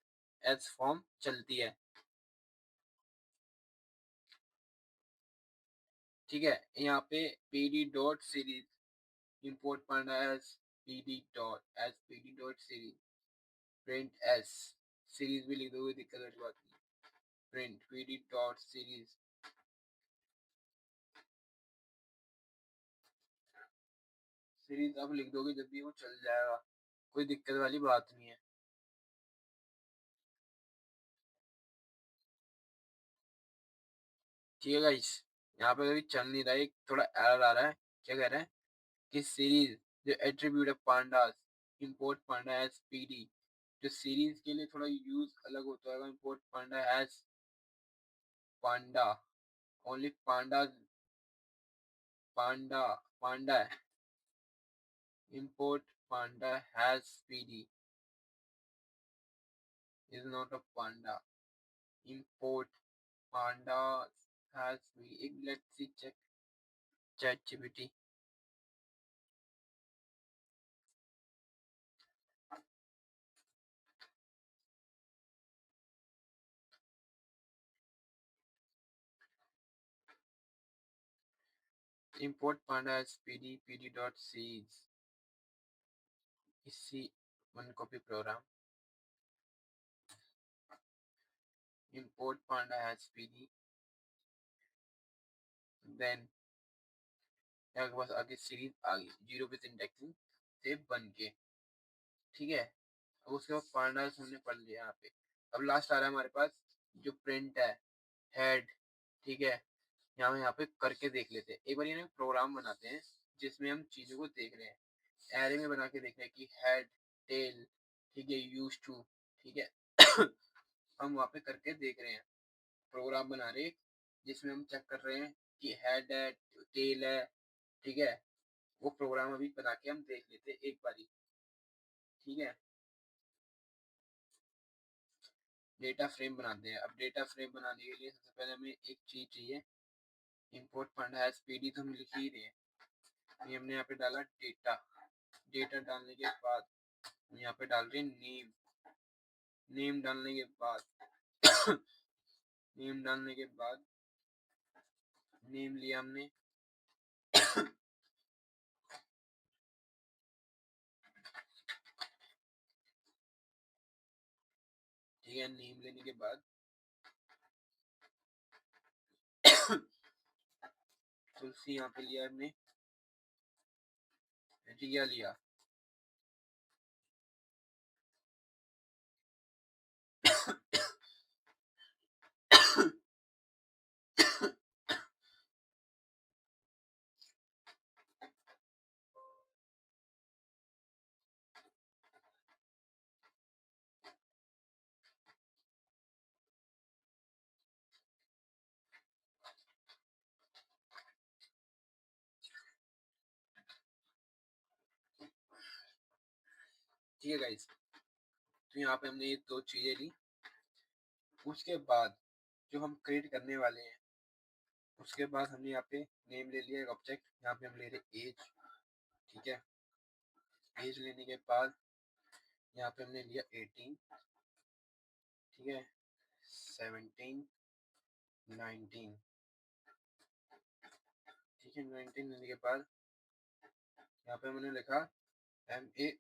एस फॉर्म चलती है। ठीक है, यहाँ पे pd dot series, import panda as pd dot s pd dot series, print s, series भी लिख दोगे दिक्कत वाली बात नहीं, print pd dot series, series अब लिख दोगे जब भी वो चल जाएगा, कोई दिक्कत वाली बात नहीं है। ठीक है गाइस, यहाँ पे अभी चल नहीं रहा है, एक थोड़ा एरर आ रहा है। क्या कह रहा है कि सीरीज जो एट्रीब्यूट है pandas, import panda as pd, जो सीरीज के लिए थोड़ा यूज अलग होता है, import panda has panda, only panda, panda panda है, import panda has pd is not a panda, import panda has pd. Let's see, check ChatGPT. Import panda has pd dot seeds, इसी one copy program. Import panda has pd, then आपके पास आगे series आ गई zero base indexing से बन के, ठीक है। अब उसके बाद पांडास हमने पढ़ लिया यहाँ पे। अब लास्ट आ रहा है हमारे पास जो प्रिंट है हेड, ठीक है। यहाँ पे करके देख लेते हैं एक बार, ये प्रोग्राम बनाते हैं जिसमें हम चीजों को देख रहे हैं, एरे में बना के देख रहे हैं कि हेड टेल, ठीक है, यूज टू, ठीक है। हम वहाँ पे करके देख रहे हैं, प्रोग्राम बना रहे हैं जिसमें हम चेक कर रहे हैं कि हेड है टेल है, ठीक है। वो प्रोग्राम अभी बना के हम देख लेते हैं एक बारी, ठीक है। डेटा फ्रेम बनाते हैं। अब डेटा फ्रेम बनाने के लिए सबसे पहले हमें एक चीज चाहिए, इंपोर्ट फंड हैज पीडी, तो हम लिख ही रहे हैं। ये हमने यहाँ पे डाला डेटा, डेटा डालने के बाद यहाँ पे डाल रहे हैं नेम, नेम डालने के बाद नेम डालने के बाद नेम लिया हमने, ठीक है। नेम लेने के बाद तुलसी यहाँ पे लिया हमने, रिया लिया, ठीक है गाइस। तो यहाँ पे हमने ये दो चीजें ली। उसके बाद जो हम क्रिएट करने वाले हैं, उसके बाद हमने यहाँ पे नेम ले लिया एक ऑब्जेक्ट, यहाँ पे हम ले रहे एज, ठीक है। एज लेने के बाद यहाँ पे हमने लिया 18, ठीक है, 17, 19, ठीक है। 19 लेने के बाद यहाँ पे मैंने लिखा MA,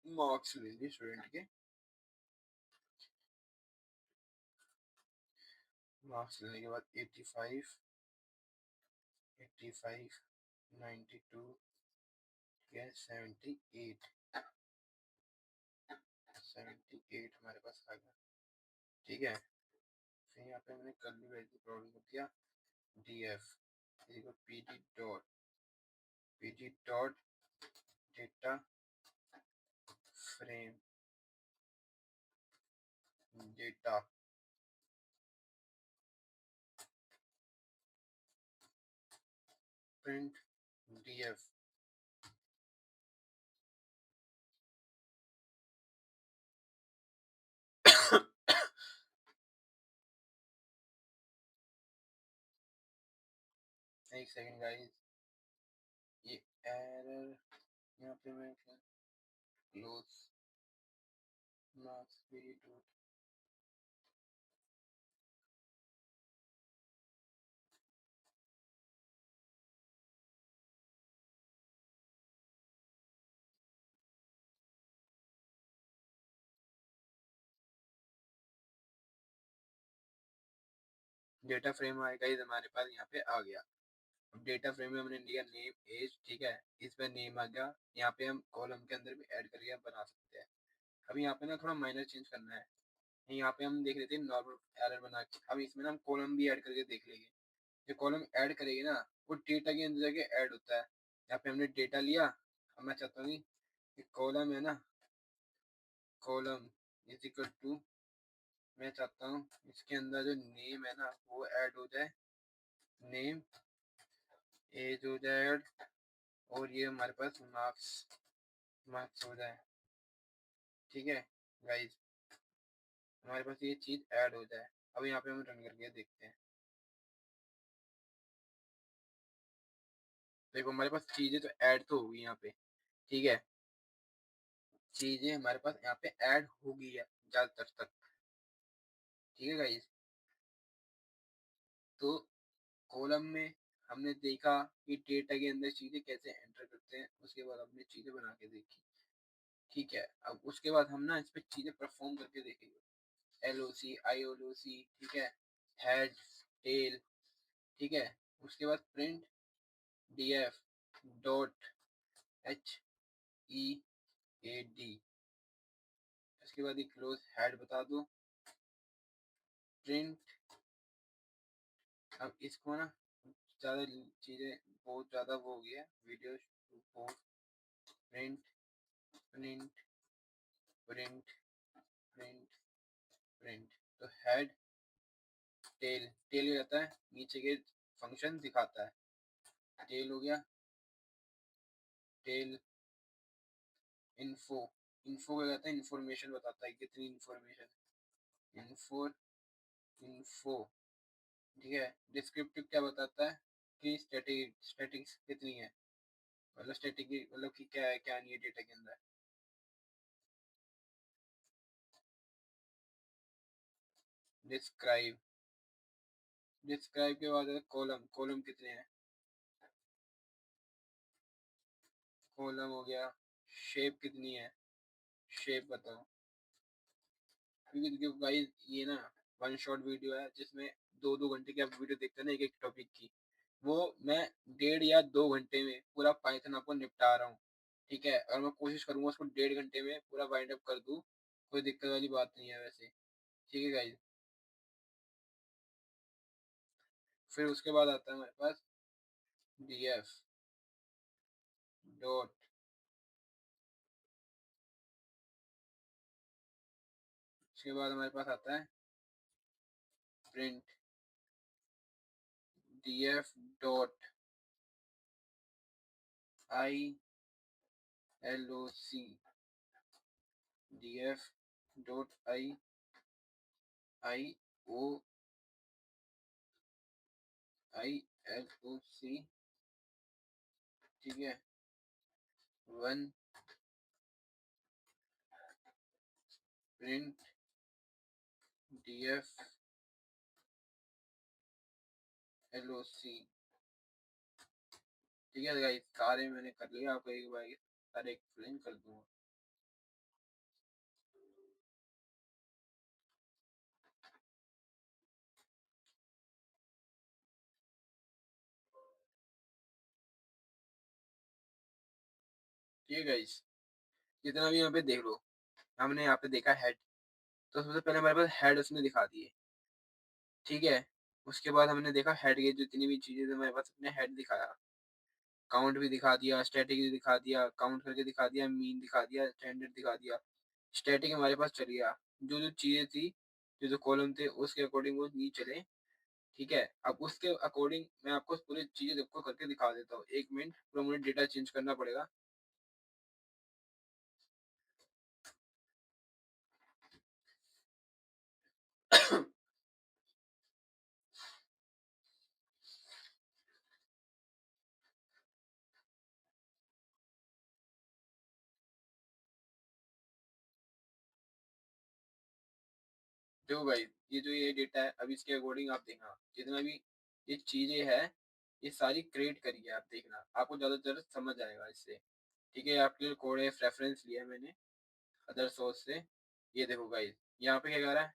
मार्क्स ले लिए स्टूडेंट के, मार्क्स लेने के बाद 85, 85, 92, ठीक है, 78, 78 हमारे पास आ गया, ठीक है। फिर यहाँ पे मैंने कर्ली ब्रैकेट की प्रॉब्लम कर दिया, df pd dot data frame data print df, एक सेकंड गाइस, ये एरर यहाँ पे मैं close marks PD dot, data frame आएगा इस हमारे पास यहाँ पे आ गया। अब डेटा फ्रेम में हमने लिया नेम एज, ठीक है, इस पे नेम आ गया। यहाँ पे हम कॉलम के अंदर भी ऐड करके बना सकते हैं। अब यहाँ पे ना थोड़ा माइनर चेंज करना है, यहाँ पे हम देख लेते हैं नॉर्मल एरर बना के। अब इसमें ना हम कॉलम भी ऐड करके देख लेंगे, जो कॉलम ऐड करेंगे ना वो डेटा के अंदर जाके ऐड होता है। यहाँ पे हमने डेटा लिया, अब मैं चाहता हूँ कि कॉलम है ना, कॉलम इज इक्वल टू, मैं चाहता हूँ इसके अंदर जो नेम है ना वो ऐड हो जाए, नेम एज हो जाए ऐड, और ये हमारे पास मार्क्स मार्क्स हो जाए। ठीक है गाइज, हमारे पास ये चीज ऐड हो जाए। अब यहाँ पे हम रन करके देखते हैं। देखो हमारे पास चीजें तो ऐड तो होगी यहाँ पे। ठीक है, चीजें हमारे पास यहाँ पे ऐड हो गई है ज्यादातर तक। ठीक है गाइज, तो कॉलम में हमने देखा कि डेटा के अंदर चीजें कैसे एंटर करते हैं, उसके बाद हमने चीजें बना के देखी। ठीक है, अब उसके बाद हम ना इस पे चीजें परफॉर्म करके देखेंगे। LOC ILOC, ठीक है, हेड, टेल, ठीक है। उसके बाद प्रिंट DF डॉट HEAD, उसके बाद ये क्लोज हेड बता दो, प्रिंट। अब इसको ना ज्यादा चीजें बहुत ज्यादा वो हो गया है video, print print print print print. तो हेड, टेल, टेल क्या रहता है, नीचे के फंक्शन दिखाता है। टेल हो गया, टेल इन्फो, इन्फो क्या कहता है, इन्फॉर्मेशन बताता है कितनी इन्फॉर्मेशन, इन्फो इन्फो। ठीक है, डिस्क्रिप्टिव क्या बताता है कि स्टैटिक्स कितनी है, मतलब स्टैटिक मतलब कि क्या है क्या नहीं है डेटा के अंदर। डिस्क्राइब, डिस्क्राइब के बाद कॉलम, कॉलम कितने हैं, कॉलम हो गया। शेप कितनी है, शेप बताओ। क्योंकि गाइस ये ना वन शॉट वीडियो है जिसमें 2-2 घंटे की आप वीडियो देखते हैं ना एक एक टॉपिक की, वो मैं 1.5 या 2 घंटे में पूरा पाइथन आपको निपटा रहा हूँ। ठीक है, और मैं कोशिश करूंगा उसको 1.5 घंटे में पूरा वाइंड अप कर दूं, कोई दिक्कत वाली बात नहीं है वैसे। ठीक है गाइस, फिर उसके बाद आता है हमारे पास DF डॉट, उसके बाद हमारे पास आता है print DF dot ILOC, DF dot ILOC। ठीक है, वन प्रिंट DF LOC। ठीक है गाइस, सारे मैंने कर लिया, आपको एक बार सारे एक्सप्लेन कर दूंगा। ठीक है गाइस, जितना भी यहाँ पे देख लो, हमने यहाँ पे देखा हेड, तो सबसे पहले हमारे पास हेड उसने दिखा दिए। ठीक है, उसके बाद हमने देखा हेड के जितनी भी चीजें हमारे पास अपने हेड दिखाया, काउंट भी दिखा दिया, स्टैटिक भी दिखा दिया, काउंट करके दिखा दिया, मीन दिखा दिया, स्टैंडर्ड दिखा दिया। स्टैटिक हमारे पास चल गया, जो जो चीजें थी, जो जो कॉलम थे उसके अकॉर्डिंग वो नहीं चले। ठीक है, अब उसके अकॉर्डिंग मैं आपको पूरी चीजें आपको करके दिखा देता हूँ। 1 मिनट, पूरा मुझे डेटा चेंज करना पड़ेगा। देखो भाई, ये जो ये डेटा है अब इसके अकॉर्डिंग आप देखना, जितना भी ये चीजें है ये सारी क्रिएट करी है, आप देखना आपको ज्यादातर समझ आएगा इससे। ठीक है, आपके लिए कोड है, रेफरेंस लिया है मैंने अदर सोर्स से। ये देखो गाइस, यहाँ पे क्या कह रहा है,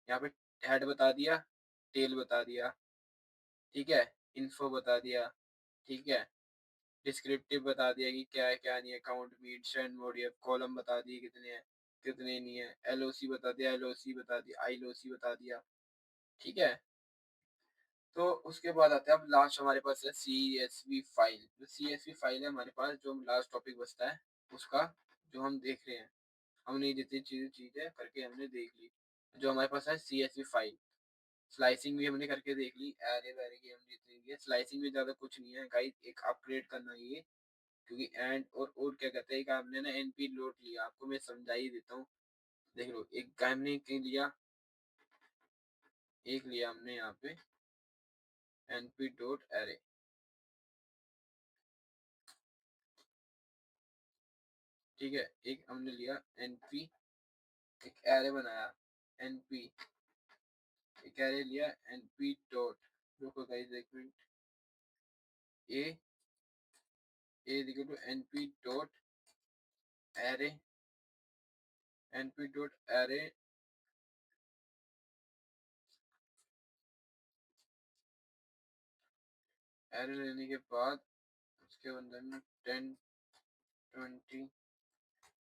यहाँ पे हेड बता दिया, टेल बता दिया, ठीक है, इन्फो बता दिया, ठीक है, डिस्क्रिप्टिव बता दिया कि क्या है क्या नहीं है, count, mean, stand, module, column बता दिए कितने हैं कितने नहीं है, LOC बता दिया, LOC बता दिया, ILOC बता दिया। ठीक है, तो उसके बाद आता है अब लास्ट हमारे पास है CSV फाइल। जो CSV फाइल है हमारे पास, जो लास्ट टॉपिक बचता है उसका, जो हम देख रहे हैं, हमने जितनी चीजें करके हमने देख ली। जो हमारे पास है CSV फाइल, स्लाइसिंग भी हमने करके देख ली, एरे वेरे की हम जितनी भी है, स्लाइसिंग में ज्यादा कुछ नहीं है गाइस, एक अपग्रेड करना है ये, क्योंकि एंड और क्या कहते हैं, हमने ना एनपी लोड लिया, आपको मैं समझा ही देता हूँ। देख लो, एक हमने लिया, एक लिया हमने यहाँ पे np डॉट एरे, ठीक है, एक हमने लिया np, एक एरे बनाया np, एक एरे लिया np डॉट, रुको गाइस एक minute, A equal to np dot array, np dot array, array लेने के बाद उसके अंदर में 10 20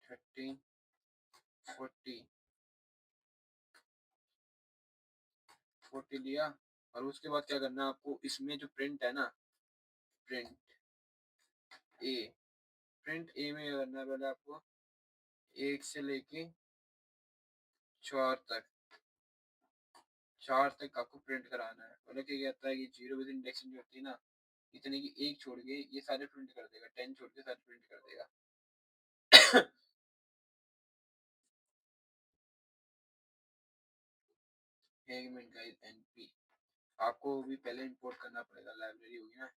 30 40 लिया। और उसके बाद क्या करना है आपको, इसमें जो प्रिंट है ना, प्रिंट ए, प्रिंट ए में क्या करना है, पहले आपको 1 से लेके 4 तक, 4 तक आपको प्रिंट कराना है। मतलब क्या कहता है कि जीरो विद इंडेक्सिंग जो होती है ना, इतने की एक छोड़ के ये सारे प्रिंट कर देगा, 10 छोड़ के सारे प्रिंट कर देगा। एक मिनट गाइस, एनपी आपको भी पहले इंपोर्ट करना पड़ेगा, लाइब्रेरी होगी ना,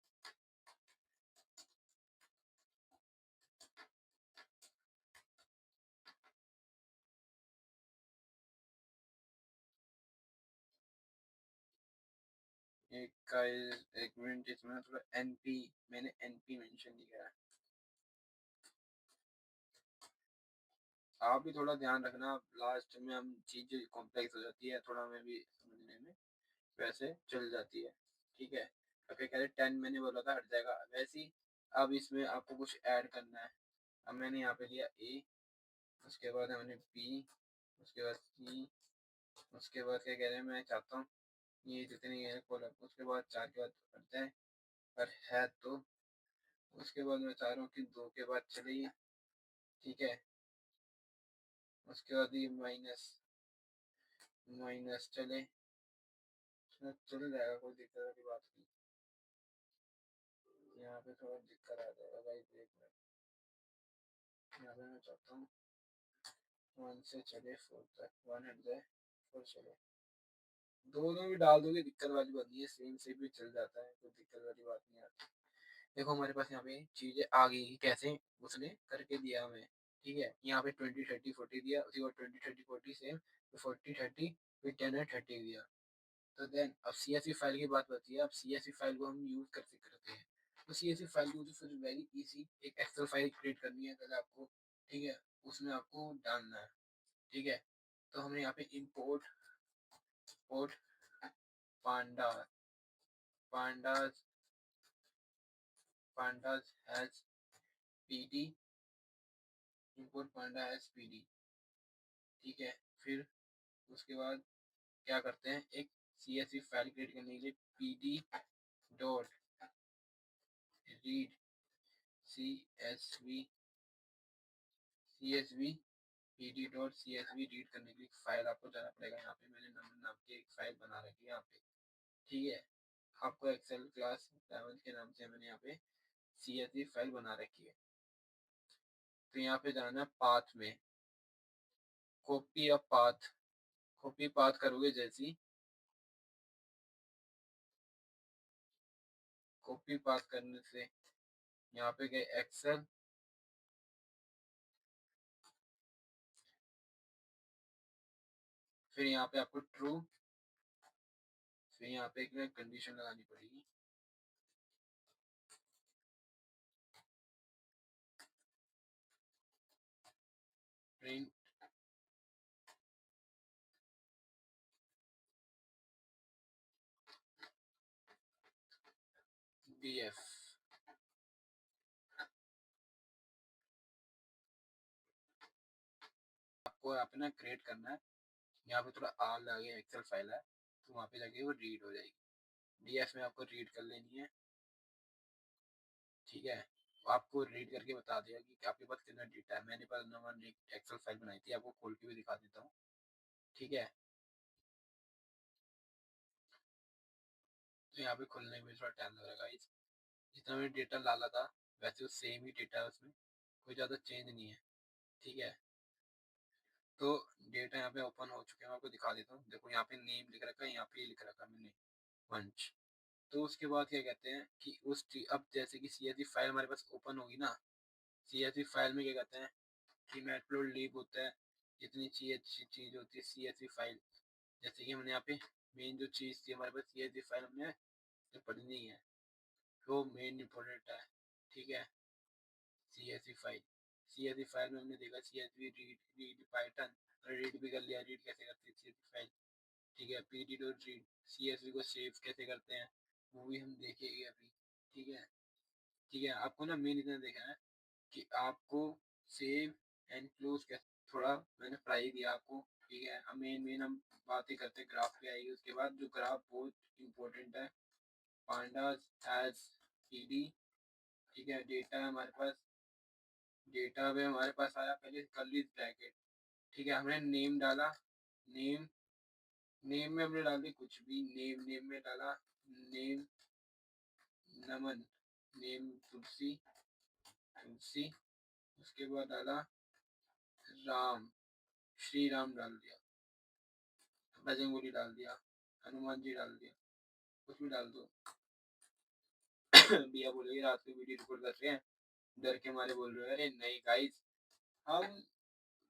एक गाइस एक मिनट, इसमें थोड़ा एनपी, मैंने एनपी मेंशन नहीं किया है, आप भी थोड़ा ध्यान रखना, लास्ट में हम चीजें कॉम्प्लेक्स हो जाती है थोड़ा, हमें भी समझने में वैसे चल जाती है, ठीक है। ओके, कह रहे 10 मैंने बोला था हट जाएगा वैसे ही। अब इसमें आपको कुछ ऐड करना है। अब मैंने यहाँ पे लिया ए, उसके बाद हमने बी, उसके बाद सी, उसके बाद क्या कह रहे हैं, मैं चाहता हूँ ये जितनी है कॉलम, उसके बाद 4 के बाद करते हैं, पर है तो उसके बाद मैं चाह रहा हूँ कि 2 के बाद चले ये, ठीक है। उसके बाद ये माइनस, माइनस चले, चल जाएगा, कोई दिक्कत वाली बात नहीं। यहाँ पे थोड़ा दिक्कत आ जाएगा भाई, एक मिनट, यहाँ पे मैं चाहता हूँ 1 से चले 4 तक, 1 हट जाए 4 चले, दोनों भी डाल दोगे दिक्कत वाली बात नहीं है, सेम से भी चल जाता है, कोई दिक्कत वाली बात नहीं आती। देखो हमारे पास यहाँ पे चीजें आ गई, कैसे उसने करके दिया हमें, ठीक है। यहाँ पे 20 30 40 दिया, उसी और 20 30 40 सेम, 40 30 फिर 10 और 30 दिया। तो देन अब CSV फाइल की बात होती है, अब CSV फाइल को हम यूज करते करते हैं। तो CSV फाइल को तो फिर वेरी इजी, एक एक्सेल फाइल क्रिएट करनी है पहले आपको, ठीक है, उसमें आपको डालना है, ठीक है। तो हमने यहाँ पे import port Panda, pandas, pandas has PD, import pandas as PD, ठीक है। फिर उसके बाद क्या करते हैं, एक CSV फाइल क्रिएट करने के लिए pd dot read CSV, CSV pd dot CSV read करने के लिए फाइल आपको जाना पड़ेगा। यहाँ पे मैंने नंबर नाम की एक फाइल बना रखी है यहाँ पे, ठीक है। आपको एक्सेल क्लास 11 के नाम से मैंने यहाँ पे CSV फाइल बना रखी है। तो यहाँ पे जाना है पाथ में, copy of path, copy path करोगे जैसी, कॉपी पाथ करने से यहाँ पे गए एक्सेल, फिर यहाँ पे आपको ट्रू, फिर यहाँ पे एक कंडीशन लगानी पड़ेगी, प्रिंट BF, आपको यहाँ पे ना क्रिएट करना है। यहाँ पे थोड़ा आर लगे, एक्सेल फाइल है तो वहाँ पे जाके वो रीड हो जाएगी, DF में आपको रीड कर लेनी है, ठीक है। आपको रीड करके बता देगा कि आपके पास कितना डेटा है। मैंने पास नॉर्मल एक एक्सेल फाइल बनाई थी, आपको खोल के भी दिखा देता हूँ। ठीक है, तो यहाँ पे खोलने में थोड़ा टाइम लग रहा है। जितना मैंने डेटा डाला था वैसे वो सेम ही डेटा है, उसमें कोई ज़्यादा चेंज नहीं है। ठीक है, तो डेटा यहाँ पे ओपन हो चुके हैं, मैं आपको दिखा देता हूँ। देखो यहाँ पे नेम लिख रखा है, यहाँ पे लिख रखा है मैंने वंश। तो उसके बाद क्या कहते हैं कि अब जैसे कि CSV फाइल हमारे पास ओपन होगी ना, CSV फाइल में क्या कहते हैं कि मैटप्लोट लीव होता है, जितनी चीज होती है CSV फाइल। जैसे कि हमने यहाँ पे मेन जो चीज थी हमारे पास CSV फाइल हमने पढ़नी है, वो मेन इम्पोर्टेंट है। ठीक है, CSV फाइल में हमने देखा CSV read read Python, read भी कर लिया, रीड कैसे करते हैं CSV फाइल। ठीक है, PD डॉट रीड, CSV को सेव कैसे करते हैं वो भी हम देखेंगे अभी। ठीक है, ठीक है, आपको ना मेन इतना देखना है कि आपको सेव एंड क्लोज कैसे, थोड़ा मैंने पढ़ाई दिया आपको। ठीक है, अब मेन मेन हम बातें करते ग्राफ पे आएगी उसके बाद। जो ग्राफ बहुत इंपॉर्टेंट है, पांडास एज PD। ठीक है, डेटा है हमारे पास, डेटा में हमारे पास आया पहले कर्ली ब्रैकेट। ठीक है, हमने नेम डाला, नेम, नेम में हमने डाल दी कुछ भी, नेम, नेम में डाला नेम नमन, नेम तुलसी, तुलसी। उसके बाद डाला राम, श्री राम डाल दिया, बजरंगबली डाल दिया, हनुमान जी डाल दिया, कुछ भी डाल दो। भैया बोलेगी रात को वीडियो रिकॉर्ड कर रहे हैं, डर के मारे बोल रहे हैं। अरे नहीं गाइस, हम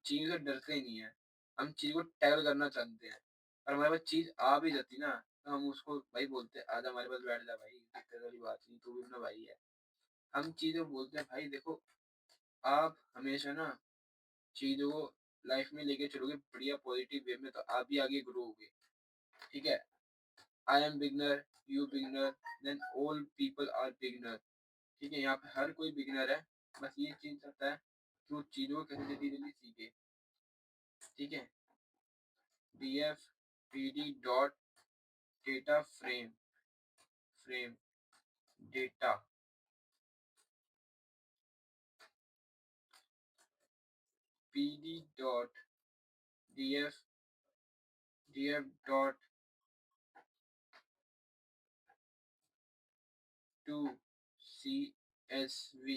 चीज से डरते ही नहीं है, हम चीज को टैकल करना चाहते हैं। और हमारे पास चीज आ भी जाती ना, तो हम उसको भाई बोलते हैं आज हमारे पास बैठ जा भाई, दिक्कत वाली बात नहीं, तू भी अपना भाई है। हम चीजों बोलते हैं भाई देखो, आप हमेशा ना चीजों को लाइफ में लेके चलोगे बढ़िया पॉजिटिव वे में, तो आप भी आगे ग्रो होगे। ठीक है, I am beginner, you beginner, then all people are beginner. ठीक है, यहाँ पे हर कोई बिगनर है, बस ये चीज चाहता है कि वो चीजों को कैसे जल्दी जल्दी सीखे। ठीक है, DFPD dot data frame, frame data, PD dot DF dot to CSV।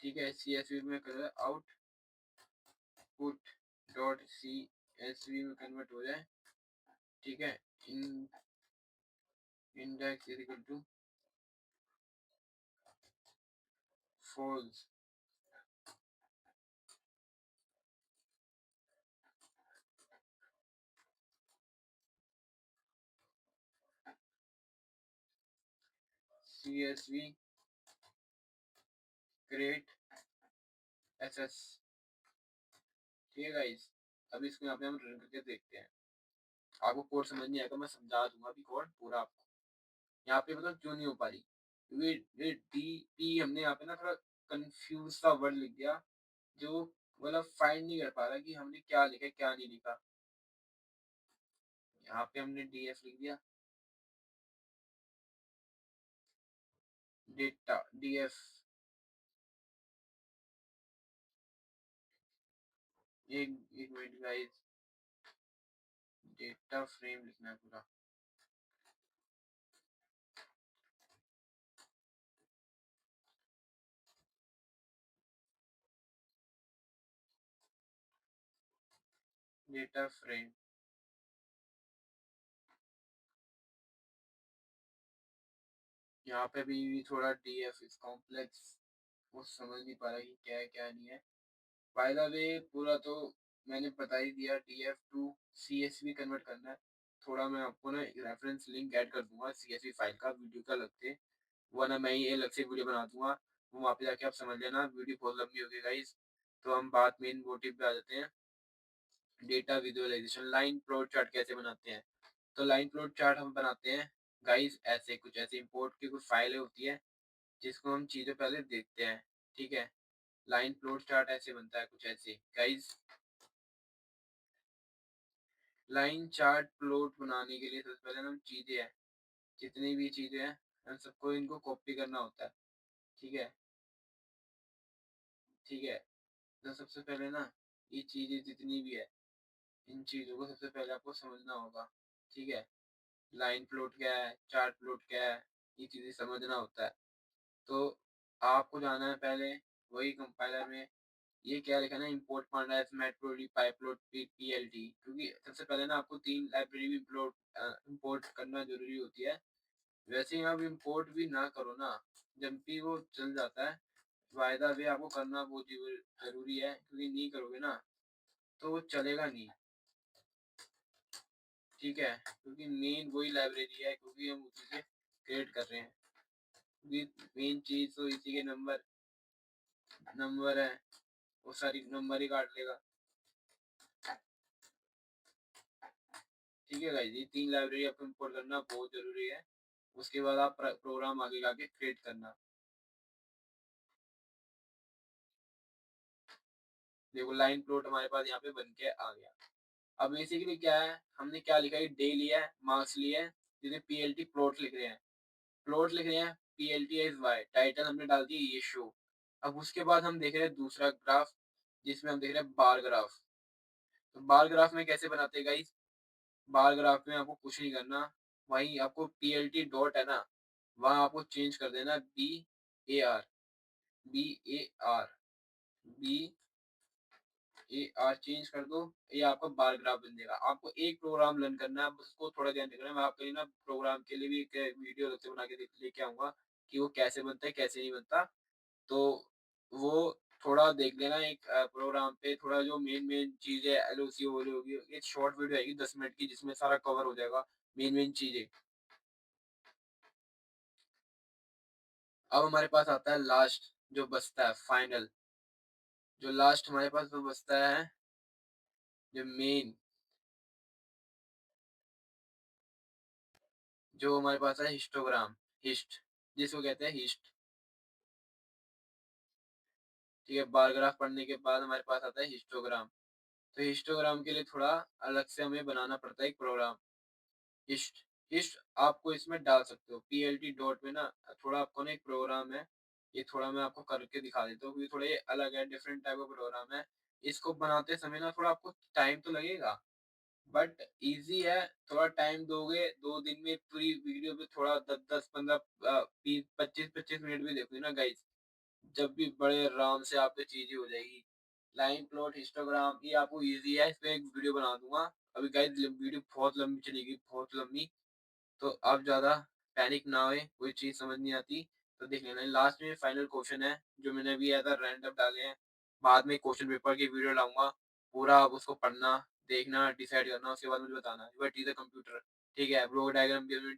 ठीक है, CSV में कर आउटपुट डॉट CSV में कन्वर्ट हो जाए। ठीक है, in index is equal to false. CSV create SS। ठीक है गाइस, अब इसको यहाँ पे हम रन करके देखते हैं। आपको कोड समझ नहीं आएगा, मैं समझा दूंगा अभी कोड पूरा आपको। यहाँ पे मतलब क्यों नहीं हो पा रही, क्योंकि ये DP हमने यहाँ पे ना थोड़ा कंफ्यूज सा वर्ड लिख दिया, जो मतलब फाइंड नहीं कर पा रहा कि हमने क्या लिखा है क्या नहीं लिखा। यहाँ पे हमने DF लिख दिया, डेटा DF। एक मिनट गाइस, डेटा फ्रेम लिखना है पूरा। डेटा फ्रेम, यहाँ पे भी थोड़ा DF इज कॉम्प्लेक्स, वो समझ नहीं पा रहा कि क्या है क्या नहीं है। बाय द वे पूरा तो मैंने बता ही दिया, DF टू CSV कन्वर्ट करना है। थोड़ा मैं आपको ना रेफरेंस लिंक ऐड कर दूंगा CSV फाइल का, वीडियो का लगते, वरना मैं ये अलग से वीडियो बना दूंगा, वो वहाँ पे जाके आप समझ लेना, वीडियो बहुत लंबी होगी गाइस। तो हम बात मेन मोटिव पे आ जाते हैं, data visualisation, line plot chart कैसे बनाते हैं। तो लाइन प्लॉट चार्ट हम बनाते हैं गाइस ऐसे, कुछ ऐसे इंपोर्ट की कुछ फाइलें होती है जिसको हम चीज़ें पहले देखते हैं। ठीक है, लाइन प्लॉट चार्ट ऐसे बनता है कुछ ऐसे गाइस। लाइन चार्ट प्लॉट बनाने के लिए सबसे पहले हम चीज़ें हैं, जितनी भी चीज़ें हैं हम सबको इनको कॉपी करना होता है। ठीक है, ठीक है? तो सबसे पहले ना ये चीज़ें जितनी भी है, इन चीज़ों को सबसे पहले आपको समझना होगा, ठीक है? लाइन प्लॉट क्या है, चार्ट प्लॉट क्या है, ये चीज़ें समझना होता है। तो आपको जाना है पहले वही कंपाइलर में, ये क्या लिखा है ना, इम्पोर्ट pandas, मैटप्लोटलिब, पाइपलोट, पीएलटी, क्योंकि सबसे पहले ना आपको 3 लाइब्रेरी भी इम्पोर्ट करना ज़रूरी होती है। वैसे ही आप इम्पोर्ट भी ना करो ना, जब भी वो चल जाता है, वायदा भी आपको करना बहुत ज़रूरी है, क्योंकि नहीं करोगे ना, तो वो चलेगा नहीं, ठीक है? क्योंकि मेन वही लाइब्रेरी है, क्योंकि हम उसी से क्रिएट कर रहे हैं। क्योंकि मेन चीज़ तो इसी के नंबर है, वो सारी नंबर ही काट लेगा। ठीक है गाइस, ये 3 लाइब्रेरी आपको इम्पोर्ट करना बहुत ज़रूरी है। उसके बाद आप प्रोग्राम आगे जाके क्रिएट करना। देखो लाइन प्लॉट हमारे पास यहाँ पे बन के आ गया। अब बेसिकली क्या है, हमने क्या लिखा है, डे लिया है, मार्क्स लिया है, जिसे पीएलटी प्लॉट लिख रहे हैं। प्लॉट लिख रहे हैं, पीएलटी इज वाई, टाइटल हमने डाल दिया ये शो। अब उसके बाद हम देख रहे हैं दूसरा ग्राफ, जिसमें हम देख रहे हैं बार ग्राफ। तो बार ग्राफ में कैसे बनाते हैं गाइस? बार ग्राफ में आपको कुछ नहीं करना, वहीं आपको पीएलटी डॉट है ना, वहां आपको चेंज कर देना BAR, BAR, BAR चेंज कर दो, ये आपका बार ग्राफ बन जाएगा। आपको एक प्रोग्राम रन करना है, बस उसको थोड़ा ध्यान रखना है। मैं आपके लिए ना प्रोग्राम के लिए भी एक वीडियो अलग से बना के लेके आऊंगा कि वो कैसे बनता है कैसे नहीं बनता। तो वो थोड़ा देख लेना, एक प्रोग्राम पे थोड़ा जो मेन मेन चीजें एलओसी हो रही होगी, एक शॉर्ट वीडियो आएगी 10 मिनट की, जिसमें सारा कवर हो जाएगा, मेन मेन चीजें। अब हमारे पास आता है लास्ट, जो बचता है फाइनल, जो लास्ट हमारे पास जो बचता है, जो मेन, जो हमारे पास है हिस्टोग्राम, हिस्ट, जिसको कहते हैं हिस्ट। ठीक है, बार ग्राफ पढ़ने के बाद हमारे पास आता है हिस्टोग्राम। तो हिस्टोग्राम के लिए थोड़ा अलग से हमें बनाना पड़ता है एक प्रोग्राम, हिस्ट। हिस्ट आपको इसमें डाल सकते हो पीएलटी डॉट में ना, थोड़ा आपको ना एक प्रोग्राम है, ये थोड़ा मैं आपको करके दिखा देता हूँ, क्योंकि थोड़ा ये अलग है, डिफरेंट टाइप का प्रोग्राम है। इसको बनाते समय ना थोड़ा आपको टाइम तो लगेगा, बट इजी है। थोड़ा टाइम दोगे, 2 दिन में पूरी वीडियो पे थोड़ा 10-10, 15, 20, 25-25 मिनट भी देखोगे ना गाइस, जब भी बड़े आराम से आपकी चीजें हो जाएगी। लाइन प्लॉट, हिस्टोग्राम, ये आपको इजी है, इस पे एक वीडियो बना दूंगा। अभी गाइस वीडियो बहुत लंबी चलेगी, बहुत लंबी, तो आप ज़्यादा पैनिक ना होए, कोई चीज़ समझ नहीं आती तो देख लेना। लास्ट में फाइनल क्वेश्चन है, जो मैंने अभी एज़ अ रैंडम डाले हैं। बाद में क्वेश्चन पेपर की वीडियो लाऊँगा, पूरा आप उसको पढ़ना, देखना, डिसाइड करना, उसके बाद मुझे बताना। व्हाट इज़ अ कंप्यूटर, ठीक है? ब्लॉक डायग्राम भी हमने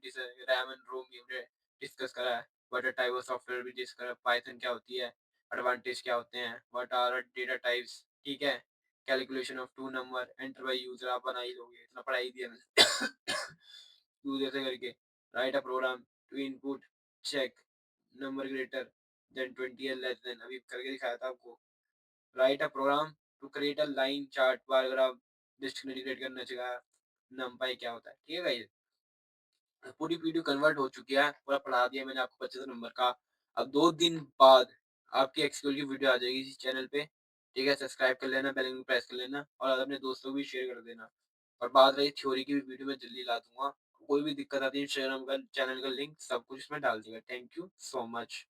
रैम एंड रोम भी हमने डिस्कस करा है। What are type of software भी डिस्कस करा है। पाइथन क्या होती है, एडवांटेज क्या होते हैं, व्हाट आर डेटा टाइप्स, ठीक है? Calculation of 2 number, enter by user आप बना ही लोगे, इतना पढ़ा ही दिया मैंने। यूज ऐसे करके, write a program to input check number greater than 20 या लेस देन, अभी करके दिखाया था आपको। Write a program to create a line chart bar graph, discriminate create करना चाहिए, नंपाई क्या होता है, ठीक है गाइस? पूरी वीडियो कन्वर्ट हो चुकी है, पूरा पढ़ा दिया मैंने आपको 25 नंबर का। अब 2 दिन बाद आपकी एक्सक्यूएल की वीडियो आ जाएगी इस चैनल पे, ठीक है? सब्सक्राइब कर लेना, बेल आइकन प्रेस कर लेना, और अपने दोस्तों को भी शेयर कर देना। और बात रही थ्योरी की भी, वीडियो मैं जल्दी ला दूंगा। कोई भी दिक्कत आती है, इंस्टाग्राम का चैनल का लिंक सब कुछ इसमें डाल दिया। Thank you so much.